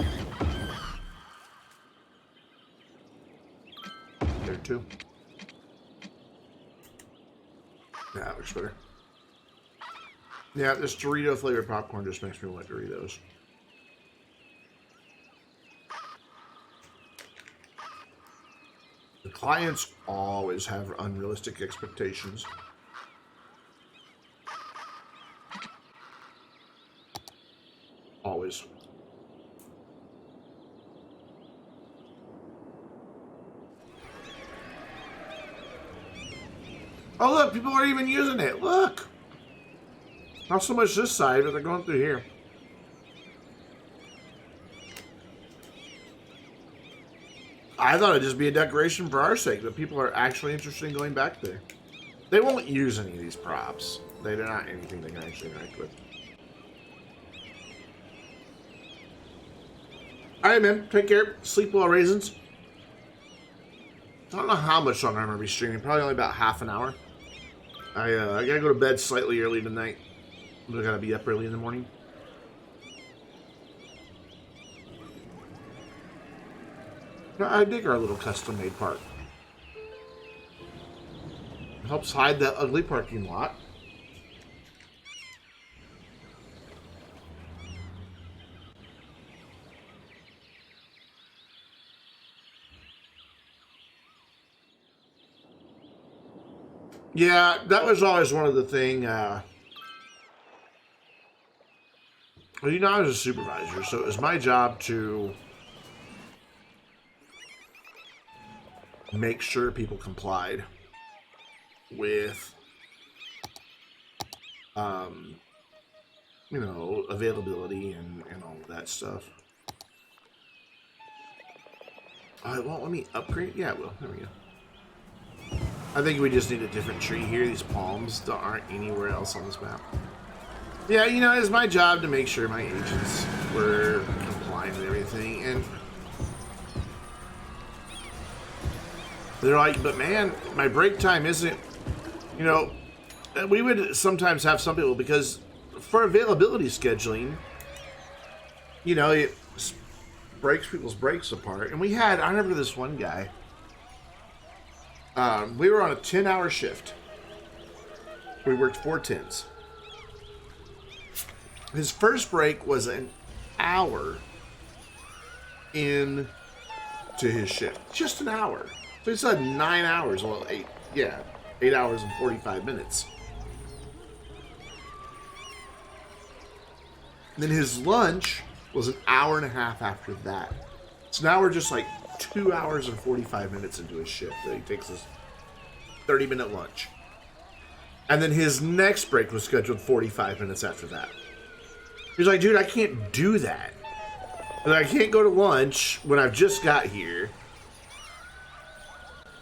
There too. Yeah, that looks better. Yeah, this Dorito flavored popcorn just makes me want Doritos. The clients always have unrealistic expectations. Always. Oh look, people aren't even using it. Look! Not so much this side, but they're going through here. I thought it'd just be a decoration for our sake, but people are actually interested in going back there. They won't use any of these props. They're not anything they can actually interact with. Alright, man. Take care. Sleep well, raisins. I don't know how much longer I'm going to be streaming. Probably only about half an hour. I gotta go to bed slightly early tonight. I gotta be up early in the morning. I dig our little custom-made park. Helps hide that ugly parking lot. Yeah, that was always one of the thing. Well, you know, I was a supervisor, so it was my job to make sure people complied with, you know, availability and all of that stuff. It won't let me upgrade? Yeah, it will. There we go. I think we just need a different tree here. These palms aren't anywhere else on this map. Yeah, you know, it's my job to make sure my agents were compliant and everything. And they're like, but man, my break time isn't, you know, we would sometimes have some people, because for availability scheduling, you know, it breaks people's breaks apart. And I remember this one guy, we were on a 10-hour shift. We worked 4 10s. His first break was an hour into his shift. Just an hour. So he said 9 hours. Well, 8 hours and 45 minutes. And then his lunch was an hour and a half after that. So now we're just like 2 hours and 45 minutes into his shift. So he takes his 30-minute lunch. And then his next break was scheduled 45 minutes after that. He's like, dude, I can't do that. I can't go to lunch when I've just got here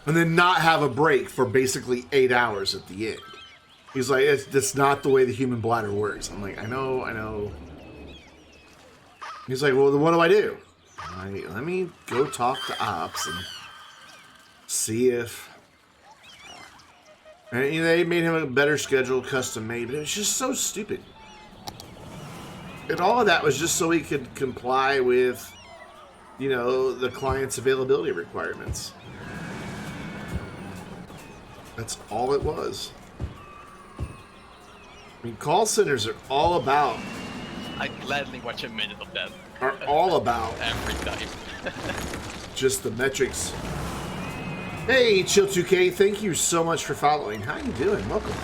and then not have a break for basically 8 hours at the end. He's like, that's not the way the human bladder works. I'm like, I know. He's like, well, then what do I do? I'm like, let me go talk to ops and see if... And, you know, they made him a better schedule, custom made, but it was just so stupid. And all of that was just so he could comply with, you know, the client's availability requirements. That's all it was. I mean, call centers are all about... I'd gladly watch a minute of that. Are all about... Every time. just the metrics. Hey, Chill2K, thank you so much for following. How you doing? Welcome.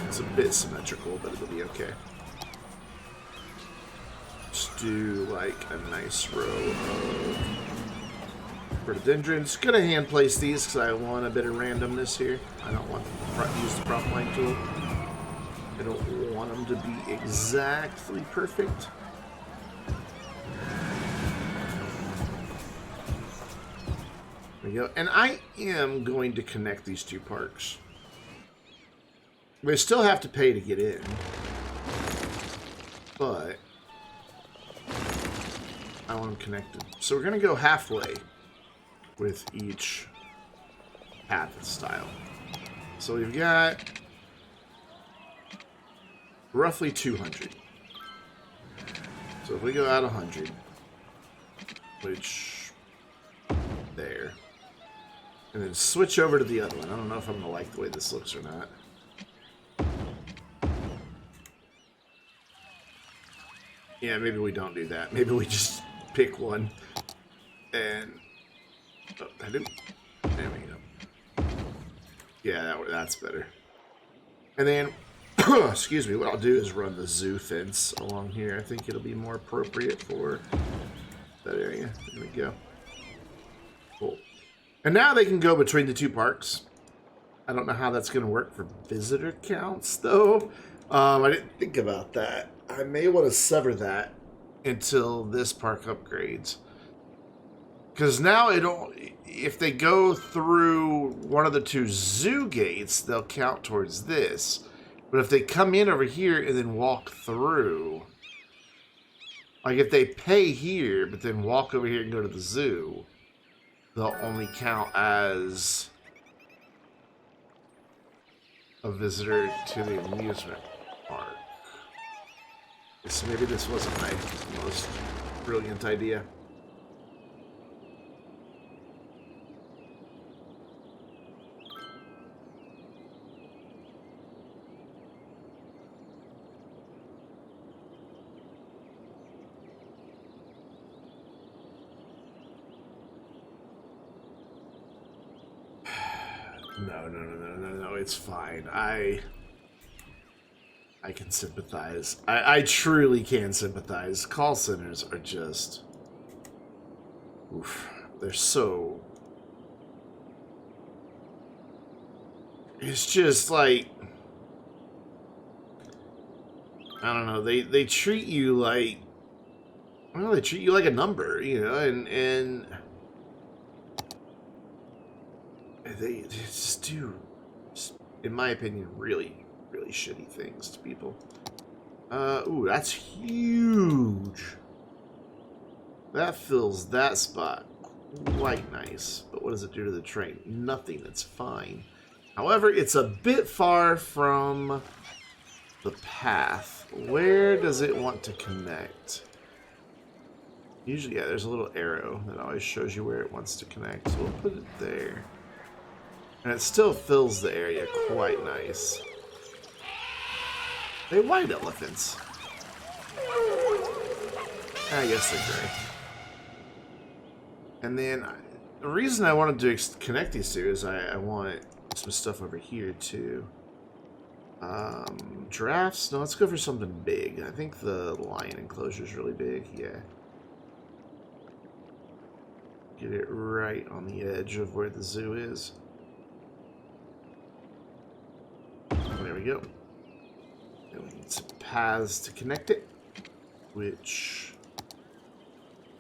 It's a bit symmetrical, but it'll be okay. Just do like a nice row of rhododendrons. Gonna hand place these because I want a bit of randomness here. I don't want to use the prop line tool. I don't want them to be exactly perfect. There we go. And I am going to connect these two parks. We still have to pay to get in. But I want them connected. So we're going to go halfway with each path style. So we've got roughly 200. So if we go out 100, which there, and then switch over to the other one. I don't know if I'm going to like the way this looks or not. Yeah, maybe we don't do that. Maybe we just pick one and... Oh, I didn't... There we go. Yeah, that's better. And then, excuse me, what I'll do is run the zoo fence along here. I think it'll be more appropriate for that area. There we go. Cool. And now they can go between the two parks. I don't know how that's going to work for visitor counts, though. I didn't think about that. I may want to sever that until this park upgrades. Because now if they go through one of the two zoo gates, they'll count towards this. But if they come in over here and then walk through, like if they pay here, but then walk over here and go to the zoo, they'll only count as a visitor to the amusement park. So maybe this wasn't my most brilliant idea. No, it's fine. I can sympathize. I truly can sympathize. Call centers are just... Oof. They're so... It's just like... I don't know, they treat you like... Well, they treat you like a number, you know, and they just do, in my opinion, really, really shitty things to people. Ooh, that's huge. That fills that spot quite nice. But what does it do to the train? Nothing, it's fine. However, it's a bit far from the path. Where does it want to connect? Usually, yeah, there's a little arrow that always shows you where it wants to connect. So we'll put it there. And it still fills the area quite nice. They're white elephants. I guess they're gray. And then, the reason I wanted to connect these two is I want some stuff over here, too. Giraffes? No, let's go for something big. I think the lion enclosure is really big, yeah. Get it right on the edge of where the zoo is. There we go. And we need some paths to connect it, which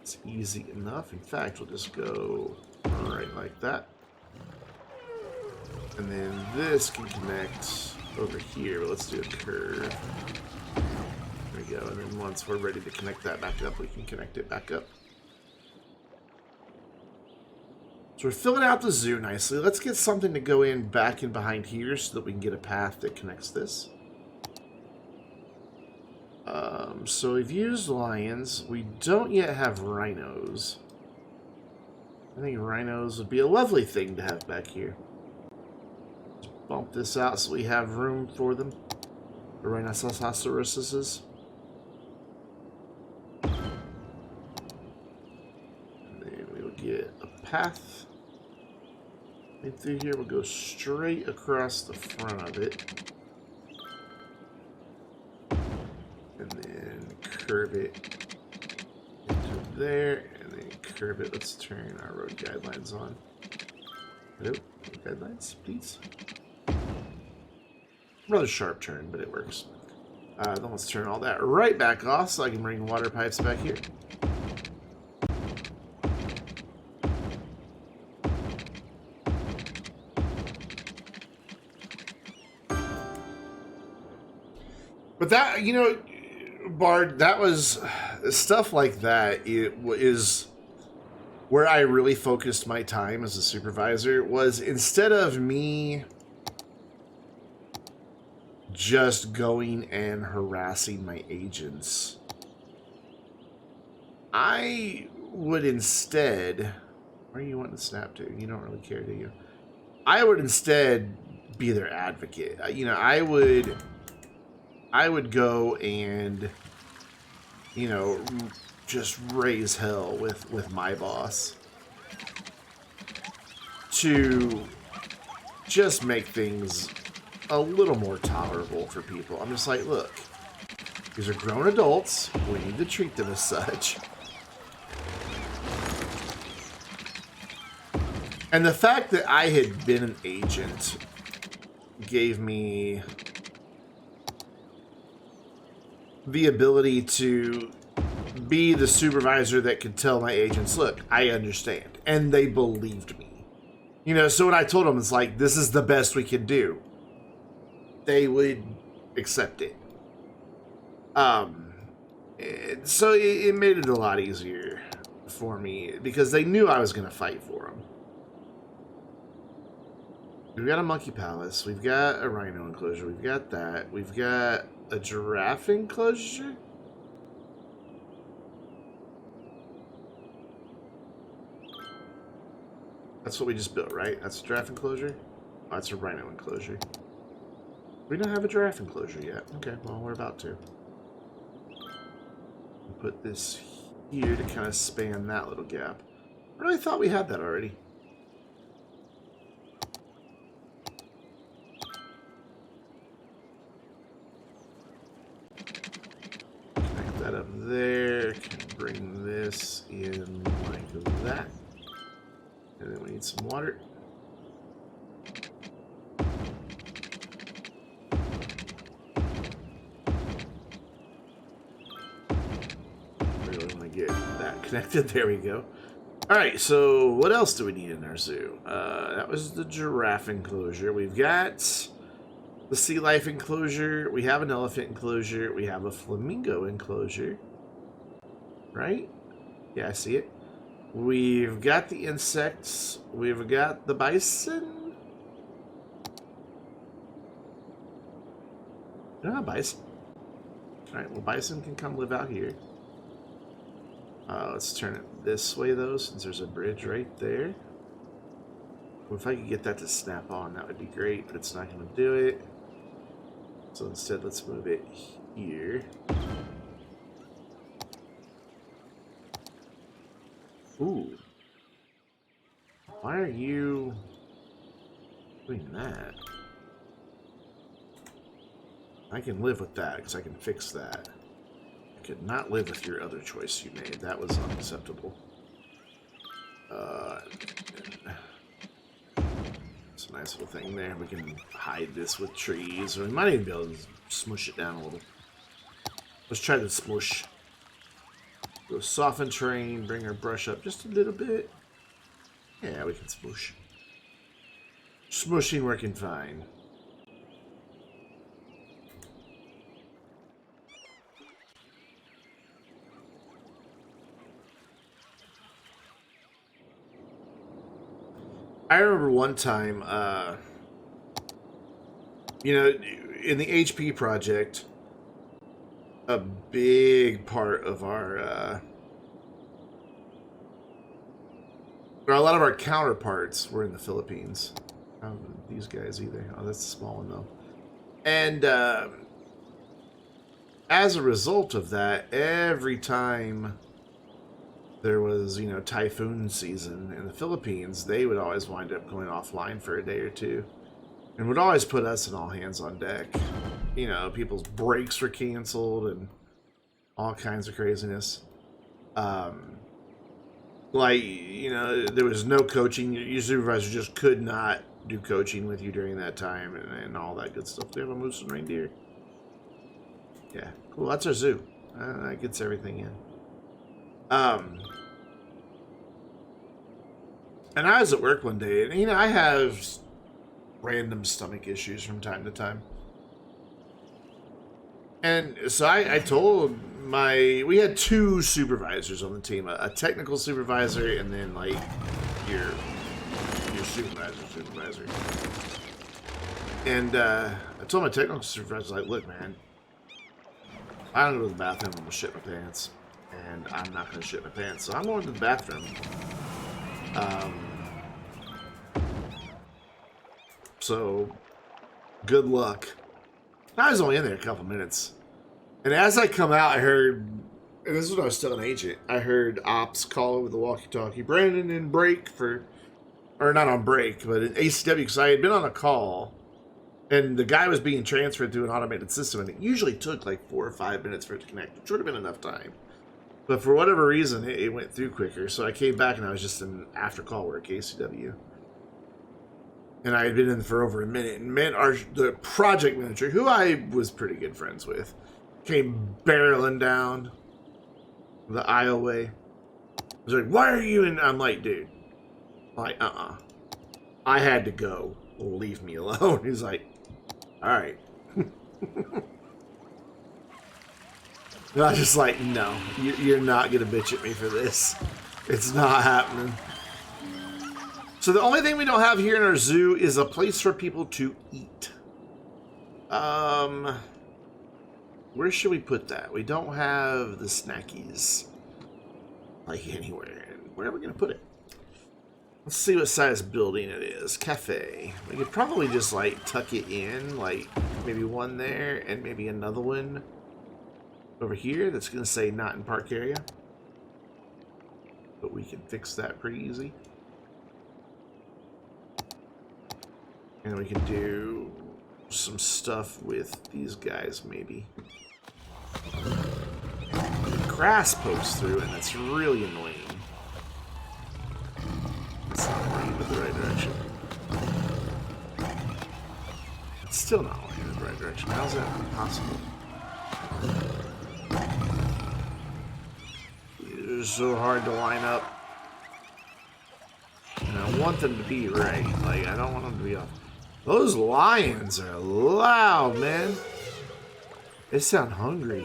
is easy enough. In fact, we'll just go right like that. And then this can connect over here, but let's do a curve. There we go. And then once we're ready to connect that back up, we can connect it back up. So we're filling out the zoo nicely. Let's get something to go in back in behind here so that we can get a path that connects this. So we've used lions. We don't yet have rhinos. I think rhinos would be a lovely thing to have back here. Let's bump this out so we have room for them. The rhinoceroses. And then we will get a path. Right through here, we'll go straight across the front of it. And then curve it into there, and then curve it. Let's turn our road guidelines on. Hello? Road guidelines, please. Rather sharp turn, but it works. Then let's turn all that right back off so I can bring water pipes back here. But that, you know, Bard, that was stuff like that. It is where I really focused my time as a supervisor. Was instead of me just going and harassing my agents, I would instead... Where are you wanting to snap to? You don't really care, do you? I would instead be their advocate. You know, I would go and, you know, just raise hell with my boss to just make things a little more tolerable for people. I'm just like, look, these are grown adults. We need to treat them as such. And the fact that I had been an agent gave me the ability to be the supervisor that could tell my agents, look, I understand. And they believed me. You know, so when I told them, it's like, this is the best we can do, they would accept it. So it made it a lot easier for me because they knew I was going to fight for them. We've got a monkey palace. We've got a rhino enclosure. We've got that. We've got a giraffe enclosure? That's what we just built, right? That's a giraffe enclosure? Oh, that's a rhino enclosure. We don't have a giraffe enclosure yet. Okay, well, we're about to. We'll put this here to kind of span that little gap. I really thought we had that already. up there. Can bring this in like that. And then we need some water. Really want to get that connected. There we go. Alright, so what else do we need in our zoo? That was the giraffe enclosure. We've got the sea life enclosure. We have an elephant enclosure. We have a flamingo enclosure. Right? Yeah, I see it. We've got the insects. We've got the bison. We don't have bison. Alright, well, bison can come live out here. Let's turn it this way, though, since there's a bridge right there. Well, if I could get that to snap on, that would be great, but it's not going to do it. So instead, let's move it here. Ooh. Why are you doing that? I can live with that, because I can fix that. I could not live with your other choice you made. That was unacceptable. It's a nice little thing there. We can hide this with trees, or we might even be able to smush it down a little. Let's try the smush. Go soften terrain, bring our brush up just a little bit. Yeah, we can smush. Smushing working fine. I remember one time, you know, in the HP project, a big part of our, or a lot of our counterparts were in the Philippines. These guys either. Oh, that's a small one though. And as a result of that, every time there was, you know, typhoon season in the Philippines, they would always wind up going offline for a day or two. And would always put us in all hands on deck. You know, people's breaks were canceled and all kinds of craziness. Like, you know, there was no coaching. Your supervisor just could not do coaching with you during that time and all that good stuff. Do you have a moose and reindeer? Yeah, cool. That's our zoo. That gets everything in. And I was at work one day, and, you know, I have random stomach issues from time to time. And so I told we had two supervisors on the team, a technical supervisor and then, like, your supervisor. And I told my technical supervisor, like, look, man, I don't go to the bathroom, I'm going to shit my pants. And I'm not going to shit my pants, so I'm going to the bathroom. So, good luck. I was only in there a couple minutes. And as I come out, I heard, and this is when I was still an agent, I heard Ops call over the walkie-talkie, Brandon in break for, or not on break, but in ACW, because I had been on a call, and the guy was being transferred to an automated system, and it usually took like 4 or 5 minutes for it to connect, which would have been enough time. But for whatever reason, it went through quicker. So I came back and I was just in after call work, ACW. And I had been in for over a minute. And the project manager, who I was pretty good friends with, came barreling down the aisleway. He was like, why are you in? I'm like, dude. I'm like, I had to go. Leave me alone. He's like, all right. And I was just like, no, you're not going to bitch at me for this. It's not happening. So the only thing we don't have here in our zoo is a place for people to eat. Where should we put that? We don't have the snackies, like, anywhere. Where are we going to put it? Let's see what size building it is. Cafe. We could probably just, like, tuck it in, like, maybe one there and maybe another one over here that's going to say not in park area. But we can fix that pretty easy. And we can do some stuff with these guys, maybe. grass pokes through, and that's really annoying. It's not pointing in the right direction. It's still not pointing in the right direction. How's that possible? It's so hard to line up. And I want them to be right. Like, I don't want them to be off. Those lions are loud, man. They sound hungry.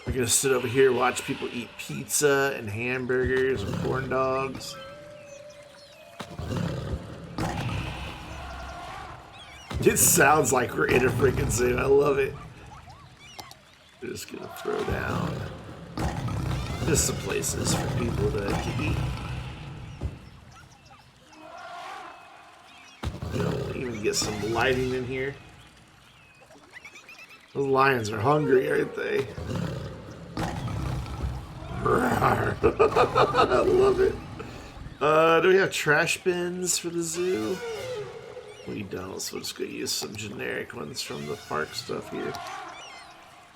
We're gonna sit over here, watch people eat pizza and hamburgers and corn dogs. It sounds like we're in a freaking zoo. I love it. We're just gonna throw down just some places for people to eat. We'll even get some lighting in here. Those lions are hungry, aren't they? I love it. Do we have trash bins for the zoo? We don't, so we'll just go use some generic ones from the park stuff here.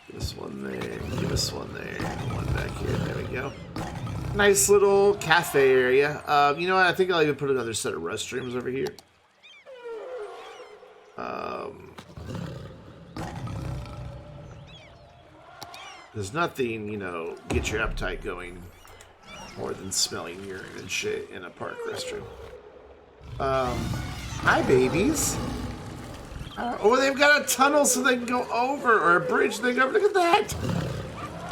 Give us one there, give us one there, and one back here. There we go. Nice little cafe area. You know what? I think I'll even put another set of restrooms over here. There's nothing, you know, get your appetite going more than smelling urine and shit in a park restroom. Hi, babies. Oh, they've got a tunnel so they can go over, or a bridge they can go over. Look at that.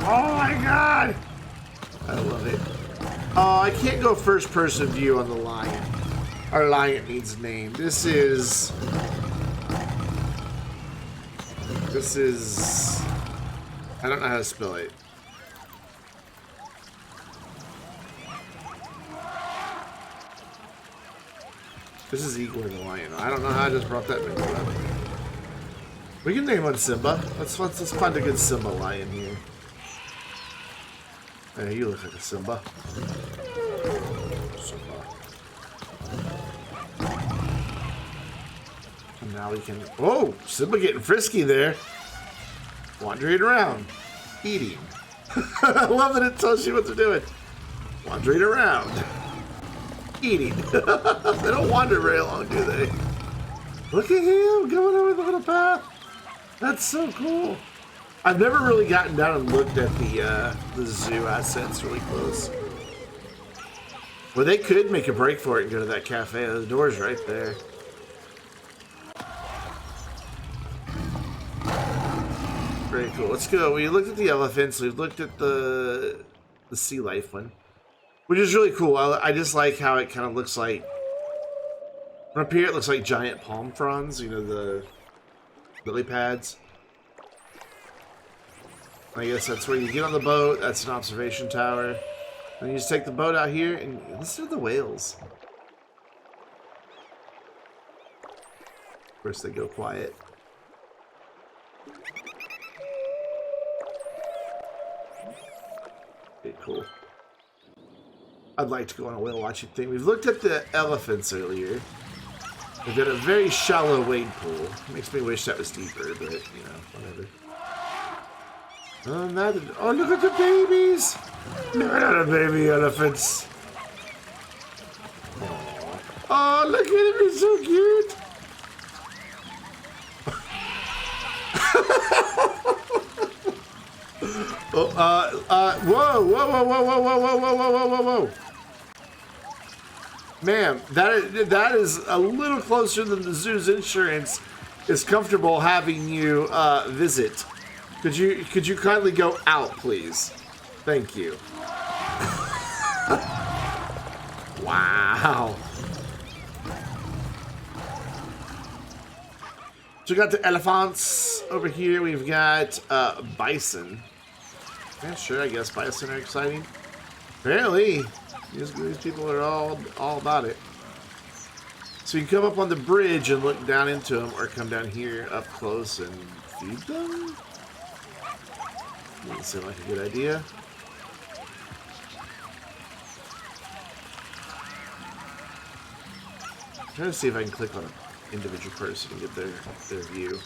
Oh my god. I love it. Oh, I can't go first person view on the lion. Our lion needs a name. This is... I don't know how to spell it. This is Igor the lion. I don't know how I just brought that name up. We can name one Simba. Let's find a good Simba lion here. Hey, you look like a Simba. Simba. And now we can... Oh! Simba getting frisky there. Wandering around. Eating. I love that it tells you what they're doing. Wandering around. Eating. They don't wander very long, do they? Look at him going over the little path. That's so cool. I've never really gotten down and looked at the zoo assets really close. Well, they could make a break for it and go to that cafe. The door's right there. Very cool. Let's go. We looked at the elephants. We've looked at the sea life one, which is really cool. I just like how it kind of looks like. From up here, it looks like giant palm fronds. You know, the lily pads. I guess that's where you get on the boat. That's an observation tower. And you just take the boat out here and listen to the whales. Of course, they go quiet. Okay, cool. I'd like to go on a whale watching thing. We've looked at the elephants earlier. We've got a very shallow wade pool. Makes me wish that was deeper, but, you know, whatever. Oh, look at the babies! Look at the baby elephants. Oh, look at him, he's so cute! Whoa. Ma'am, that is a little closer than the zoo's insurance is comfortable having you visit. Could you kindly go out, please? Thank you. Wow. So we got the elephants over here. We've got bison. Yeah, sure. I guess bison are exciting. Apparently, these people are all about it. So you can come up on the bridge and look down into them, or come down here up close and feed them. Doesn't seem like a good idea. I'm trying to see if I can click on an individual person and get their view.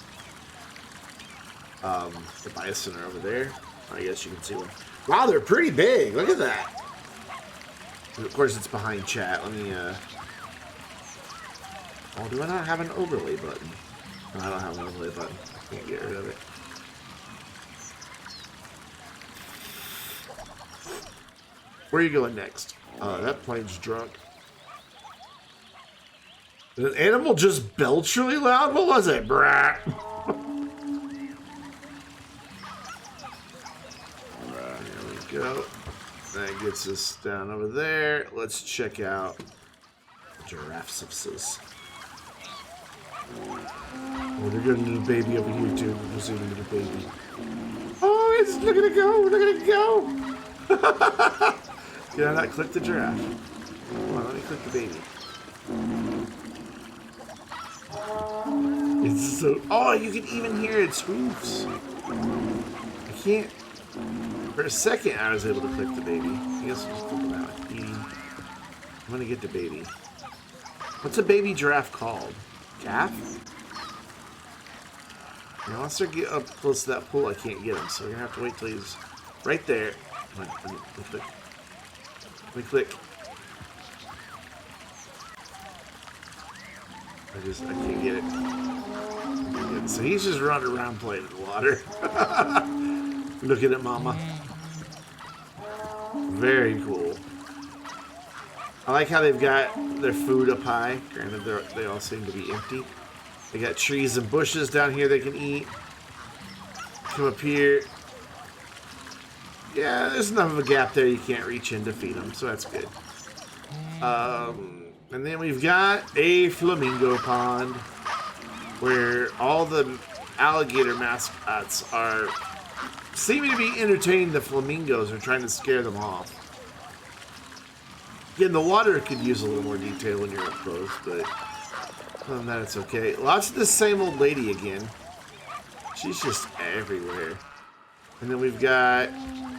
The bison are over there. I guess you can see one. Wow, they're pretty big. Look at that. Of course, it's behind chat. Let me, Oh, do I not have an overlay button? No, I don't have an overlay button. I can't get rid of it. Where are you going next? That plane's drunk. Did an animal just belch really loud? What was it? Brat. There we go. That gets us down over there. Let's check out giraffes. Oh, they're getting a little baby over here too. We'll see a little baby. Oh, it's look at it go! Look at it go! Did I not click the giraffe? Come on, let me click the baby. It's so. Oh, you can even hear its hoofs. I can't. For a second, I was able to click the baby. I guess I'll just click it out. I'm gonna get the baby. What's a baby giraffe called? Calf? Now, once I get up close to that pool, I can't get him, so we're gonna have to wait till he's right there. Come on, let me click. Let me click. I can't get it. So he's just running around playing in the water. Looking at mama. Very cool. I like how they've got their food up high. Granted, they all seem to be empty. They got trees and bushes down here they can eat. Come up here. Yeah, there's enough of a gap there you can't reach in to feed them, so that's good. And then we've got a flamingo pond where all the alligator mascots are seeming to be entertaining the flamingos or trying to scare them off. Again, the water could use a little more detail when you're up close, but other than that, it's okay. Lots of the same old lady again. She's just everywhere. And then we've got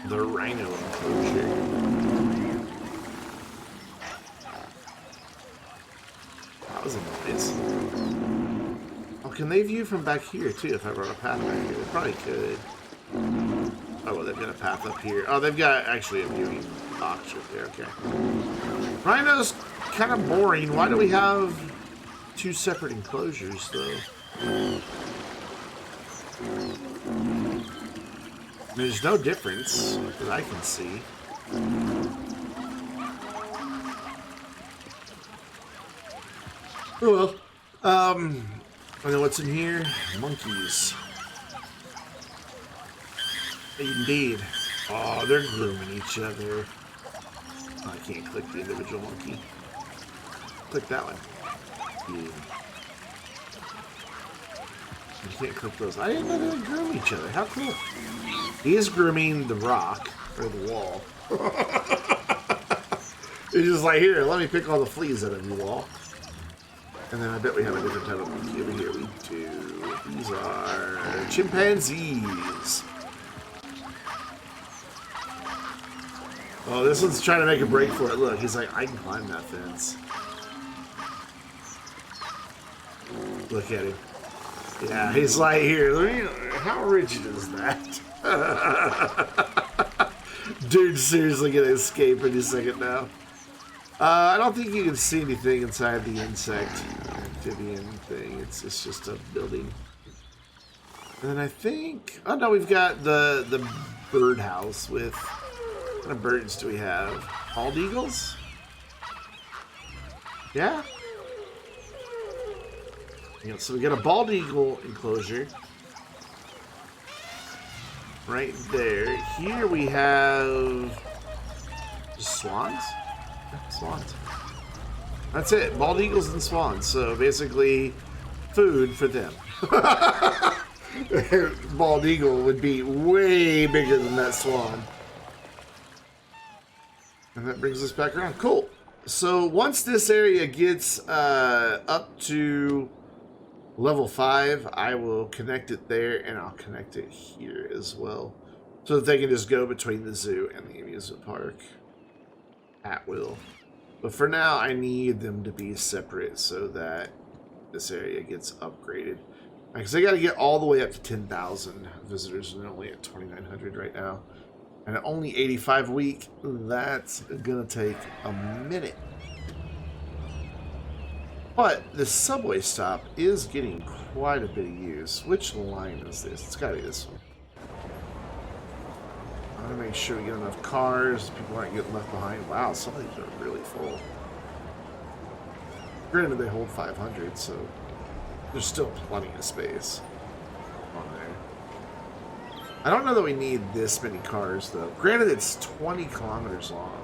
the rhino enclosure. That was a noise. Oh, can they view from back here too if I run a path back here? They probably could. Oh, well, they've got a path up here. Oh, they've got actually a viewing box right there. Okay. Rhino's kind of boring. Why do we have two separate enclosures, though? There's no difference that I can see. Oh well. And then what's in here? Monkeys. Indeed. Oh, they're grooming each other. Oh, I can't click the individual monkey. Click that one. Yeah. You can't click those. I didn't know they would groom each other. How cool. He is grooming the rock, or the wall. He's just like, here, let me pick all the fleas out of your wall. And then I bet we have a different type of monkey over here. We do. These are chimpanzees. Oh, this one's trying to make a break for it. Look, he's like, I can climb that fence. Look at him. Yeah, he's like, here, how rigid is that? Dude, seriously gonna escape any second now. I don't think you can see anything inside the insect amphibian thing. It's just a building. And then I think, oh no, we've got the birdhouse with, what kind of birds do we have? Bald eagles? Yeah. Yeah, so we got a bald eagle enclosure right there. Here we have swans. Swans. That's it. Bald eagles and swans. So basically, food for them. Bald eagle would be way bigger than that swan. And that brings us back around. Cool. So once this area gets up to level 5, I will connect it there, and I'll connect it here as well, so that they can just go between the zoo and the amusement park at will. But for now, I need them to be separate so that this area gets upgraded. Because they got to get all the way up to 10,000 visitors, and they're only at 2,900 right now. And at only 85 a week, that's going to take a minute. But the subway stop is getting quite a bit of use. Which line is this? It's got to be this one. I want to make sure we get enough cars, people aren't getting left behind. Wow, some of these are really full. Granted, they hold 500, so there's still plenty of space on there. I don't know that we need this many cars, though. Granted, it's 20 kilometers long.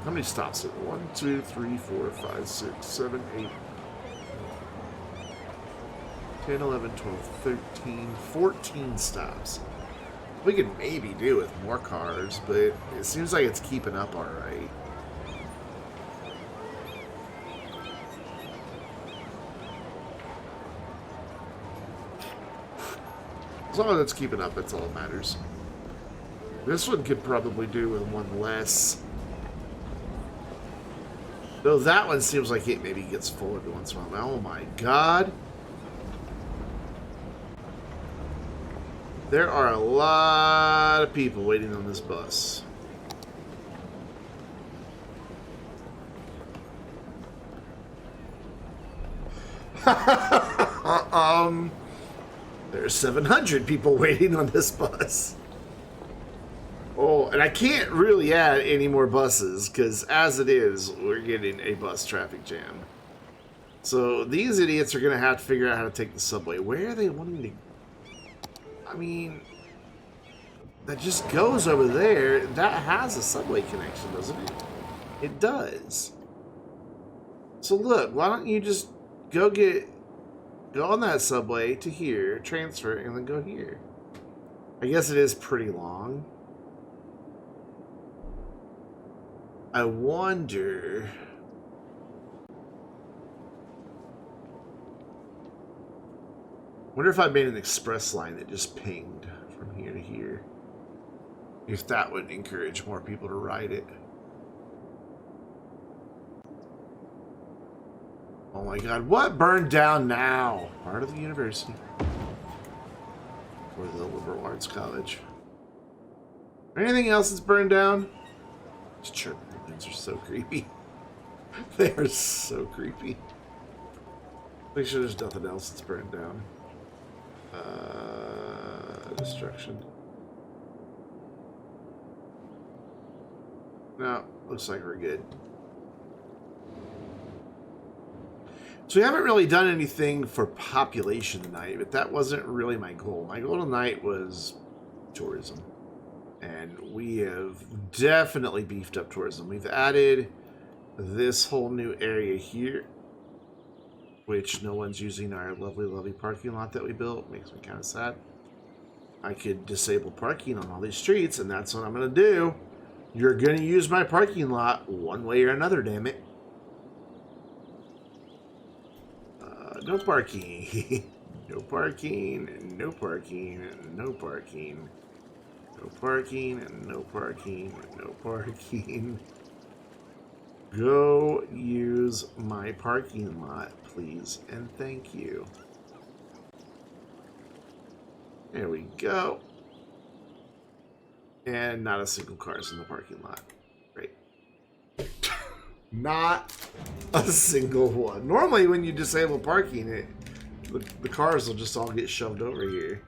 How many stops is it? 1, 2, 3, 4, 5, 6, 7, 8, 10, 11, 12, 13, 14 stops. We could maybe do with more cars, but it seems like it's keeping up all right. As long as it's keeping up, that's all that matters. This one could probably do with one less. Though that one seems like it maybe gets full every once in a while. Oh my god. There are a lot of people waiting on this bus. There's 700 people waiting on this bus. Oh, and I can't really add any more buses because as it is, we're getting a bus traffic jam. So these idiots are going to have to figure out how to take the subway. Where are they wanting to... I mean, that just goes over there. That has a subway connection, doesn't it? It does. So look, why don't you just go on that subway to here, transfer, and then go here. I guess it is pretty long. I wonder... if I made an express line that just pinged from here to here. If that would encourage more people to ride it. Oh my god, what burned down now? Part of the university. Or the liberal arts college. Anything else that's burned down? These ChirpX are so creepy. They are so creepy. Make sure there's nothing else that's burned down. Destruction. No, looks like we're good. So we haven't really done anything for population tonight, but that wasn't really my goal. My goal tonight was tourism. And we have definitely beefed up tourism. We've added this whole new area here, which no one's using our lovely, lovely parking lot that we built. Makes me kind of sad. I could disable parking on all these streets, and that's what I'm going to do. You're going to use my parking lot one way or another, damn it. No parking. No parking. No parking. No parking. No parking. No parking. No parking. Go use my parking lot, please, and thank you. There we go. And not a single car's in the parking lot. Great. Not a single one. Normally when you disable parking, the cars will just all get shoved over here.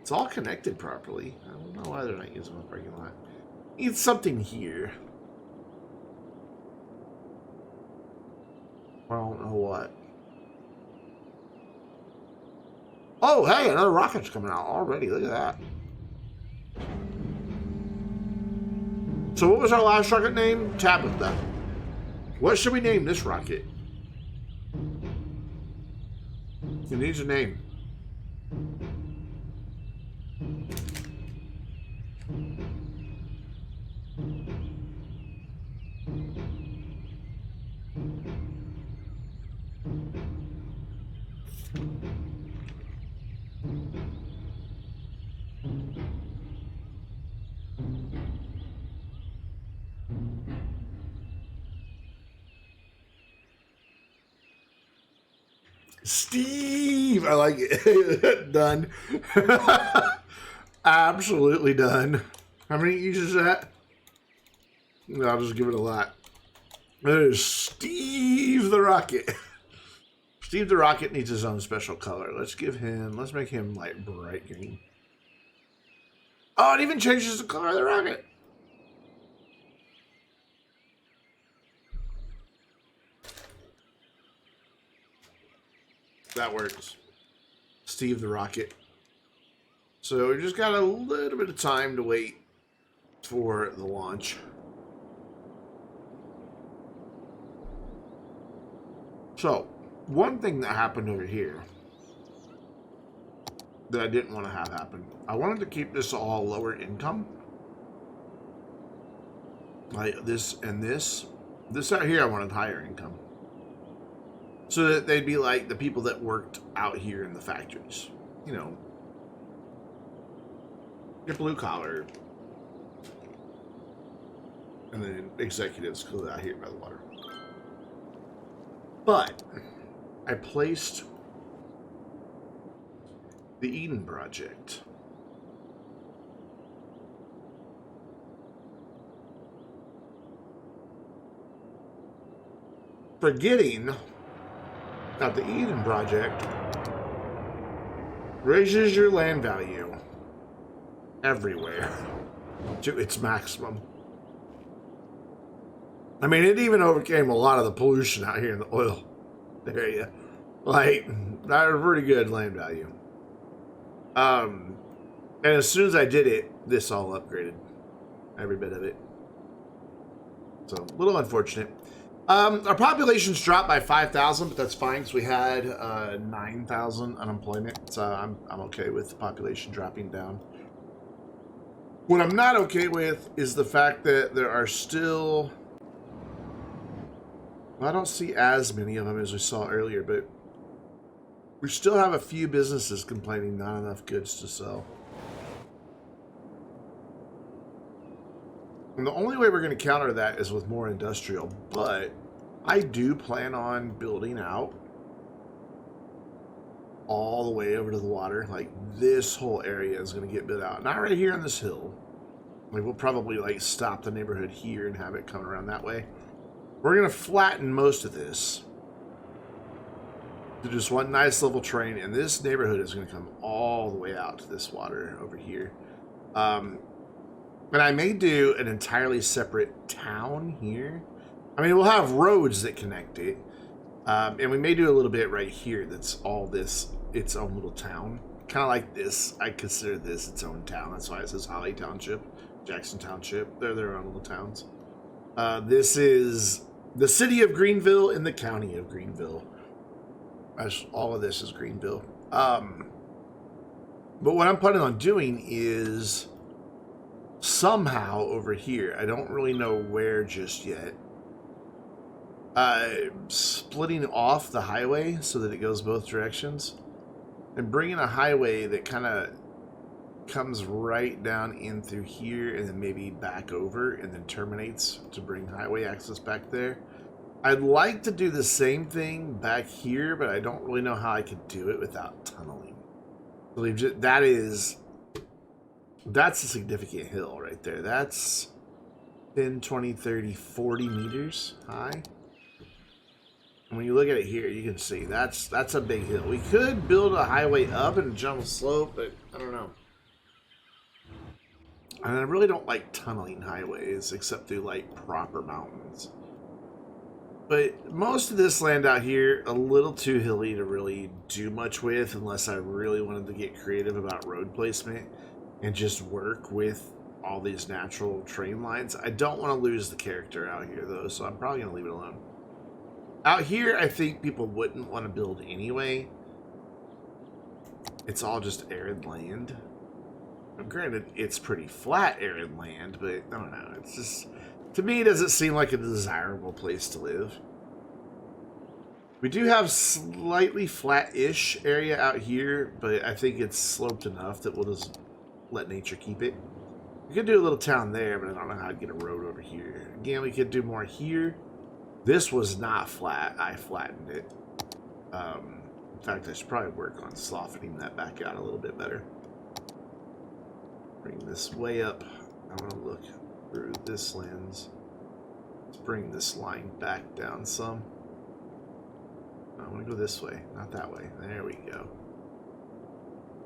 It's all connected properly. I don't know why they're not using the parking lot. Need something here. I don't know what. Oh, hey, another rocket's coming out already. Look at that. So what was our last rocket name? Tabitha. What should we name this rocket? It needs a name. Steve! I like it. Done. Absolutely done. How many uses is that? I'll just give it a lot. There's Steve the Rocket. Steve the Rocket needs his own special color. Let's make him like bright green. Oh, it even changes the color of the rocket. That works. Steve the Rocket. So we just got a little bit of time to wait for the launch. So, one thing that happened over here that I didn't want to have happen. I wanted to keep this all lower income. Like this and this. This out here I wanted higher income. So that they'd be like the people that worked out here in the factories. You know, your blue collar. And then executives go out here by the water. But I placed the Eden Project forgetting that the Eden Project raises your land value everywhere to its maximum. I mean, it even overcame a lot of the pollution out here in the oil area. Like, that was pretty good land value. And as soon as I did it, this all upgraded. Every bit of it. So, a little unfortunate. Our population's dropped by 5,000, but that's fine because we had 9,000 unemployment. So I'm okay with the population dropping down. What I'm not okay with is the fact that there are still... Well, I don't see as many of them as we saw earlier, but we still have a few businesses complaining not enough goods to sell. And the only way we're going to counter that is with more industrial, but I do plan on building out all the way over to the water. Like, this whole area is going to get built out. Not right here on this hill. Like, we'll probably, like, stop the neighborhood here and have it come around that way. We're going to flatten most of this to just one nice level train, and this neighborhood is going to come all the way out to this water over here. And I may do an entirely separate town here. I mean, we'll have roads that connect it. And we may do a little bit right here that's all this, its own little town. Kind of like this. I consider this its own town. That's why it says Holly Township, Jackson Township. They're their own little towns. This is the city of Greenville and the county of Greenville. All of this is Greenville. But what I'm planning on doing is somehow over here, I don't really know where just yet, splitting off the highway so that it goes both directions and bringing a highway that kind of comes right down in through here and then maybe back over and then terminates to bring highway access back there. I'd like to do the same thing back here, but I don't really know how I could do it without tunneling. That's a significant hill right there. That's 10, 20, 30, 40 meters high. And when you look at it here, you can see that's a big hill. We could build a highway up and a gentle slope, but I don't know. And I really don't like tunneling highways except through like proper mountains. But most of this land out here, a little too hilly to really do much with unless I really wanted to get creative about road placement and just work with all these natural train lines. I don't want to lose the character out here though, so I'm probably going to leave it alone. Out here, I think people wouldn't want to build anyway. It's all just arid land. Granted, it's pretty flat arid land, but I don't know. It's just, to me, it doesn't seem like a desirable place to live. We do have slightly flat-ish area out here, but I think it's sloped enough that we'll just let nature keep it. We could do a little town there, but I don't know how to get a road over here. Again, we could do more here. This was not flat. I flattened it. In fact, I should probably work on softening that back out a little bit better. Bring this way up. I want to look through this lens. Let's bring this line back down some. I want to go this way, not that way. There we go.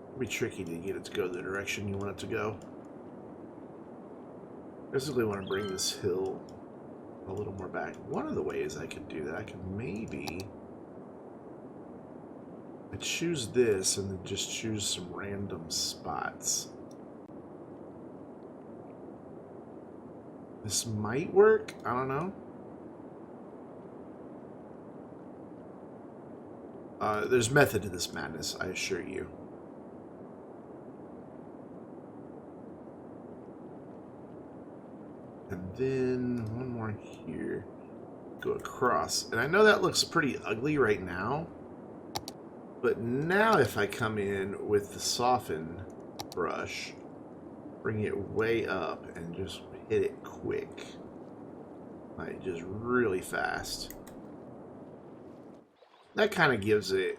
It'll be tricky to get it to go the direction you want it to go. Basically want to bring this hill a little more back. One of the ways I could do that, I could maybe choose this and then just choose some random spots. This might work. I don't know. There's method to this madness, I assure you. And then one more here. Go across. And I know that looks pretty ugly right now. But now if I come in with the soften brush, bring it way up and just hit it quick. Like just really fast. That kind of gives it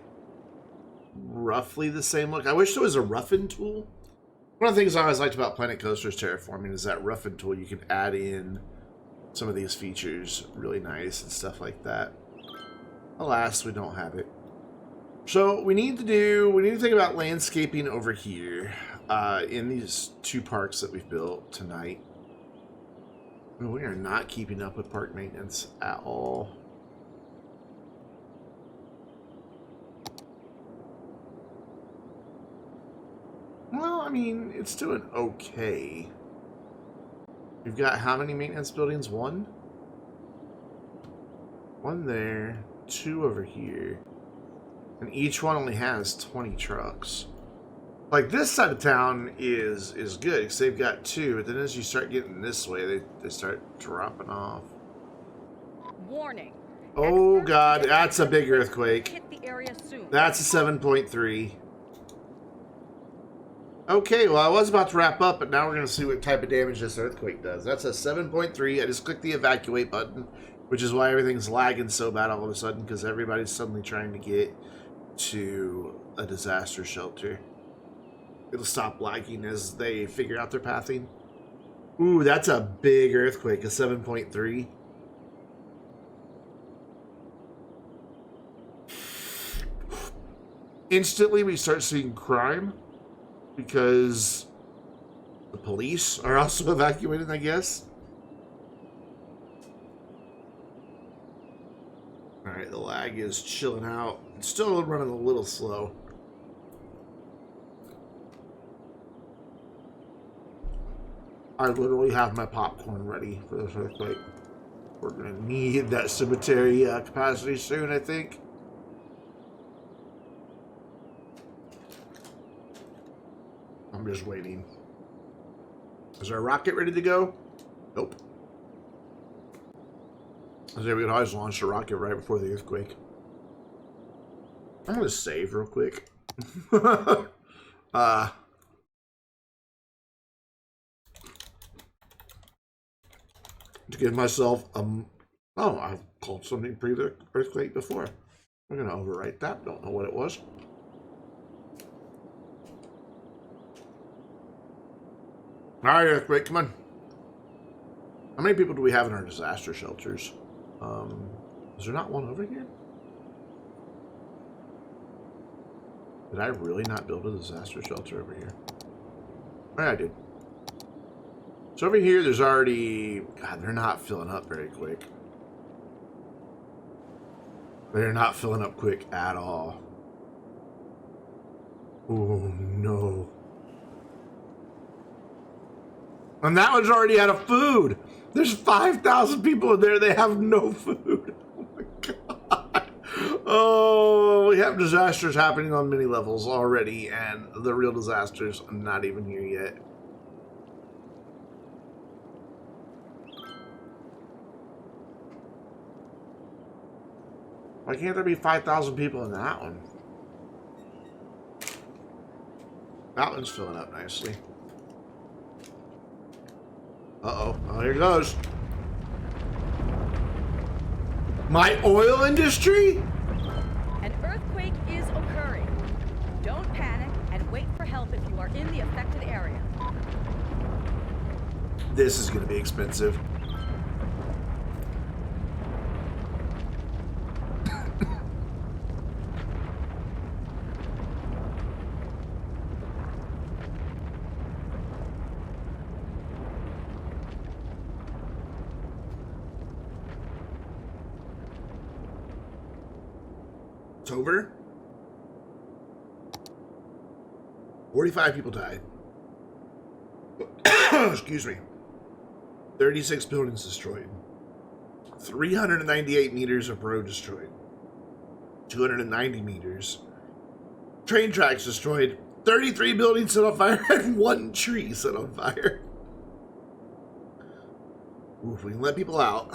roughly the same look. I wish there was a roughen tool. One of the things I always liked about Planet Coaster's terraforming is that roughen tool. You can add in some of these features really nice and stuff like that. Alas, we don't have it. So we need to think about landscaping over here in these two parks that we've built tonight. We are not keeping up with park maintenance at all. Well, I mean, it's doing okay. You've got how many maintenance buildings? One? One there, two over here. And each one only has 20 trucks. Like, this side of town is good, because they've got two, but then as you start getting this way, they start dropping off. Warning. Oh, God, that's a big earthquake. Hit the area soon. That's a 7.3. Okay, well, I was about to wrap up, but now we're going to see what type of damage this earthquake does. That's a 7.3. I just clicked the evacuate button, which is why everything's lagging so bad all of a sudden, because everybody's suddenly trying to get to a disaster shelter. It'll stop lagging as they figure out their pathing. Ooh, that's a big earthquake, a 7.3. Instantly, we start seeing crime because the police are also evacuated, I guess. Alright, the lag is chilling out. It's still running a little slow. I literally have my popcorn ready for this earthquake. We're going to need that cemetery capacity soon, I think. I'm just waiting. Is our rocket ready to go? Nope. I say we could always launch a rocket right before the earthquake. I'm going to save real quick. To give myself oh, I've called something pre-earthquake before. I'm going to overwrite that. Don't know what it was. All right, earthquake, come on. How many people do we have in our disaster shelters? Is there not one over here? Did I really not build a disaster shelter over here? Yeah, I did. So over here, there's already... God, they're not filling up very quick. They're not filling up quick at all. Oh, no. And that one's already out of food. There's 5,000 people in there. They have no food. Oh, my God. Oh, we have disasters happening on many levels already, and the real disasters are not even here yet. Why can't there be 5,000 people in that one? That one's filling up nicely. Uh-oh. Oh, here it goes. My oil industry? An earthquake is occurring. help if you are in the affected area. This is going to be expensive. It's over. 45 people died. Excuse me. 36 buildings destroyed. 398 meters of road destroyed. 290 meters. Train tracks destroyed. 33 buildings set on fire and 1 tree set on fire. Oof, we can let people out.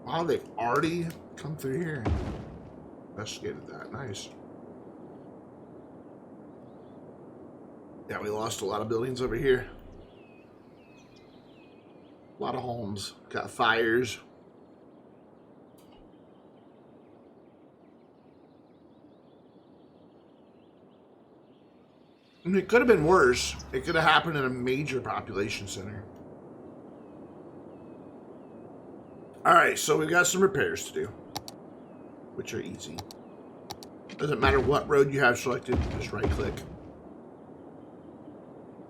Wow, they've already come through here and investigated that. Nice. Yeah, we lost a lot of buildings over here. A lot of homes. Got fires. I mean, it could have been worse. It could have happened in a major population center. Alright, so we've got some repairs to do, which are easy. Doesn't matter what road you have selected, just right click.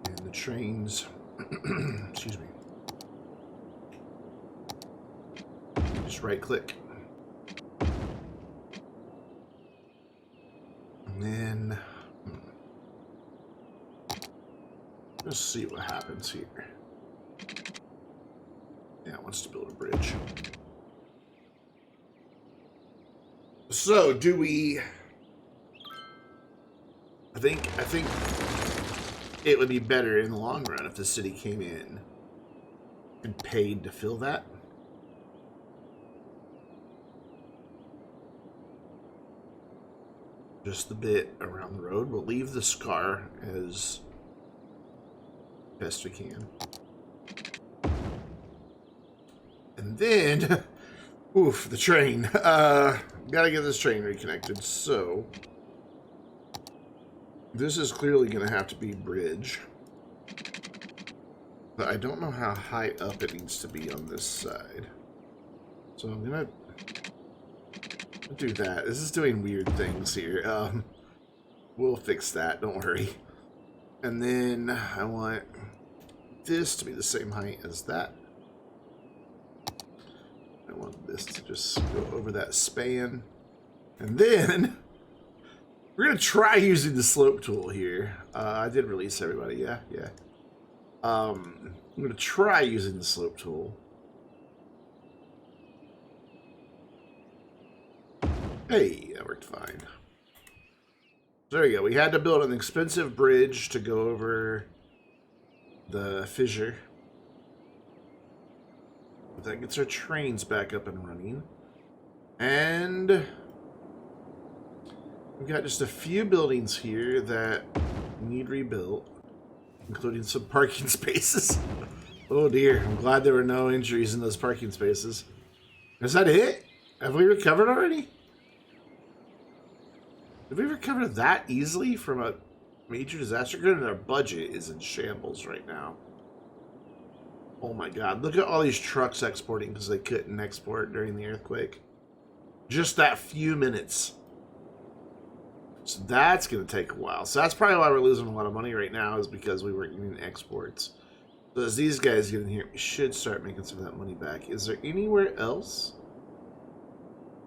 And the trains, excuse me. Just right click. And then, let's see what happens here. Yeah, it wants to build a bridge. So, do we... I think it would be better in the long run if the city came in and paid to fill that. Just the bit around the road. We'll leave the scar as best we can. And then, oof, the train. Gotta get this train reconnected. So, this is clearly going to have to be bridge. But I don't know how high up it needs to be on this side. So I'm going to do that. This is doing weird things here. We'll fix that, don't worry. And then I want this to be the same height as that. I want this to just go over that span. And then we're going to try using the slope tool here. I did release everybody, yeah. I'm going to try using the slope tool. Hey, that worked fine. There we go. We had to build an expensive bridge to go over the fissure. But that gets our trains back up and running. And we've got just a few buildings here that need rebuilt, including some parking spaces. Oh dear, I'm glad there were no injuries in those parking spaces. Is that it? Have we recovered already? Did we recover that easily from a major disaster? Good, our budget is in shambles right now. Oh my god, look at all these trucks exporting because they couldn't export during the earthquake. Just that few minutes. So that's going to take a while. So that's probably why we're losing a lot of money right now, is because we weren't getting exports. So as these guys get in here, we should start making some of that money back. Is there anywhere else?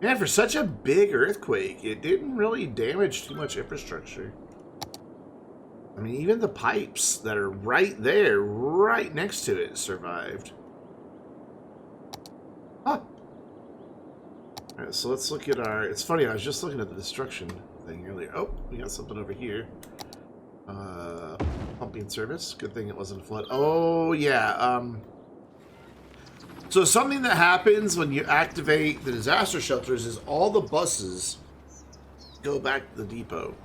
Man, for such a big earthquake, it didn't really damage too much infrastructure. I mean, even the pipes that are right there, right next to it, survived. Huh. Alright, so let's look at our... It's funny, I was just looking at the destruction thing earlier. Oh, we got something over here. Pumping service. Good thing it wasn't a flood. Oh, yeah. So something that happens when you activate the disaster shelters is all the buses go back to the depot.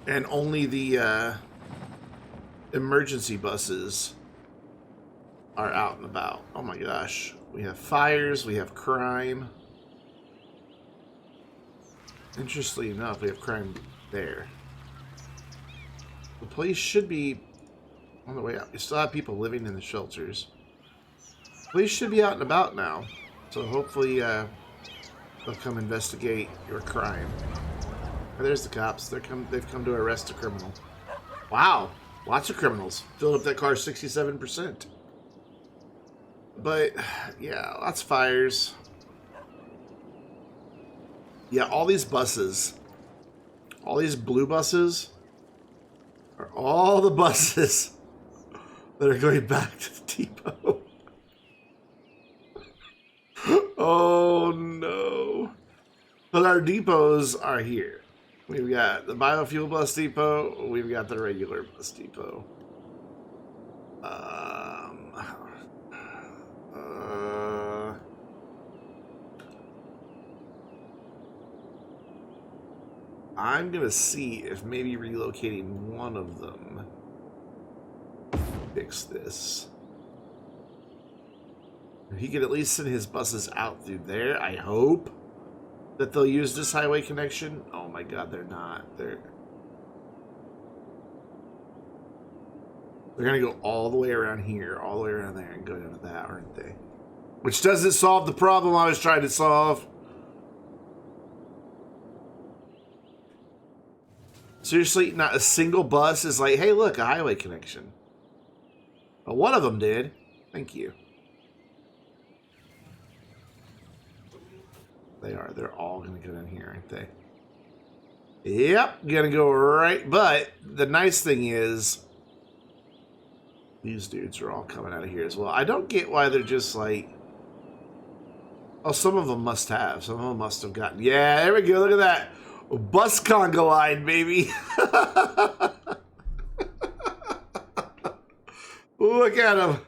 And only the emergency buses are out and about. Oh my gosh. We have fires, we have crime. Interestingly enough, we have crime there. The police should be on the way out. We still have people living in the shelters. Police should be out and about now. So hopefully they'll come investigate your crime. Oh, there's the cops. They've come to arrest a criminal. Wow. Lots of criminals. Filled up that car 67%. But, yeah, lots of fires. Yeah, all these buses. All these blue buses are all the buses that are going back to the depot. Oh, no. But our depots are here. We've got the biofuel bus depot. We've got the regular bus depot. I'm going to see if maybe relocating one of them fix this. If he could at least send his buses out through there, I hope that they'll use this highway connection. Oh my god, they're not. They're going to go all the way around here, all the way around there, and go down to that, aren't they? Which doesn't solve the problem I was trying to solve. Seriously, not a single bus is like, hey, look, a highway connection. But one of them did. Thank you. They are. They're all going to go down here, aren't they? Yep, going to go right. But the nice thing is, these dudes are all coming out of here as well. I don't get why they're just like... Oh, some of them must have. Some of them must have gotten... Yeah, there we go. Look at that. Bus conga line, baby. Look at them.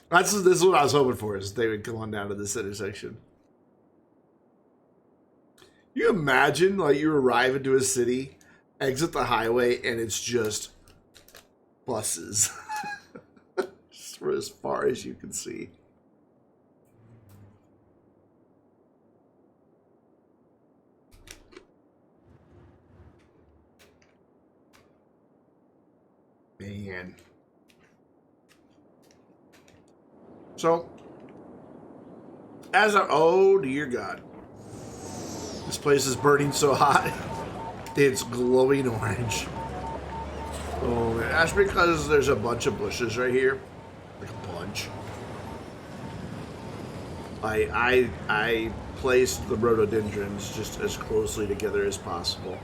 This is what I was hoping for, is they would come on down to this intersection. You imagine, like, you arrive into a city, exit the highway, and it's just buses. Just for as far as you can see. Man. So, oh dear God. This place is burning so hot. It's glowing orange. Oh man, that's because there's a bunch of bushes right here. Like a bunch. I placed the rhododendrons just as closely together as possible.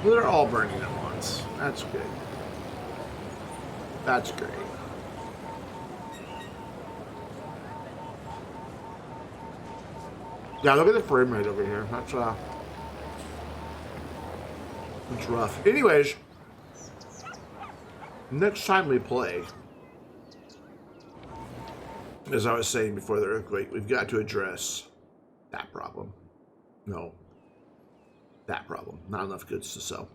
They're all burning at once. That's good. That's great. Yeah, look at the frame rate over here. That's rough. Anyways, next time we play, as I was saying before the earthquake, we've got to address that problem. No. That problem. Not enough goods to sell.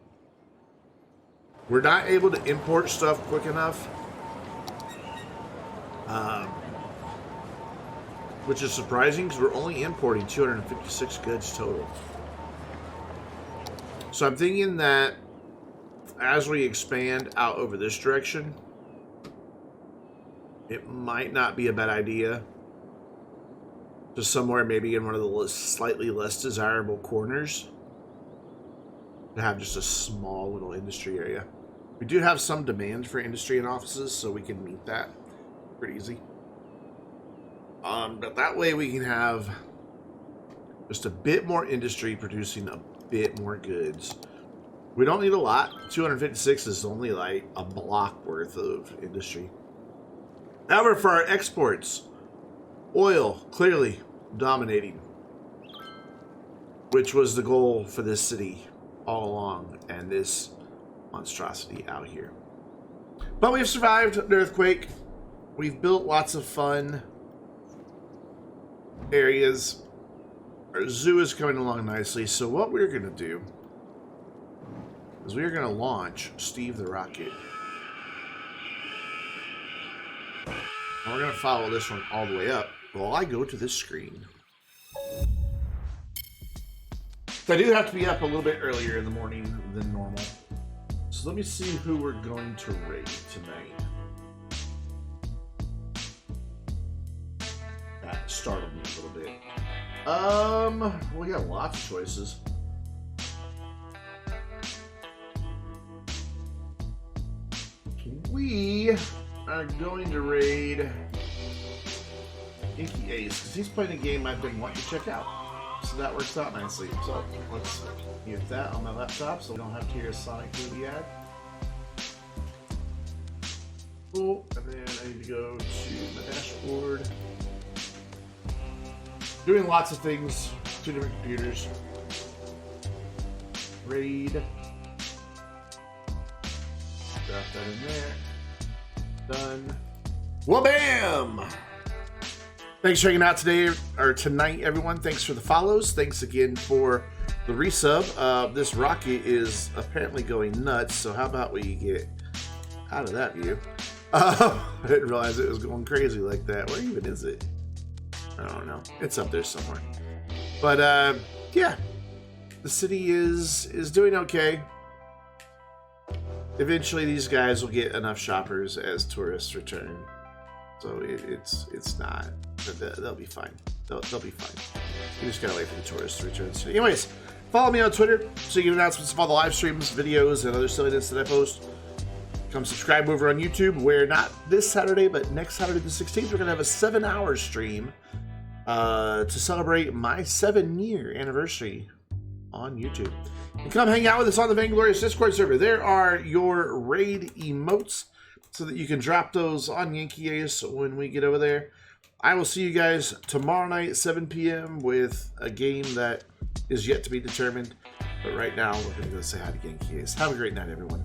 We're not able to import stuff quick enough. Which is surprising because we're only importing 256 goods total. So I'm thinking that as we expand out over this direction, it might not be a bad idea to somewhere maybe in one of the slightly less desirable corners to have just a small little industry area. We do have some demand for industry and offices, so we can meet that pretty easy. But that way we can have just a bit more industry producing a bit more goods. We don't need a lot. 256 is only like a block worth of industry. However, for our exports, oil clearly dominating, which was the goal for this city all along, and this monstrosity out here. But we've survived an earthquake. We've built lots of fun areas. Our zoo is coming along nicely. So what we're going to do is we're going to launch Steve the Rocket And we're going to follow this one all the way up while I go to this screen. So I do have to be up a little bit earlier in the morning than normal. So let me see who we're going to raid tonight. That startled me a little bit. We got lots of choices. We are going to raid Inky Ace because he's playing a game I've been wanting to check out. So that works out nicely. So let's mute that on my laptop so we don't have to hear a Sonic movie ad. Cool. And then I need to go to my dashboard. Doing lots of things. 2 different computers. Raid. Drop that in there. Done. Well, bam! Thanks for hanging out today or tonight, everyone. Thanks for the follows. Thanks again for the resub. This rocket is apparently going nuts, so how about we get out of that view? I didn't realize it was going crazy like that. Where even is it? I don't know. It's up there somewhere. But yeah, the city is doing okay. Eventually, these guys will get enough shoppers as tourists return. So it's not. They'll be fine. They'll be fine. You just gotta wait for the tourists to return. So anyways, follow me on Twitter so you get announcements of all the live streams, videos, and other silliness that I post. Come subscribe over on YouTube, where not this Saturday, but next Saturday the 16th, we're gonna have a 7-hour stream to celebrate my 7-year anniversary on YouTube. And come hang out with us on the Vainglorious Discord server. There are your raid emotes so that you can drop those on Yankee Ace when we get over there. I will see you guys tomorrow night, 7 p.m. with a game that is yet to be determined. But right now, we're going to go say hi to Yankee Ace. Have a great night, everyone.